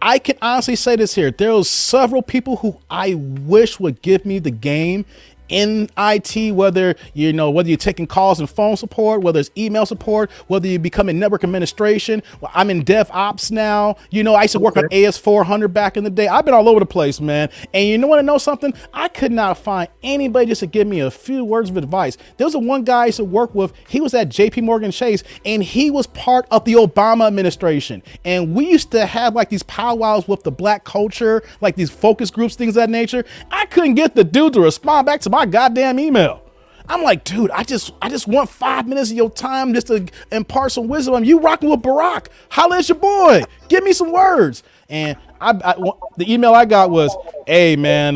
I can honestly say this here. There's several people who I wish would give me the game in IT, whether you're taking calls and phone support, whether it's email support, whether you become in network administration. Well, I'm in DevOps now. You know, I used to work on AS400 back in the day. I've been all over the place, man. And you want to know something? I could not find anybody just to give me a few words of advice. There was one guy I used to work with. He was at JP Morgan Chase, and he was part of the Obama administration. And we used to have like these powwows with the black culture, like these focus groups, things of that nature. I couldn't get the dude to respond back to my goddamn email. I'm like, dude, I just want 5 minutes of your time just to impart some wisdom. You rocking with Barack. Holla at your boy. Give me some words. And the email I got was, hey man,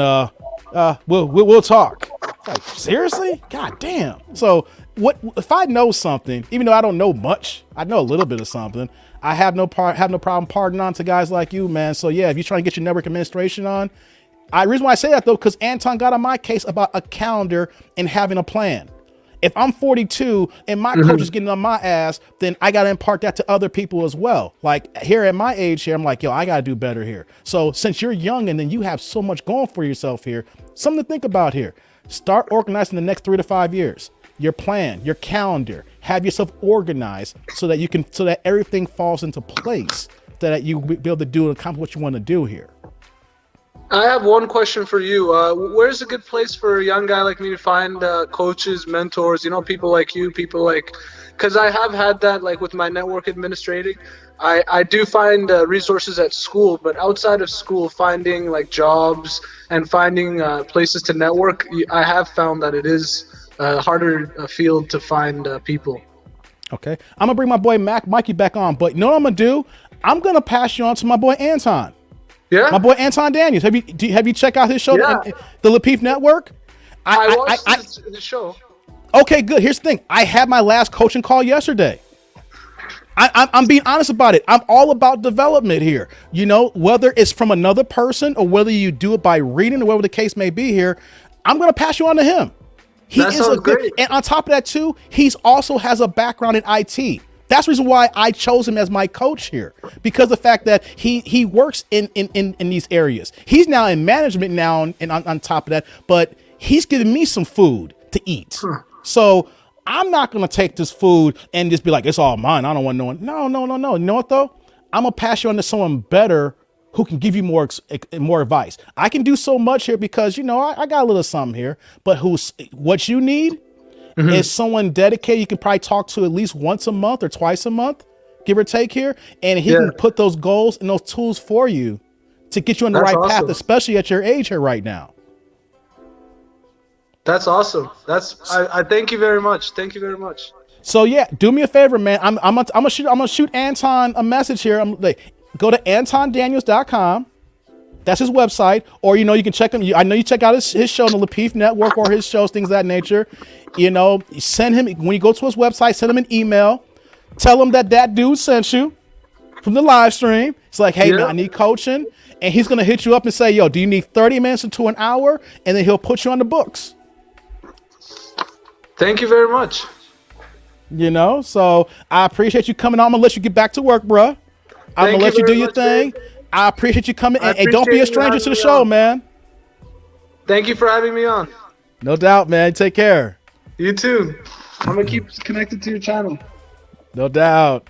we'll talk. Like, seriously? God damn. So what if I know something, even though I don't know much, I know a little bit of something. I have no problem pardoning on to guys like you, man. So yeah, if you're trying to get your network administration on, reason why I say that though, because Anton got on my case about a calendar and having a plan. If I'm 42 and my coach is getting on my ass, then I got to impart that to other people as well. Like here at my age here, I'm like, yo, I got to do better here. So since you're young and then you have so much going for yourself here, something to think about here. Start organizing the next 3 to 5 years. Your plan, your calendar, have yourself organized so that everything falls into place, so that you be able to do and accomplish what you want to do here. I have one question for you. Where's a good place for a young guy like me to find coaches, mentors, people like you, because I have had that like with my network administrating. I do find resources at school, but outside of school, finding like jobs and finding places to network, I have found that it is a harder field to find people. Okay. I'm going to bring my boy Mikey back on, but you know what I'm going to do? I'm going to pass you on to my boy Anton. Yeah, my boy Anton Daniels. Have you checked out his show, the Lapeef Network? I watched the show. Okay, good. Here's the thing. I had my last coaching call yesterday. I'm being honest about it. I'm all about development here. Whether it's from another person or whether you do it by reading or whatever the case may be here, I'm going to pass you on to him. He is a good, great. And on top of that too, he's also has a background in IT. That's the reason why I chose him as my coach here, because the fact that he works in these areas. He's now in management now, and on top of that, but he's giving me some food to eat. So I'm not going to take this food and just be like, it's all mine. I don't want no one. No. You know what though? I'm going to pass you on to someone better who can give you more advice. I can do so much here because, I got a little something here, but what you need is someone dedicated you can probably talk to at least once a month or twice a month, give or take here. And he can put those goals and those tools for you to get you on the right path, especially at your age here right now. That's awesome. I thank you very much. Thank you very much. So yeah, do me a favor, man. I'm gonna shoot Anton a message here. Go to AntonDaniels.com. That's his website, or you can check him. I know you check out his show on the Lapeef Network or his shows, things of that nature. Send him when you go to his website. Send him an email. Tell him that dude sent you from the live stream. It's like, hey man, I need coaching, and he's gonna hit you up and say, yo, do you need 30 minutes to an hour? And then he'll put you on the books. Thank you very much. So I appreciate you coming on. I'm gonna let you get back to work, bro. I'm gonna let you do your thing. Man. I appreciate you coming, and don't be a stranger to the show, man. Thank you for having me on. No doubt, man. Take care. You too. I'm gonna keep connected to your channel. No doubt.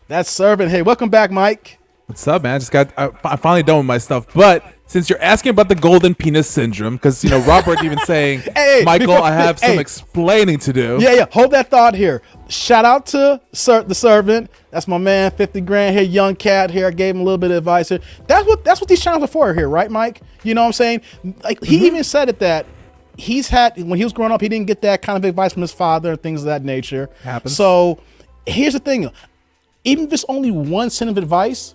That's Servant. Hey, welcome back, Mike. What's up, man? I'm finally done with my stuff. But since you're asking about the golden penis syndrome, because Robert even saying, Hey, Michael, before- I have some hey. explaining to do. Yeah. Hold that thought here. Shout out to the servant. That's my man, 50 grand here, young cat here. I gave him a little bit of advice here. That's what these channels are for here, right, Mike? You know what I'm saying? Like he even said it that he's had when he was growing up, he didn't get that kind of advice from his father and things of that nature. Happens. So here's the thing. Even if it's only one cent of advice,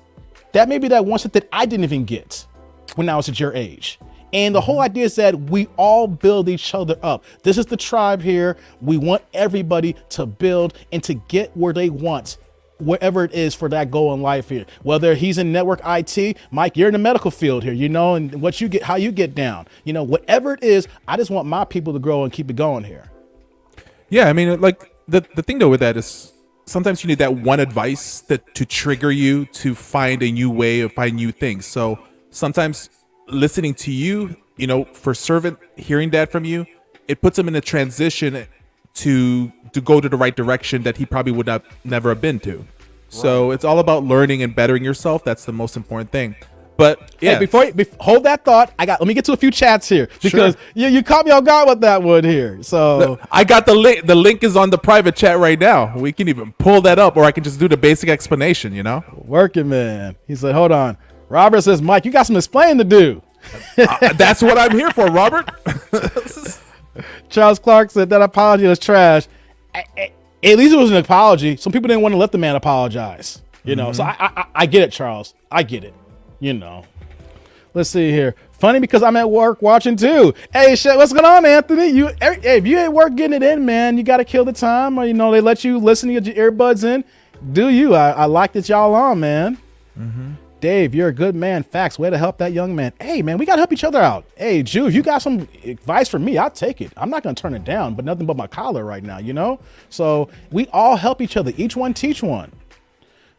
that may be that one cent that I didn't even get when I was at your age. And the whole idea is that we all build each other up. This is the tribe here. We want everybody to build and to get where they want, wherever it is for that goal in life here. Whether he's in network IT, Mike, you're in the medical field here, and what you get, how you get down, whatever it is, I just want my people to grow and keep it going here. Yeah, I mean, like the thing though with that is sometimes you need that one advice to trigger you to find a new way of finding new things. So sometimes listening to you, for servant, hearing that from you, it puts him in a transition to go to the right direction that he probably would never have been to. So it's all about learning and bettering yourself. That's the most important thing. But yeah, hey, hold that thought. Let me get to a few chats here because you caught me off guard with that one here. So I got the link. The link is on the private chat right now. We can even pull that up, or I can just do the basic explanation. Working man. He said, "Hold on." Robert says, "Mike, you got some explaining to do." That's what I'm here for, Robert. Charles Clark said that apology was trash. At least it was an apology. Some people didn't want to let the man apologize. So I get it, Charles. I get it. Let's see here. Funny because I'm at work watching too. Hey, shit, what's going on, Anthony? If you ain't work getting it in, man, you got to kill the time. Or they let you listen to your earbuds in. Do you? I like that y'all on, man. Dave, you're a good man. Facts. Way to help that young man. Hey, man, we got to help each other out. Hey, Jew, if you got some advice for me, I'll take it. I'm not going to turn it down, but nothing but my collar right now, So we all help each other. Each one teach one.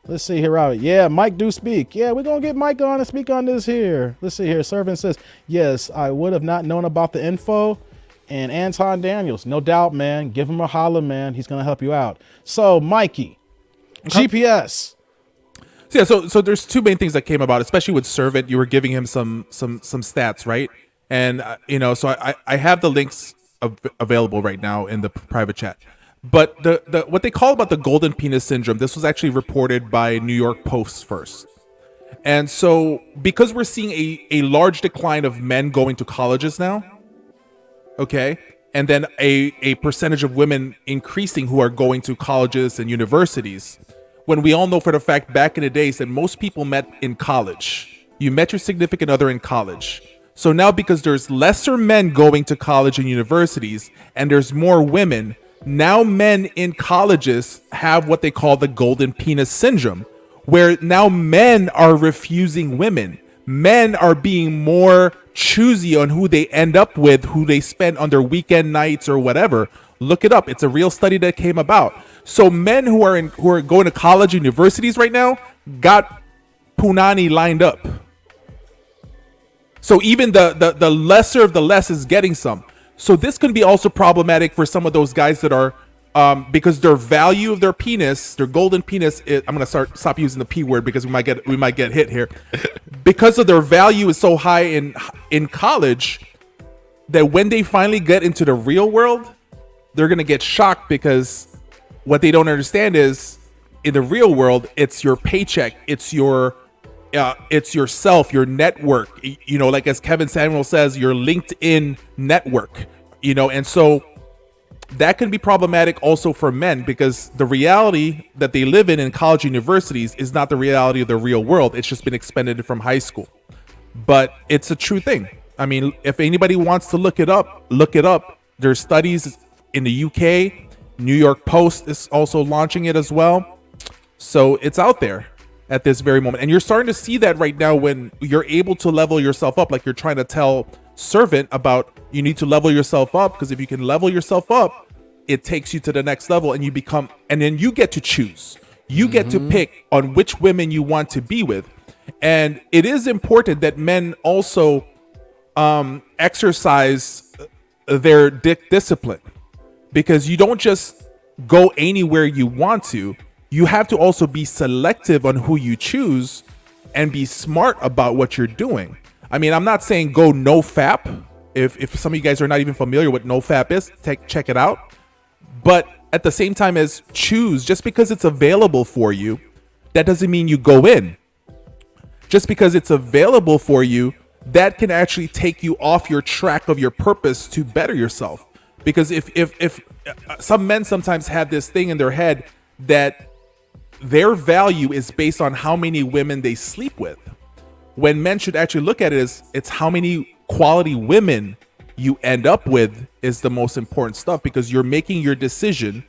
Let's see here, Robert. Yeah, Mike do speak. Yeah, we're going to get Mike on and speak on this here. Let's see here. Servant says, yes, I would have not known about the info. And Anton Daniels, no doubt, man. Give him a holler, man. He's going to help you out. So, Mikey, GPS. Yeah, so there's two main things that came about, especially with Servant. You were giving him some stats, right? And so I have the links available right now in the private chat. But the what they call about the golden penis syndrome, this was actually reported by New York Post first. And so because we're seeing a large decline of men going to colleges now, okay, and then a percentage of women increasing who are going to colleges and universities, when we all know for the fact back in the days that most people met in college. You met your significant other in college. So now because there's lesser men going to college and universities and there's more women, now men in colleges have what they call the golden penis syndrome, where now men are refusing women. Men are being more choosy on who they end up with, who they spend on their weekend nights or whatever. Look it up. It's a real study that came about. So men who are going to college and universities right now got punani lined up. So even the lesser of the less is getting some. So this can be also problematic for some of those guys that are because their value of their penis, their golden penis, I'm gonna stop using the P word because we might get hit here. Because of their value is so high in college, that when they finally get into the real world, they're gonna get shocked because what they don't understand is in the real world, it's your paycheck, it's yourself, your network, like as Kevin Samuel says, your LinkedIn network, and so that can be problematic also for men because the reality that they live in college universities is not the reality of the real world. It's just been expended from high school, but it's a true thing. I mean, if anybody wants to look it up. There's studies in the UK. New York Post is also launching it as well. So it's out there at this very moment. And you're starting to see that right now when you're able to level yourself up, like you're trying to tell Servant about you need to level yourself up, because if you can level yourself up, it takes you to the next level and then you get to choose. You get to pick on which women you want to be with. And it is important that men also exercise their discipline, because you don't just go anywhere you want to. You have to also be selective on who you choose, and be smart about what you're doing. I mean, I'm not saying go no fap. If some of you guys are not even familiar with no fap is, check it out. But at the same time as choose, just because it's available for you, that doesn't mean you go in. Just because it's available for you, that can actually take you off your track of your purpose to better yourself. Because if some men sometimes have this thing in their head that their value is based on how many women they sleep with, when men should actually look at it as it's how many quality women you end up with is the most important stuff, because you're making your decision.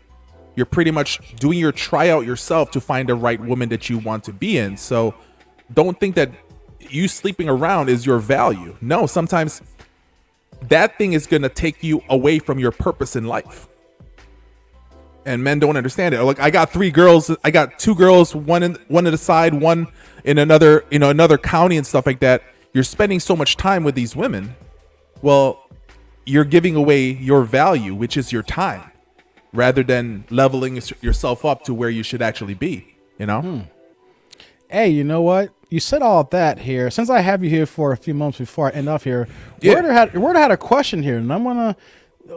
You're pretty much doing your tryout yourself to find the right woman that you want to be in. So don't think that you sleeping around is your value. No, sometimes that thing is going to take you away from your purpose in life. And men don't understand it. Like, I got 3 girls. I got 2 girls, one at the side, one in another, another county and stuff like that. You're spending so much time with these women. Well, you're giving away your value, which is your time, rather than leveling yourself up to where you should actually be, Hey, you know what? You said all of that here. Since I have you here for a few moments before I end up here, Werder had a question here, and I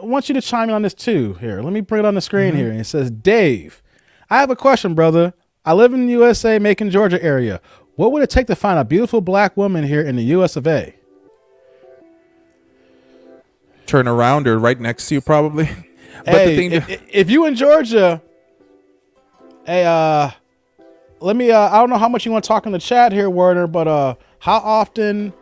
want you to chime in on this too. Here, let me bring it on the screen here. And it says, Dave, I have a question, brother. I live in the USA, Macon, Georgia area. What would it take to find a beautiful black woman here in the US of A? Turn around or right next to you, probably. But Hey, if you in Georgia, hey, let me, I don't know how much you want to talk in the chat here, Werner, but how often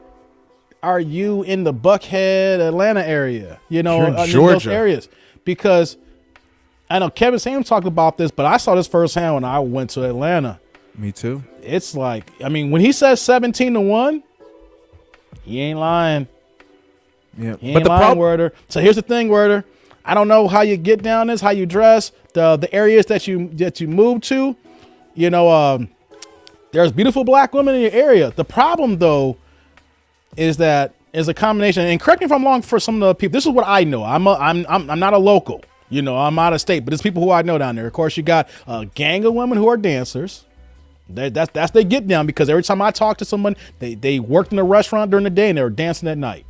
are you in the Buckhead, Atlanta area? You're in in those Georgia. areas? Because I know Kevin Sam talked about this, but I saw this firsthand when I went to Atlanta. Me too. It's like, I mean, when he says 17-1, he ain't lying. Yeah, He ain't lying, Werder. So here's the thing, Werder. I don't know how you get down this, how you dress, the areas that you move to. There's beautiful black women in your area. The problem, though, is that is a combination. And correct me if I'm wrong for some of the people. This is what I know. I'm not a local. I'm out of state, but it's people who I know down there. Of course, you got a gang of women who are dancers. That's they get down, because every time I talk to someone, they worked in a restaurant during the day and they were dancing at night.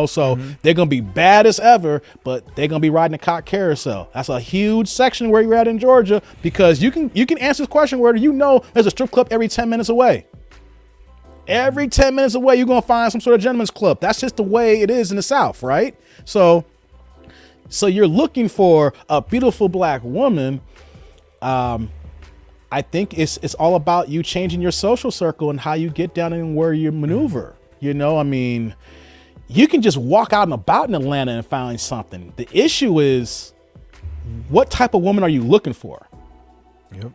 So they're gonna be bad as ever, but they're gonna be riding a cock carousel. That's a huge section where you're at in Georgia, because you can answer this question where there's a strip club every 10 minutes away. Every 10 minutes away, you're gonna find some sort of gentleman's club. That's just the way it is in the South, right? So you're looking for a beautiful black woman. I think it's all about you changing your social circle and how you get down and where you maneuver. I mean, you can just walk out and about in Atlanta and find something. The issue is, what type of woman are you looking for? Yep.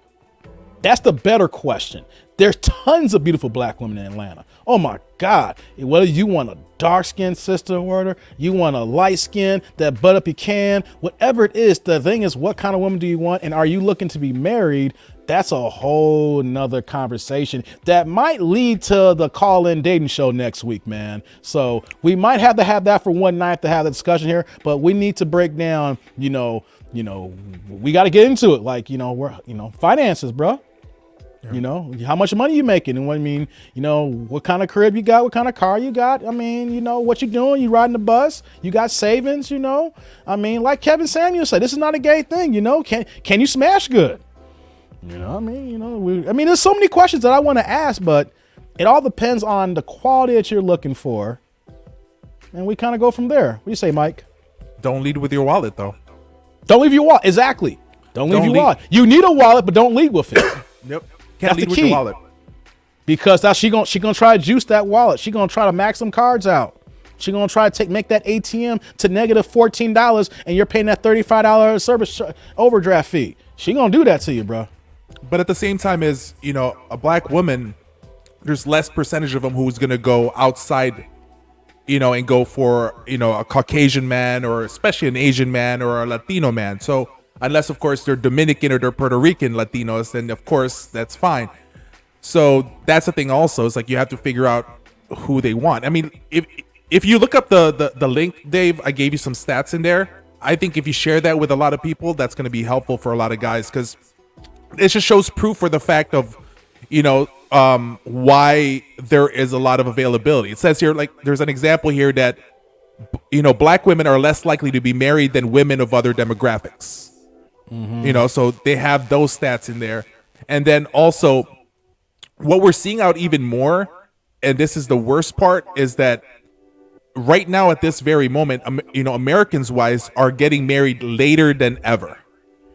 That's the better question. There's tons of beautiful black women in Atlanta. Oh my God. Whether you want a dark-skinned sister order, you want a light-skinned that butt up you can, whatever it is, the thing is, what kind of woman do you want? And are you looking to be married? That's a whole nother conversation that might lead to the call-in dating show next week, man. So we might have to have that for one night to have the discussion here, but we need to break down, we got to get into it. Like, finances, bro. Yeah. How much money you making, and what kind of crib you got, what kind of car you got. What you doing? You riding the bus? You got savings? Like Kevin Samuel said, this is not a gay thing. Can you smash good? There's so many questions that I want to ask, but it all depends on the quality that you're looking for, and we kind of go from there. What do you say, Mike? Don't lead with your wallet, though. Don't leave your wallet. Exactly. Don't leave your wallet. You need a wallet, but don't lead with it. Yep. That's Lead the with key. your wallet. Because she gonna try to juice that wallet. She gonna try to max some cards out. She gonna try to make that ATM to negative $14, and you're paying that $35 service overdraft fee. She gonna do that to you, bro. But at the same time, a black woman, there's less percentage of them who's gonna go outside, and go for a Caucasian man, or especially an Asian man, or a Latino man. So unless, of course, they're Dominican or they're Puerto Rican Latinos, then of course that's fine. So that's the thing also. It's like you have to figure out who they want. I mean, if you look up the link, Dave, I gave you some stats in there. I think if you share that with a lot of people, that's going to be helpful for a lot of guys, because it just shows proof for the fact of, why there is a lot of availability. It says here, like, there's an example here that, black women are less likely to be married than women of other demographics. So they have those stats in there. And then also, what we're seeing out even more, and this is the worst part, is that right now at this very moment, Americans wise are getting married later than ever.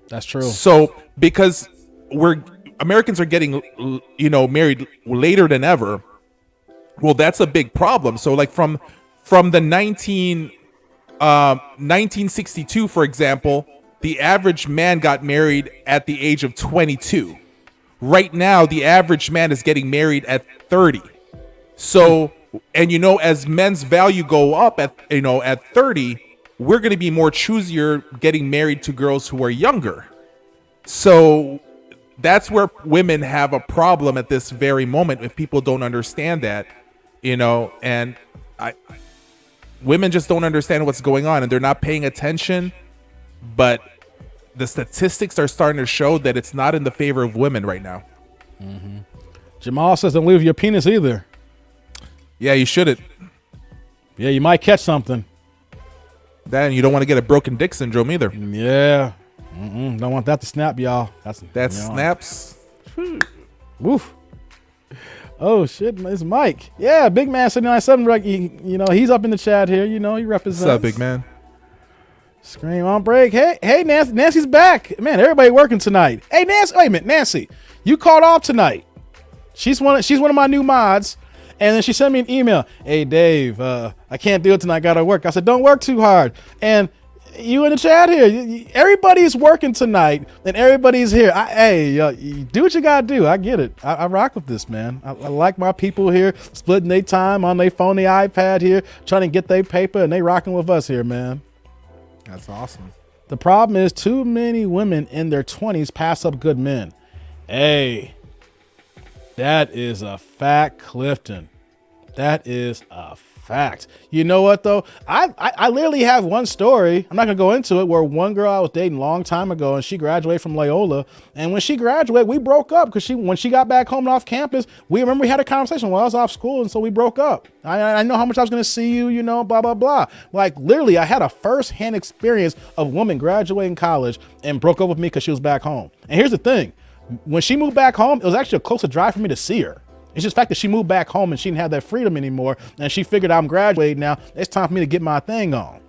That's true. So because Americans are getting, married later than ever, well, that's a big problem. So like from the 1962, for example, the average man got married at the age of 22. Right now, the average man is getting married at 30. So, and as men's value go up at 30, we're going to be more choosier getting married to girls who are younger. So that's where women have a problem at this very moment if people don't understand that, and women just don't understand what's going on and they're not paying attention, but the statistics are starting to show that it's not in the favor of women right now. Jamal says don't leave your penis either. Yeah, you shouldn't. Yeah, you might catch something. Then you don't want to get a broken dick syndrome either. Yeah. Don't want that to snap, y'all. That snaps. Woof. Oh shit, it's Mike. Yeah, big man 797. He's up in the chat here. He represents. What's up, big man? Scream on break. Hey, Nancy. Nancy's back. Man, everybody working tonight. Hey, Nancy. Wait a minute, Nancy. You called off tonight. She's one of my new mods. And then she sent me an email. Hey, Dave, I can't do it tonight. I got to work. I said, don't work too hard. And you in the chat here. Everybody's working tonight, and everybody's here. You do what you got to do. I get it. I rock with this, man. I like my people here splitting their time on their phone, their iPad here, trying to get their paper, and they rocking with us here, man. That's awesome. The problem is too many women in their 20s pass up good men. Hey, that is a fact, Clifton. That is a fact. You know what, though? I literally have one story. I'm not going to go into it, where one girl I was dating a long time ago, and she graduated from Loyola. And when she graduated, we broke up because when she got back home and off campus, we had a conversation while I was off school, and so we broke up. I know how much I was going to see you, blah, blah, blah. Like, literally, I had a first-hand experience of a woman graduating college and broke up with me because she was back home. And here's the thing. When she moved back home, it was actually a closer drive for me to see her. It's just the fact that she moved back home and she didn't have that freedom anymore. And she figured I'm graduating now. It's time for me to get my thing on.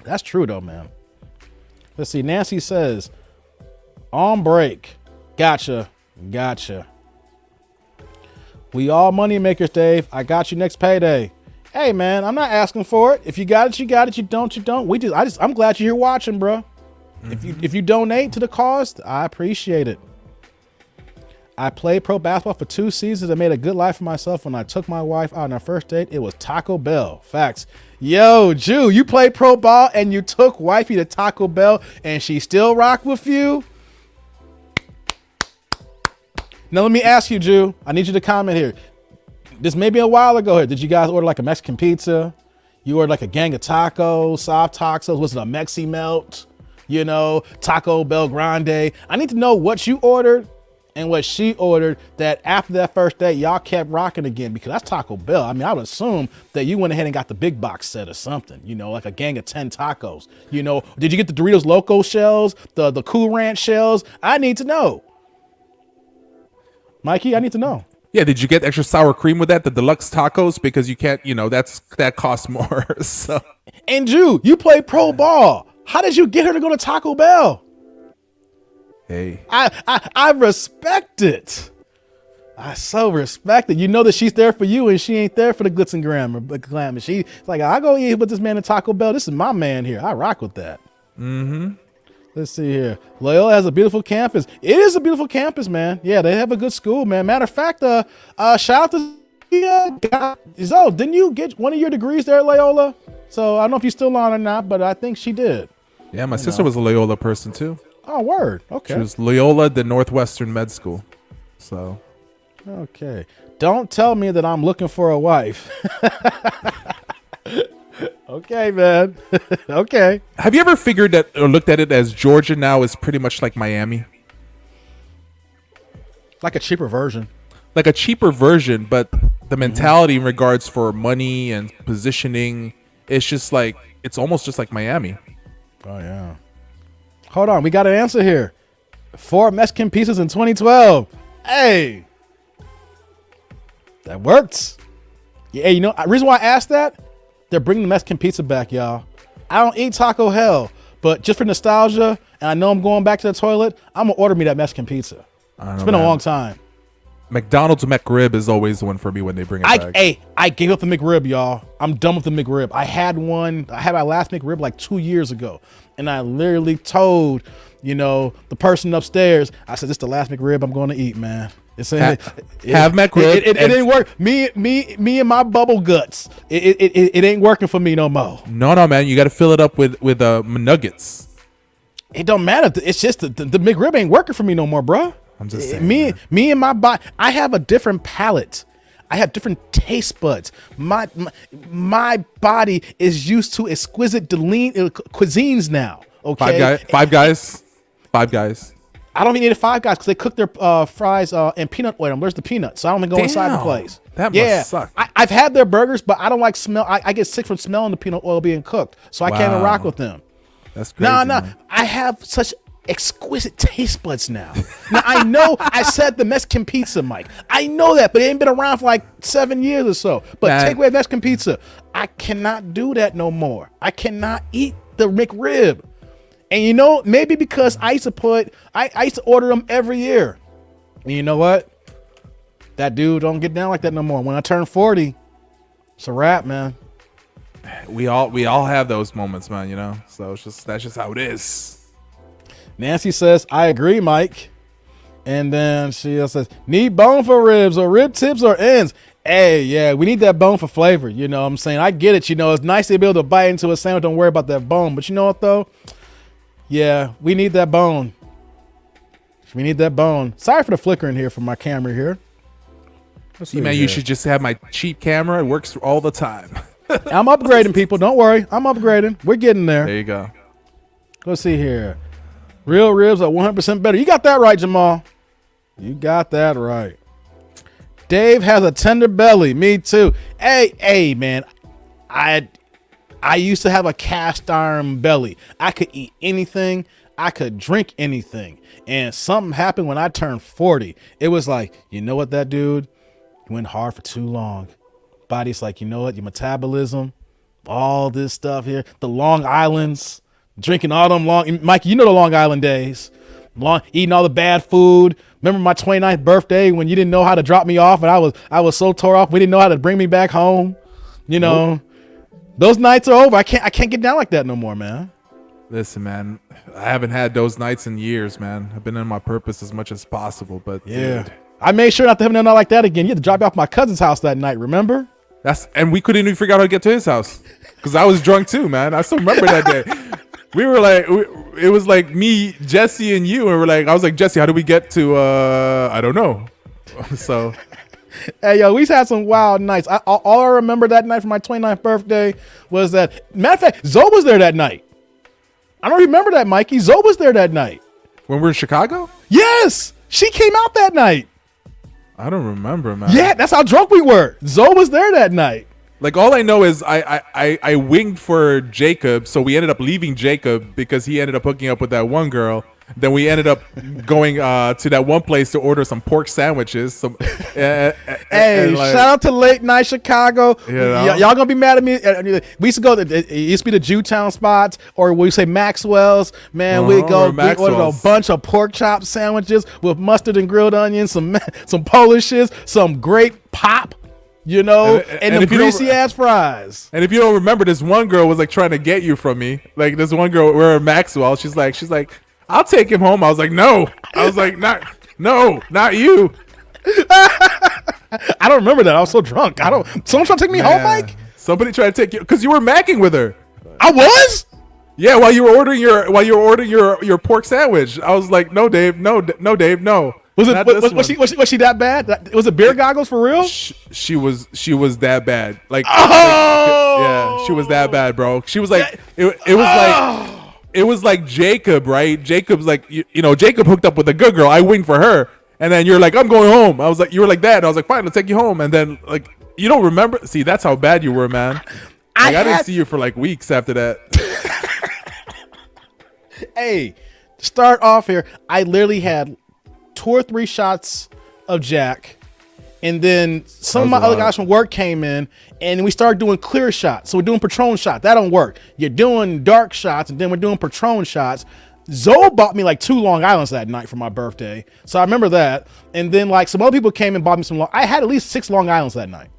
That's true, though, man. Let's see. Nancy says, on break. Gotcha. We all money makers, Dave. I got you next payday. Hey, man, I'm not asking for it. If you got it, you got it. You don't, you don't. I'm glad you're here watching, bro. If you donate to the cause, I appreciate it. I played pro basketball for 2 seasons and made a good life for myself. When I took my wife out on our first date, it was Taco Bell. Facts. Yo, Jew, you played pro ball and you took wifey to Taco Bell and she still rock with you? Now, let me ask you, Jew. I need you to comment here. This may be a while ago here. Did you guys order like a Mexican pizza? You ordered like a gang of tacos, soft tacos? Was it a Mexi Melt? Taco Bell Grande? I need to know what you ordered and what she ordered, that after that first date, y'all kept rocking again, because that's Taco Bell. I mean, I would assume that you went ahead and got the big box set or something, like a gang of 10 tacos. Did you get the Doritos Loco shells, the Cool Ranch shells? I need to know. Mikey, I need to know. Yeah, did you get extra sour cream with that, the deluxe tacos? Because you can't, that costs more. So. And Jew, you play pro ball. How did you get her to go to Taco Bell? Hey, I respect it. I so respect it. You know that she's there for you and she ain't there for the glitz and glamour. She's like, I'll go eat with this man at Taco Bell. This is my man here. I rock with that. Let's see here. Loyola has a beautiful campus. It is a beautiful campus, man. Yeah, they have a good school, man. Matter of fact, shout out to didn't you get one of your degrees there at Loyola? So I don't know if you're still on or not, but I think she did. Yeah, my sister was a Loyola person too. Oh, word. Okay. She was Loyola, the Northwestern Med School. So. Okay. Don't tell me that I'm looking for a wife. Okay, man. Okay. Have you ever figured that or looked at it as Georgia now is pretty much like Miami? Like a cheaper version. like a cheaper version, but the mentality in regards for money and positioning, it's just like it's almost just like Miami. Oh yeah. Hold on, we got an answer here. 4 Mexican pieces in 2012. Hey, that works. Yeah, you know, reason why I asked that, they're bringing the Mexican pizza back, y'all. I don't eat Taco Hell, but just for nostalgia, and I know I'm going back to the toilet, I'm gonna order me that Mexican pizza. It's been a long time. McDonald's McRib is always the one for me when they bring it back. I gave up the McRib, y'all. I'm done with the McRib. I had my last McRib like 2 years ago, and I literally told, you know, the person upstairs, I said, this is the last McRib I'm going to eat, man. Have McRib. It didn't work. Me and my bubble guts. It ain't working for me no more. No, man. You got to fill it up with nuggets. It don't matter. It's just the McRib ain't working for me no more, bro. I'm just saying. Me and my body. I have a different palate. I have different taste buds. My body is used to exquisite cuisines now. Okay. Five guys. I don't even need a Five Guys because they cook their fries in peanut oil. Where's the peanuts? So I don't even go inside the place. That must suck. I've had their burgers, but I don't like smell. I get sick from smelling the peanut oil being cooked, so I can't even rock with them. That's crazy. No. I have such exquisite taste buds now. Now I know I said the Mexican pizza, Mike. I know that, but it ain't been around for like 7 years or so. But take away Mexican pizza, I cannot do that no more. I cannot eat the McRib. And you know, maybe because I used to order them every year. And you know what? That dude don't get down like that no more. When I turn 40, it's a wrap, man. We all have those moments, man, you know? So that's just how it is. Nancy says, I agree, Mike. And then she says, need bone for ribs or rib tips or ends. Hey, yeah, we need that bone for flavor. You know what I'm saying? I get it. You know, it's nice to be able to bite into a sandwich. Don't worry about that bone. But you know what, though? Yeah, we need that bone. We need that bone. Sorry for the flickering here from my camera here. See, man, you should just have my cheap camera. It works all the time. I'm upgrading, people. Don't worry. I'm upgrading. We're getting there. There you go. Let's see here. Real ribs are 100% better. You got that right, Jamal. You got that right. Dave has a tender belly. Me too. Hey, man. I used to have a cast iron belly. I could eat anything. I could drink anything. And something happened when I turned 40. It was like, you know what, that dude? You went hard for too long. Body's like, you know what? Your metabolism, all this stuff here, the Long Islands, drinking all them Mike, you know the Long Island days. Eating all the bad food. Remember my 29th birthday when you didn't know how to drop me off and I was so tore off. We didn't know how to bring me back home. You know. Nope. Those nights are over. I can't get down like that no more, man. Listen, man, I haven't had those nights in years, man. I've been in my purpose as much as possible, but yeah, dude. I made sure not to have no night like that again. You had to drop me off my cousin's house that night. Remember? And we couldn't even figure out how to get to his house because I was drunk too, man. I still remember that day. We were like, it was like me, Jesse, and you, and I was like, Jesse, how do we get to? I don't know. So. Hey, yo, we've had some wild nights. All I remember that night for my 29th birthday was that, matter of fact, Zoe was there that night. I don't remember that, Mikey. Zoe was there that night. When we were in Chicago? Yes. She came out that night. I don't remember, man. Yeah, that's how drunk we were. Zoe was there that night. Like, all I know is I winged for Jacob, so we ended up leaving Jacob because he ended up hooking up with that one girl. Then we ended up going to that one place to order some pork sandwiches. Hey, shout out to Late Night Chicago. You know? Y'all gonna be mad at me. We used to go to, it used to be the Jewtown spots, or we say Maxwell's. Man, we ordered a bunch of pork chop sandwiches with mustard and grilled onions, some Polishes, some great pop. You know, and the greasy ass fries. And if you don't remember, this one girl was like trying to get you from me. Like this one girl, we're at Maxwell. She's like, I'll take him home. I was like, no. I was like, not you. I don't remember that. I was so drunk. Someone trying to take me home, Mike? Somebody tried to take you because you were macking with her. I was? Yeah, while you were ordering your pork sandwich. I was like, no, Dave, no, Dave, no. Was she that bad? Was it beer goggles for real? She was that bad. Like, oh! Yeah, she was that bad, bro. She was like, it was like Jacob, right? Jacob's like, you know, Jacob hooked up with a good girl. I winged for her. And then you're like, I'm going home. I was like, you were like that. And I was like, fine, I'll take you home. And then like, you don't remember? See, that's how bad you were, man. Like, I didn't see you for like weeks after that. Hey, start off here. I literally had 2 or 3 shots of Jack. And then some of my other guys from work came in and we started doing clear shots. So we're doing Patron shots. That don't work. You're doing dark shots and then we're doing Patron shots. Zoe bought me like 2 Long Islands that night for my birthday. So I remember that. And then like some other people came and bought me some I had at least 6 Long Islands that night.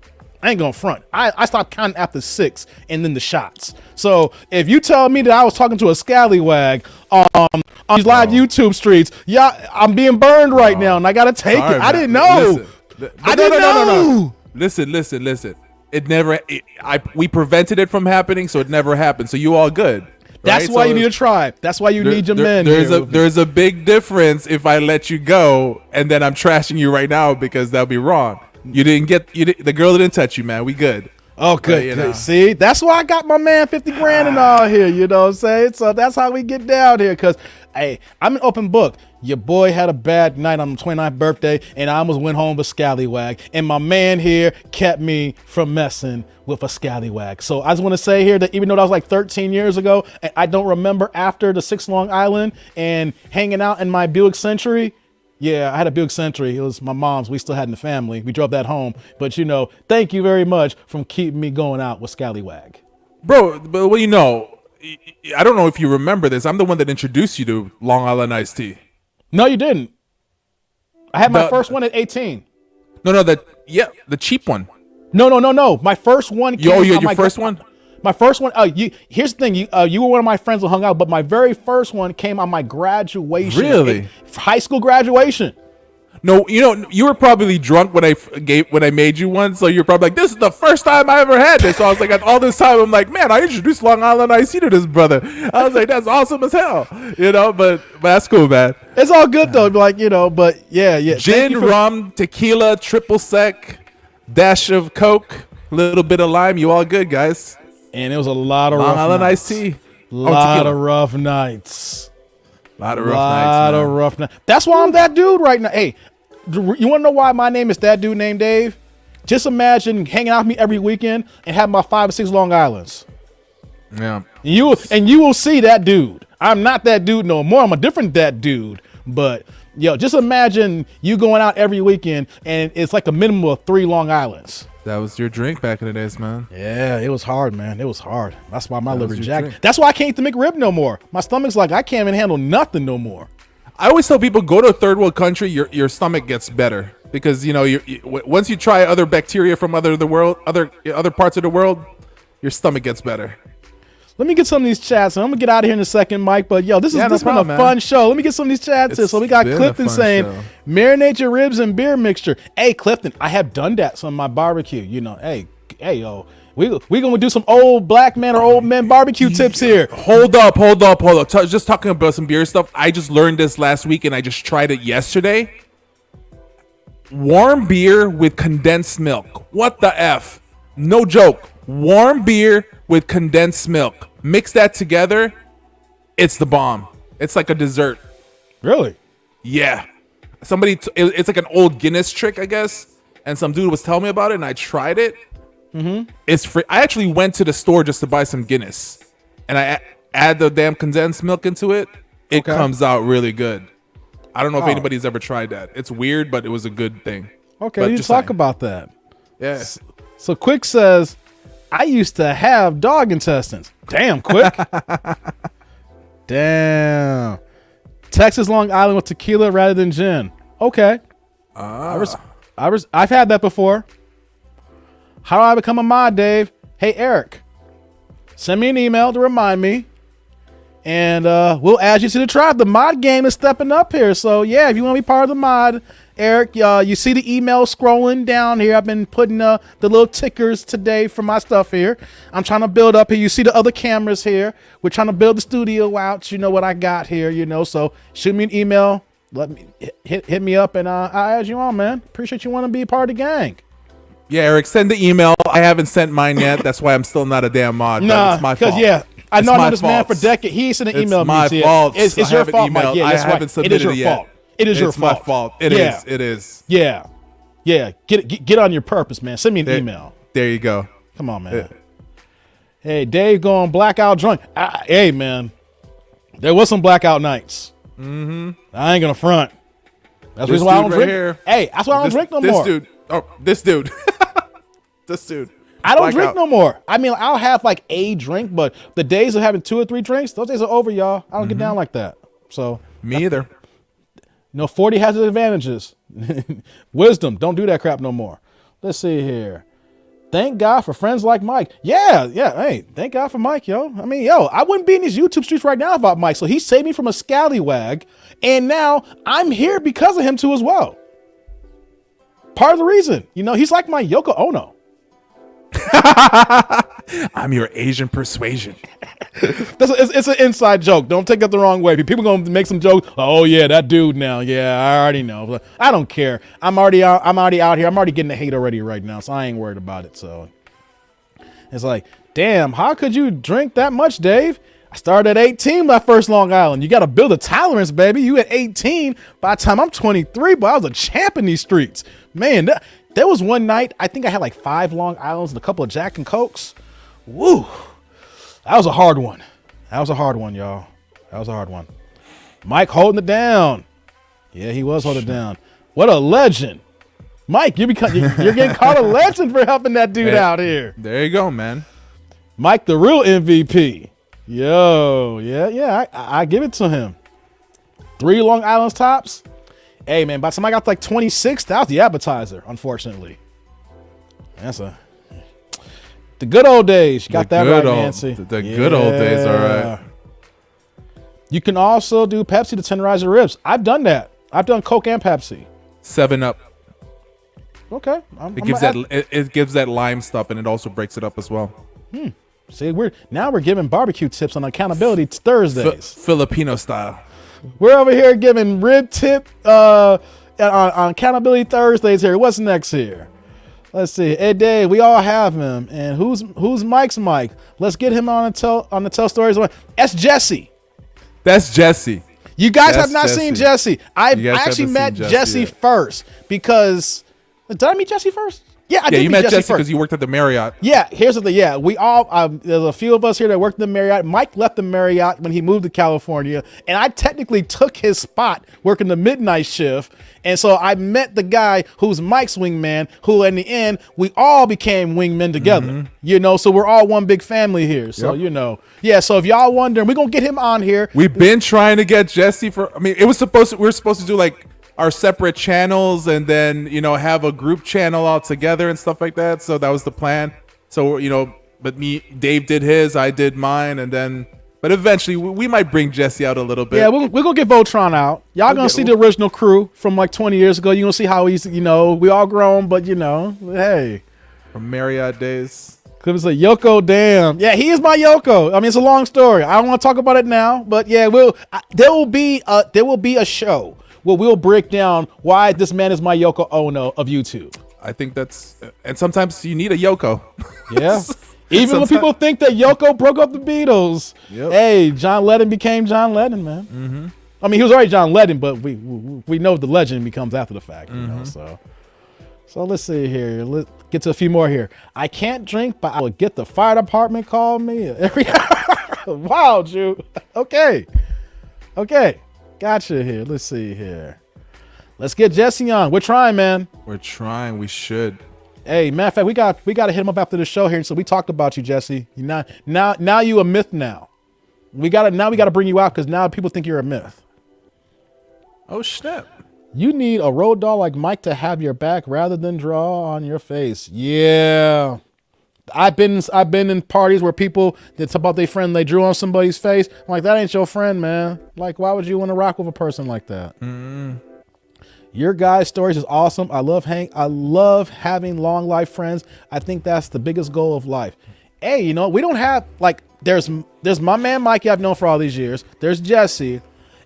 I ain't gonna front. I stopped counting after 6 and then the shots. So if you tell me that I was talking to a scallywag on these live YouTube streets, yeah, I'm being burned right now and I gotta take it. Man. I didn't know. I didn't know. Listen. We prevented it from happening, so it never happened. So you all good. That's right? why you need a tribe. That's why you need your men. There's a big difference if I let you go and then I'm trashing you right now because that'll be wrong. The girl didn't touch you, man. We good. Oh, good. Good. See, that's why I got my man 50 grand and all here. You know what I'm saying? So that's how we get down here. Cause hey, I'm an open book. Your boy had a bad night on my 29th birthday and I almost went home with scallywag. And my man here kept me from messing with a scallywag. So I just want to say here that even though that was like 13 years ago, and I don't remember after the 6 Long Island and hanging out in my Buick Century. Yeah, I had a Buick Century. It was my mom's. We still had in the family. We drove that home. But, you know, thank you very much for keeping me going out with Scallywag. Bro, but well, you know, I don't know if you remember this. I'm the one that introduced you to Long Island iced tea. No, you didn't. I had my first one at 18. No, the cheap one. No. My first one came your first one? My first one, here's the thing, you were one of my friends who hung out, but my very first one came on my graduation. Really? High school graduation. No, you know, you were probably drunk when I made you one, so you're probably like, this is the first time I ever had this. So I was like, all this time, I'm like, man, I introduced Long Island iced tea to this brother. I was like, that's awesome as hell, you know, but that's cool, man. It's all good though, like, you know, but yeah. Gin, rum, tequila, triple sec, dash of Coke, little bit of lime, you all good, guys. And it was a lot of Long rough Island nights. iced tea. Lot of rough nights. Lot of rough nights. That's why I'm that dude right now. Hey, you want to know why my name is that dude named Dave? Just imagine hanging out with me every weekend and having about 5 or 6 Long Islands. Yeah. And you will see that dude. I'm not that dude no more. I'm a different that dude. But yo, just imagine you going out every weekend and it's like a minimum of 3 Long Islands. That was your drink back in the days, man. Yeah, it was hard, man. It was hard. That's why my liver jacked. Drink. That's why I can't eat the McRib no more. My stomach's like, I can't even handle nothing no more. I always tell people, go to a third world country, your stomach gets better because you know once you try other bacteria from other parts of the world, your stomach gets better. Let me get some of these chats, and I'm gonna get out of here in a second, Mike. But yo, this has been a fun show. Let me get some of these chats here. So we got Clifton saying, marinate your ribs in beer mixture. Hey, Clifton, I have done that on my barbecue. You know, hey, yo, we gonna do some old black man or old men barbecue tips here. Hold up. Just talking about some beer stuff. I just learned this last week, and I just tried it yesterday. Warm beer with condensed milk. What the F? No joke. Warm beer with condensed milk. Mix that together. It's the bomb. It's like a dessert. Really? Yeah. It's like an old Guinness trick, I guess. And some dude was telling me about it, and I tried it. Mm-hmm. It's free. I actually went to the store just to buy some Guinness, and I add the damn condensed milk into it. It comes out really good. I don't know if anybody's ever tried that. It's weird, but it was a good thing. Okay, you talk about that. Yeah. So Quick says, I used to have dog intestines. Damn, Quick. Damn. Texas Long Island with tequila rather than gin. Okay. I've had that before. How do I become a mod, Dave? Hey, Eric, send me an email to remind me, and we'll add you to the tribe. The mod game is stepping up here. So, yeah, if you want to be part of the mod, Eric, you see the email scrolling down here. I've been putting the little tickers today for my stuff here. I'm trying to build up here. You see the other cameras here. We're trying to build the studio out. You know what I got here, you know. So shoot me an email. Let me hit me up, and I'll add you on, man. Appreciate you want to be a part of the gang. Yeah, Eric, send the email. I haven't sent mine yet. That's why I'm still not a damn mod. Nah, it's my fault. Yeah, I know this man for decades. He sent an email. It's my fault. It's your fault, Mike. Yeah, I haven't submitted it yet. It is your It's my fault. fault. It is. It is. Yeah. Get on your purpose, man. Send me an email. There you go. Come on, man. Hey, Dave going blackout drunk. Hey, man. There was some blackout nights. I ain't gonna front. That's the reason why I don't drink. Here. Hey, that's why I don't drink no more. This dude. This dude. I don't drink no more. I mean, I'll have like a drink, but the days of having 2 or 3 drinks, those days are over, y'all. I don't get down like that. So Me either. 40 has its advantages. Wisdom, don't do that crap no more. Let's see here. Thank God for friends like Mike. Yeah. Hey, thank God for Mike, yo. I mean, I wouldn't be in these YouTube streets right now without Mike. So he saved me from a scallywag, and now I'm here because of him too as well. Part of the reason, he's like my Yoko Ono. I'm your Asian persuasion. It's an inside joke. Don't take that the wrong way. People gonna make some jokes. Oh yeah, that dude now. Yeah, I already know. I don't care. I'm already out here. I'm already getting the hate already right now, so I ain't worried about it. So it's like, damn, how could you drink that much, Dave? I started at 18 my first Long Island. You got to build a tolerance, baby. You at 18. By the time I'm 23, but I was a champ in these streets, man. There was one night, I think I had like 5 Long Islands and a couple of Jack and Cokes. Woo. That was a hard one. That was a hard one, y'all. That was a hard one. Mike holding it down. Yeah, he was holding it down. What a legend. Mike, you're getting called a legend for helping that dude out here. There you go, man. Mike, the real MVP. Yo, yeah, I give it to him. 3 Long Island's tops. Hey, man, by the time I got to like 26, that was the appetizer, unfortunately. The good old days. You got that right, Nancy. The good old days, all right. You can also do Pepsi to tenderize your ribs. I've done that. I've done Coke and Pepsi. 7-Up. Okay. It gives that lime stuff, and it also breaks it up as well. See, we're giving barbecue tips on accountability Thursdays. Filipino style. We're over here giving rib tip on accountability Thursdays here. What's next here? Let's see. Hey, Dave, we all have him. And who's Mike's Mike? Let's get him on the tell stories. That's Jesse. That's Jesse. You guys have not seen Jesse. I actually met Jesse first because did I meet Jesse first? Yeah, I did. You met Jesse because you worked at the Marriott. Yeah, here's the thing. Yeah, we all there's a few of us here that worked at the Marriott. Mike left the Marriott when he moved to California, and I technically took his spot working the midnight shift. And so I met the guy who's Mike's wingman, who in the end we all became wingmen together. So we're all one big family here. So so if y'all wondering, we're gonna get him on here. We've been trying to get Jesse we were supposed to do like our separate channels and then have a group channel all together and stuff like that. So that was the plan. So but Dave did his, I did mine, and then but eventually we might bring Jesse out a little bit. Yeah, we're gonna get Voltron out. Y'all gonna see the original crew from like 20 years ago. You're gonna see how he's we all grown, but hey, from Marriott days. Cause it's a Yoko, damn. Yeah, he is my Yoko. I mean, it's a long story. I don't want to talk about it now, but yeah, there will be a show where we'll break down why this man is my Yoko Ono of YouTube. I think and sometimes you need a Yoko. Yeah. Even when people think that Yoko broke up the Beatles, hey, John Lennon became John Lennon, man. I mean, he was already John Lennon, but we know the legend becomes after the fact, So let's see here. Let's get to a few more here. I can't drink, but I will get the fire department call me. Wow, Jew. Okay. Gotcha here. Let's see here. Let's get Jesse on. We're trying, man. We're trying. We should. Hey, matter of fact, we got to hit him up after the show here. So we talked about you, Jesse. Now you a myth now. We got to bring you out because now people think you're a myth. Oh snap. You need a road dog like Mike to have your back rather than draw on your face. Yeah. I've been in parties where people that's about their friend, they drew on somebody's face. I'm like, that ain't your friend, man. Like, why would you want to rock with a person like that? Your guys' stories is awesome. I love having long life friends. I think that's the biggest goal of life. Hey, we don't have like there's my man Mikey I've known for all these years. There's Jesse.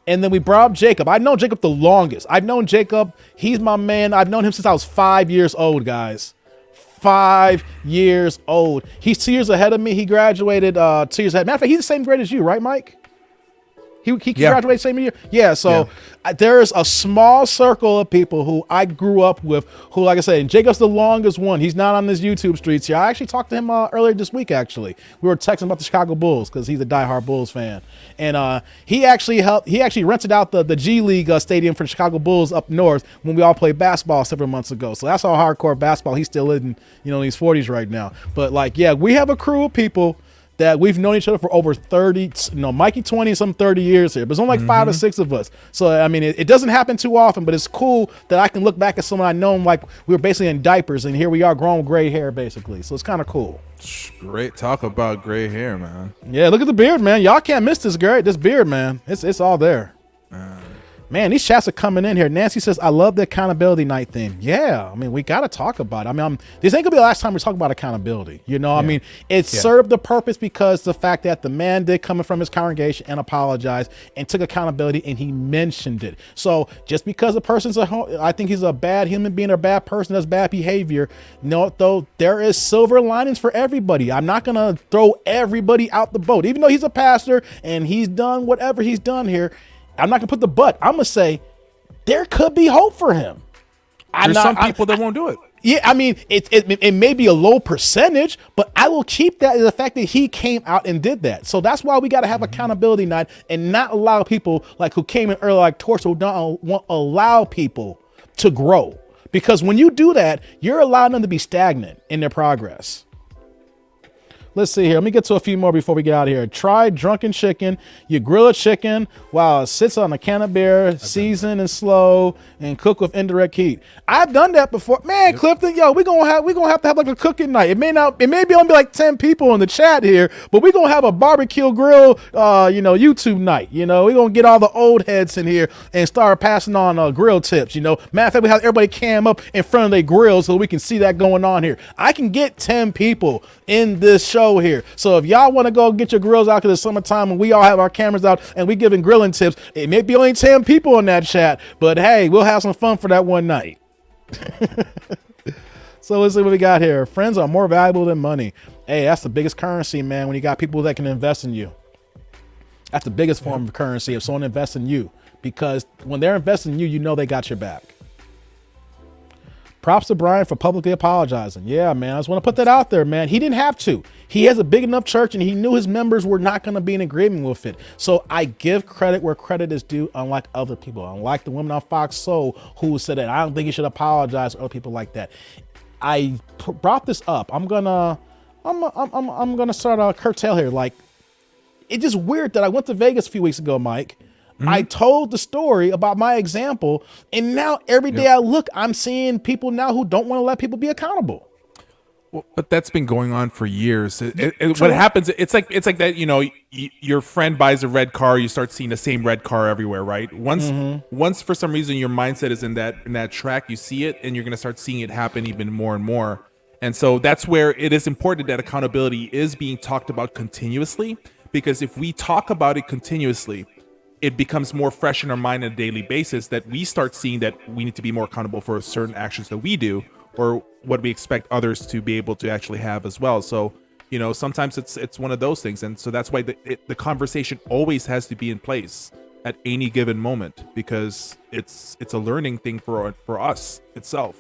And then we brought up Jacob. I've known Jacob the longest. I've known Jacob. He's my man. I've known him since I was 5 years old, guys. 5 years old. He's 2 years ahead of me. He graduated 2 years ahead. Matter of fact, he's the same grade as you, right, Mike? He graduated same year. Yeah, so there is a small circle of people who I grew up with who, like I said, and Jacob's the longest one. He's not on this YouTube streets here. I actually talked to him earlier this week, actually. We were texting about the Chicago Bulls because he's a diehard Bulls fan. And he actually rented out the G League stadium for the Chicago Bulls up north when we all played basketball several months ago. So that's how hardcore basketball he's still in, in his 40s right now. But like, yeah, we have a crew of people that we've known each other for over 30, Mikey 20, some 30 years here, but it's only like 5 or 6 of us. So, I mean, it doesn't happen too often, but it's cool that I can look back at someone I know like we were basically in diapers and here we are growing gray hair basically. So it's kind of cool. Great talk about gray hair, man. Yeah, look at the beard, man. Y'all can't miss this beard, man. It's all there. Man, these chats are coming in here. Nancy says, I love the accountability night theme. Yeah, I mean, we got to talk about it. I mean, this ain't going to be the last time we talk about accountability. I mean, it served the purpose because the fact that the man did come in from his congregation and apologize and took accountability and he mentioned it. So just because a person's I think he's a bad human being or a bad person, does bad behavior, though there is silver linings for everybody. I'm not going to throw everybody out the boat, even though he's a pastor and he's done whatever he's done here. I'm not gonna put the but. I'm gonna say there could be hope for him. There's some people that won't do it. Yeah, I mean, it may be a low percentage, but I will keep that the fact that he came out and did that. So that's why we got to have accountability night and not allow people like who came in early, like Torch, who don't allow people to grow. Because when you do that, you're allowing them to be stagnant in their progress. Let's see here. Let me get to a few more before we get out of here. Try drunken chicken. You grill a chicken while it sits on a can of beer, season and slow, and cook with indirect heat. I've done that before. Man, Clifton, yo, we're gonna have to have like a cooking night. It may be only like 10 people in the chat here, but we're gonna have a barbecue grill YouTube night. We're gonna get all the old heads in here and start passing on grill tips. Matter of fact, we have everybody cam up in front of their grill so we can see that going on here. I can get 10 people in this show here. So if y'all want to go get your grills out because it's summertime and we all have our cameras out and we giving grilling tips, it may be only 10 people in that chat, but hey, we'll have some fun for that one night. So let's see what we got here. Friends are more valuable than money. Hey, that's the biggest currency, man, when you got people that can invest in you. That's the biggest form of currency if someone invests in you, because when they're investing in you, they got your back. Props to Brian for publicly apologizing. Yeah, man. I just want to put that out there, man. He didn't have to. He has a big enough church and he knew his members were not going to be in agreement with it. So I give credit where credit is due, unlike other people. Unlike the women on Fox Soul who said that I don't think he should apologize, or other people like that. I brought this up. I'm gonna start a curtail here. Like, it's just weird that I went to Vegas a few weeks ago, Mike. I told the story about my example, and now every day I look, I'm seeing people now who don't want to let people be accountable. Well, but that's been going on for years. What happens? It's like that. Your friend buys a red car, you start seeing the same red car everywhere, right? Once for some reason your mindset is in that track, you see it, and you're gonna start seeing it happen even more and more. And so that's where it is important that accountability is being talked about continuously, because if we talk about it continuously, it becomes more fresh in our mind on a daily basis, that we start seeing that we need to be more accountable for certain actions that we do, or what we expect others to be able to actually have as well. So, sometimes it's one of those things. And so that's why the conversation always has to be in place at any given moment, because it's a learning thing for us itself,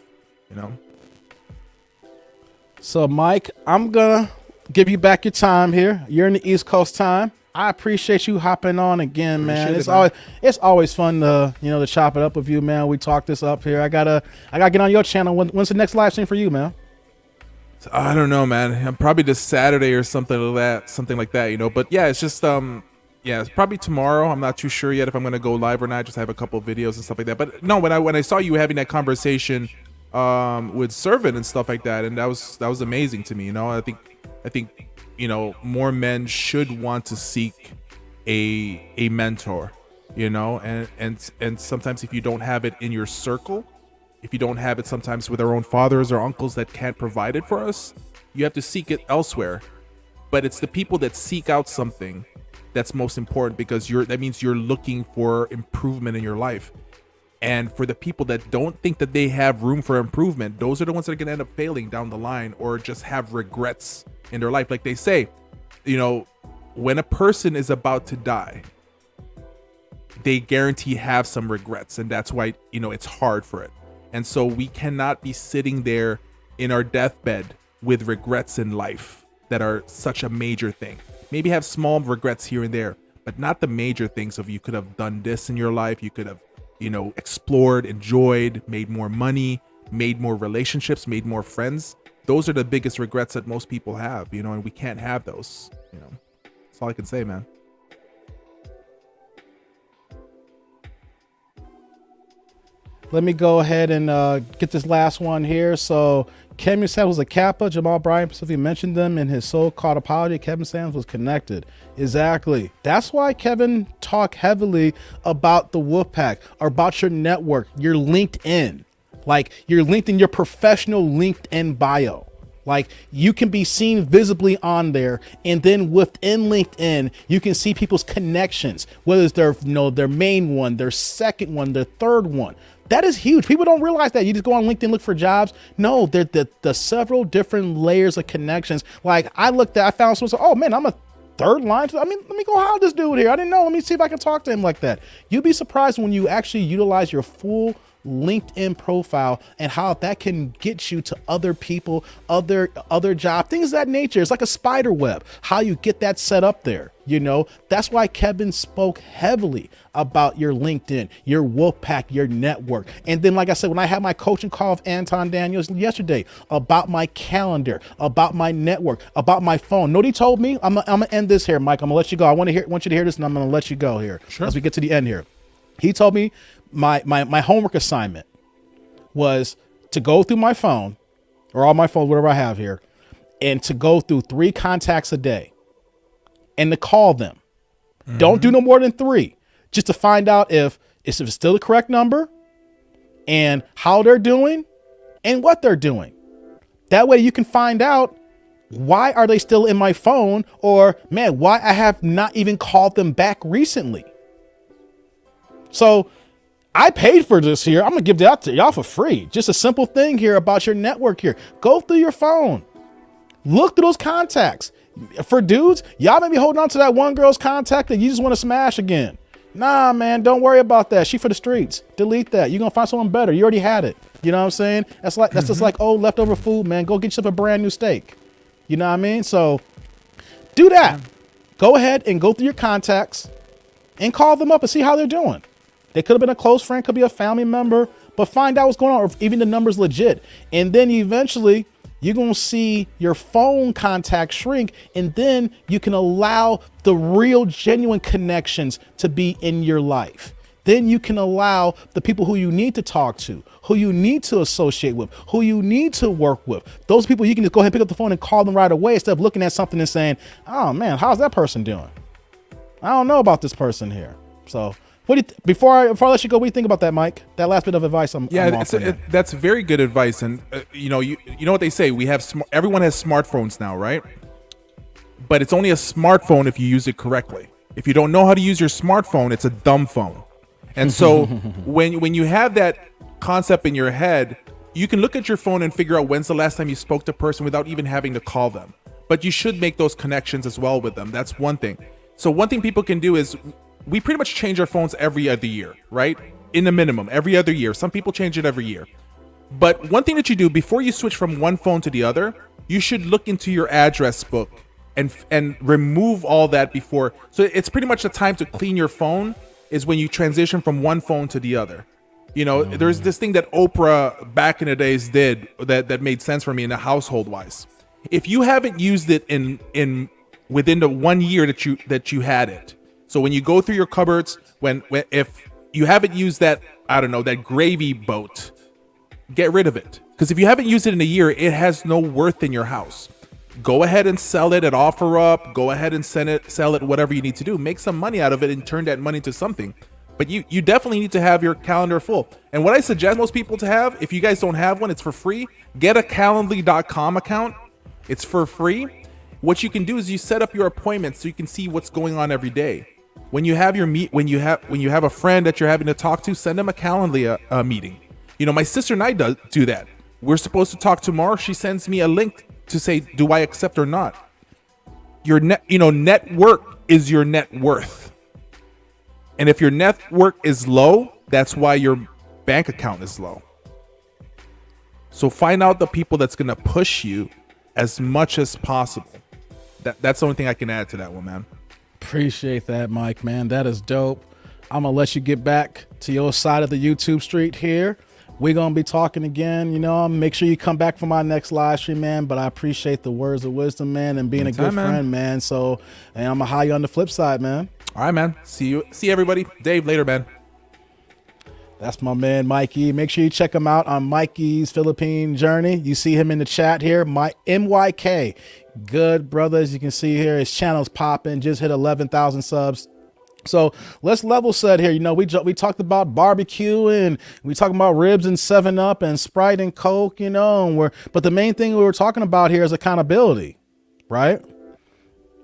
So Mike, I'm gonna give you back your time here. You're in the East Coast time. I appreciate you hopping on again, man. It's always fun to to chop it up with you, man. We talk this up here. I gotta get on your channel. When's the next live stream for you, man? I don't know, man. I'm probably this Saturday or something like that. But yeah, it's just it's probably tomorrow. I'm not too sure yet if I'm gonna go live or not. Just have a couple of videos and stuff like that. But no, when I saw you having that conversation with Servant and stuff like that, and that was amazing to me. I think more men should want to seek a mentor, and sometimes if you don't have it in your circle, if you don't have it sometimes with our own fathers or uncles that can't provide it for us, you have to seek it elsewhere. But it's the people that seek out something that's most important, because that means you're looking for improvement in your life. And for the people that don't think that they have room for improvement, those are the ones that are going to end up failing down the line, or just have regrets in their life. Like they say, when a person is about to die, they guarantee have some regrets, and that's why, you know, it's hard for it. And so we cannot be sitting there in our deathbed with regrets in life that are such a major thing. Maybe have small regrets here and there, but not the major things of you could have done this in your life, you could have, you know, explored, enjoyed, made more money, made more relationships, made more friends. Those are the biggest regrets that most people have, you know, and we can't have those, you know. That's all I can say, man. Let me go ahead and get this last one here. So Kevin Sanders was a Kappa. Jamal Bryant specifically mentioned them in his so-called apology. Kevin Sanders was connected. Exactly. That's why Kevin talked heavily about the Wolfpack, or about your network, your LinkedIn. Like your LinkedIn, your professional LinkedIn bio. Like you can be seen visibly on there, and then within LinkedIn, you can see people's connections, whether it's their, you know, their main one, their second one, their third one. That is huge. People don't realize that. You just go on LinkedIn, look for jobs. No, the several different layers of connections. Like I found someone said, oh man, I'm a third line. I mean, let me go holler at this dude here. I didn't know. Let me see if I can talk to him like that. You'd be surprised when you actually utilize your full LinkedIn profile and how that can get you to other people, other job, things of that nature. It's like a spider web, how you get that set up there. You know, that's why Kevin spoke heavily about your LinkedIn, your Wolfpack, your network. And then, like I said, when I had my coaching call with Anton Daniels yesterday about my calendar, about my network, about my phone. Know what he told me? I'm gonna end this here, Mike. I'm gonna let you go. I want you to hear this, and I'm gonna let you go here as we get to the end here. He told me my homework assignment was to go through my phone, or all my phones, whatever I have here, and to go through 3 contacts a day and to call them. Mm-hmm. Don't do no more than 3, just to find out if it's still the correct number and how they're doing and what they're doing. That way you can find out, why are they still in my phone, or man, why I have not even called them back recently. So I paid for this here. I'm gonna give that to y'all for free. Just a simple thing here about your network here. Go through your phone, look through those contacts. For dudes, y'all may be holding on to that one girl's contact that you just want to smash again. Nah, man, don't worry about that. She for the streets. Delete that. You're gonna find someone better. You already had it. You know what I'm saying? That's just like old leftover food, man. Go get yourself a brand new steak. You know what I mean? So do that. Go ahead and go through your contacts and call them up and see how they're doing. They could have been a close friend, could be a family member, but find out what's going on, or if even the number's legit. And then eventually you're going to see your phone contact shrink, and then you can allow the real genuine connections to be in your life. Then you can allow the people who you need to talk to, who you need to associate with, who you need to work with. Those people, you can just go ahead and pick up the phone and call them right away, instead of looking at something and saying, oh man, how's that person doing? I don't know about this person here. So what do you before I let you go, what do you think about that, Mike? That last bit of advice I'm offering. That's very good advice. And you know what they say, everyone has smartphones now, right? But it's only a smartphone if you use it correctly. If you don't know how to use your smartphone, it's a dumb phone. And so when you have that concept in your head, you can look at your phone and figure out when's the last time you spoke to a person without even having to call them. But you should make those connections as well with them. That's one thing. So one thing people can do is, we pretty much change our phones every other year, right? In the minimum, every other year. Some people change it every year. But one thing that you do before you switch from one phone to the other, you should look into your address book and remove all that before. So it's pretty much the time to clean your phone is when you transition from one phone to the other. You know, there's this thing that Oprah back in the days did that made sense for me in the household wise. If you haven't used it in within the 1 year that you had it, so when you go through your cupboards, if you haven't used that, I don't know, that gravy boat, get rid of it. Because if you haven't used it in a year, it has no worth in your house. Go ahead and sell it at OfferUp. Go ahead and sell it, whatever you need to do. Make some money out of it and turn that money to something. But you definitely need to have your calendar full. And what I suggest most people to have, if you guys don't have one, it's for free. Get a Calendly.com account. It's for free. What you can do is you set up your appointments so you can see what's going on every day. When you have when you have a friend that you're having to talk to, send them a Calendly meeting. You know, my sister and I do that. We're supposed to talk tomorrow. She sends me a link to say, do I accept or not? Your network is your net worth. And if your network is low, that's why your bank account is low. So find out the people that's going to push you as much as possible. That's the only thing I can add to that one, man. Appreciate that, Mike, man. That is dope. I'm going to let you get back to your side of the YouTube street here. We're going to be talking again, you know. Make sure you come back for my next live stream, man. But I appreciate the words of wisdom, man, and being Anytime, a good friend, man. So, and I'm going to hire you on the flip side, man. All right, man. See everybody. Dave, later, man. That's my man, Mikey. Make sure you check him out on Mikey's Philippine Journey. You see him in the chat here, my MYK. Good brother, as you can see here, his channel's popping, just hit 11,000 subs. So let's level set here. You know, we talked about barbecue and we talking about ribs and 7-Up and Sprite and Coke, you know, but the main thing we were talking about here is accountability, right?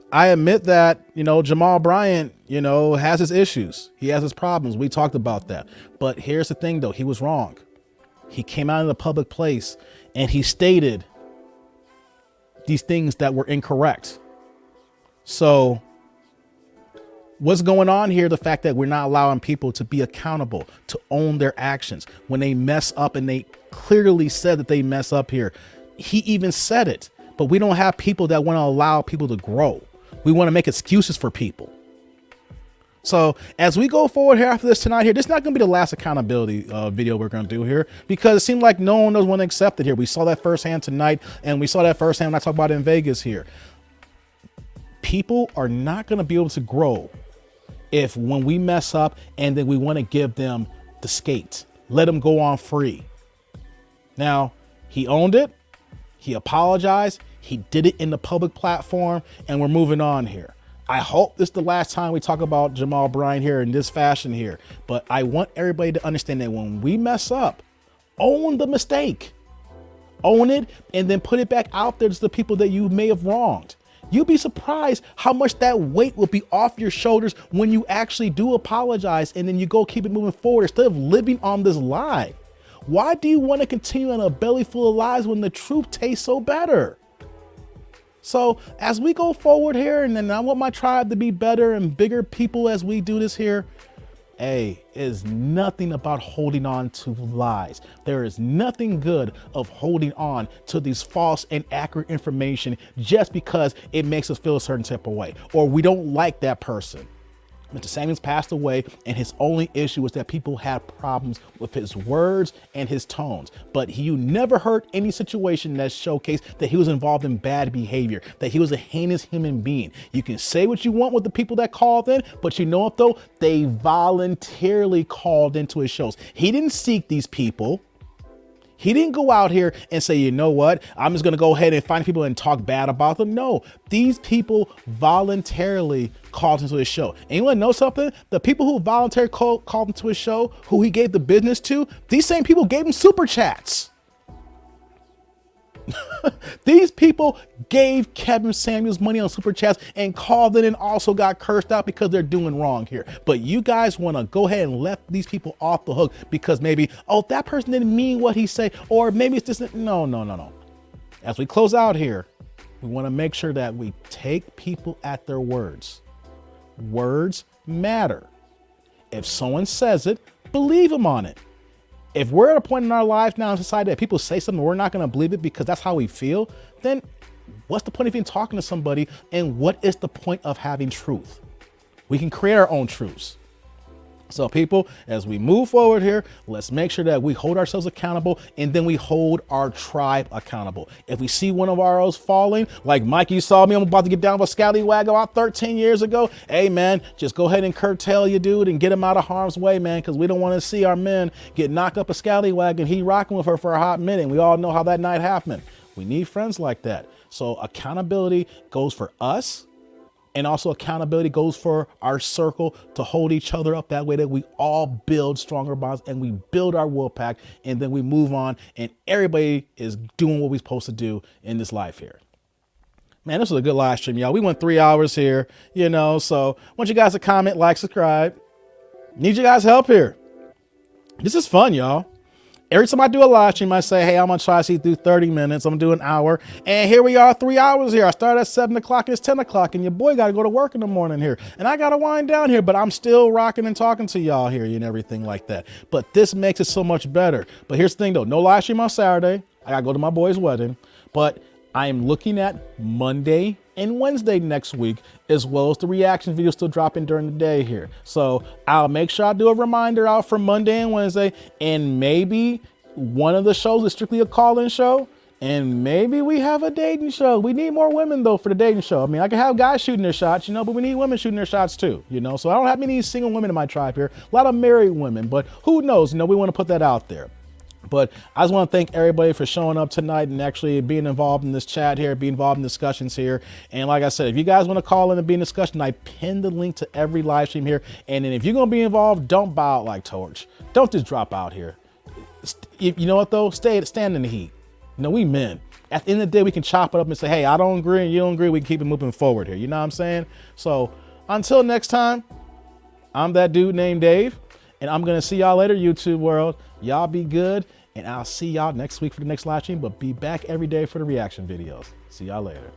I admit that, you know, Jamal Bryant, you know, has his issues. He has his problems. We talked about that. But here's the thing, though. He was wrong. He came out in the public place and he stated these things that were incorrect. So what's going on here? The fact that we're not allowing people to be accountable, to own their actions when they mess up, and they clearly said that they mess up here. He even said it, but we don't have people that want to allow people to grow. We want to make excuses for people. So as we go forward here after this tonight here, this is not going to be the last accountability video we're going to do here, because it seemed like no one knows when to accept it here. We saw that firsthand tonight, and we saw that firsthand when I talk about it in Vegas here. People are not going to be able to grow if when we mess up and then we want to give them the skate, let them go on free. Now, he owned it. He apologized. He did it in the public platform, and we're moving on here. I hope this is the last time we talk about Jamal Bryant here in this fashion here, but I want everybody to understand that when we mess up, own the mistake, own it, and then put it back out there to the people that you may have wronged. You'll be surprised how much that weight will be off your shoulders when you actually do apologize, and then you go keep it moving forward instead of living on this lie. Why do you want to continue on a belly full of lies when the truth tastes so better? So as we go forward here, and then I want my tribe to be better and bigger people as we do this here, it is nothing about holding on to lies. There is nothing good of holding on to these false and accurate information just because it makes us feel a certain type of way, or we don't like that person. Mr. Samuels passed away, and his only issue was that people had problems with his words and his tones. But you never heard any situation that showcased that he was involved in bad behavior, that he was a heinous human being. You can say what you want with the people that called in, but you know what though? They voluntarily called into his shows. He didn't seek these people. He didn't go out here and say, you know what, I'm just going to go ahead and find people and talk bad about them. No, these people voluntarily called into his show. And you want to know something? The people who voluntarily called into his show, who he gave the business to, these same people gave him super chats. These people gave Kevin Samuels money on super chats and called in and also got cursed out because they're doing wrong here. But you guys want to go ahead and let these people off the hook because maybe, oh, that person didn't mean what he said, or maybe it's just, no. As we close out here, we want to make sure that we take people at their words. Words matter. If someone says it, believe them on it. If we're at a point in our lives now in society that people say something, we're not going to believe it because that's how we feel, then what's the point of even talking to somebody? And what is the point of having truth? We can create our own truths. So people, as we move forward here, let's make sure that we hold ourselves accountable, and then we hold our tribe accountable. If we see one of ours falling, like Mike, you saw me, I'm about to get down with a scallywag about 13 years ago. Hey man, just go ahead and curtail your dude and get him out of harm's way, man, because we don't want to see our men get knocked up a scallywag and he rocking with her for a hot minute. We all know how that night happened. We need friends like that. So accountability goes for us. And also accountability goes for our circle to hold each other up that way that we all build stronger bonds and we build our will pack, and then we move on and everybody is doing what we're supposed to do in this life here. Man, this was a good live stream, y'all. We went 3 hours here, so I want you guys to comment, like, subscribe. Need you guys' help here. This is fun, y'all. Every time I do a live stream, I say, hey, I'm going to try to see through 30 minutes. I'm going to do an hour. And here we are, 3 hours here. I started at 7 o'clock. It's 10 o'clock. And your boy got to go to work in the morning here. And I got to wind down here. But I'm still rocking and talking to y'all here and everything like that. But this makes it so much better. But here's the thing, though. No live stream on Saturday. I got to go to my boy's wedding. But I am looking at Monday and Wednesday next week, as well as the reaction video still dropping during the day here. So I'll make sure I do a reminder out for Monday and Wednesday, and maybe one of the shows is strictly a call-in show, and maybe we have a dating show. We need more women though for the dating show. I mean, I can have guys shooting their shots, but we need women shooting their shots too, So I don't have many single women in my tribe here, a lot of married women, but who knows? We want to put that out there. But I just want to thank everybody for showing up tonight and actually being involved in this chat here, being involved in discussions here. And like I said, if you guys want to call in and be in discussion, I pinned the link to every live stream here. And then if you're going to be involved, don't bow out like Torch. Don't just drop out here. You know what though? Stand in the heat. We men. At the end of the day, we can chop it up and say, hey, I don't agree and you don't agree. We can keep it moving forward here. You know what I'm saying? So until next time, I'm that dude named Dave. And I'm going to see y'all later, YouTube world. Y'all be good. And I'll see y'all next week for the next live stream. But be back every day for the reaction videos. See y'all later.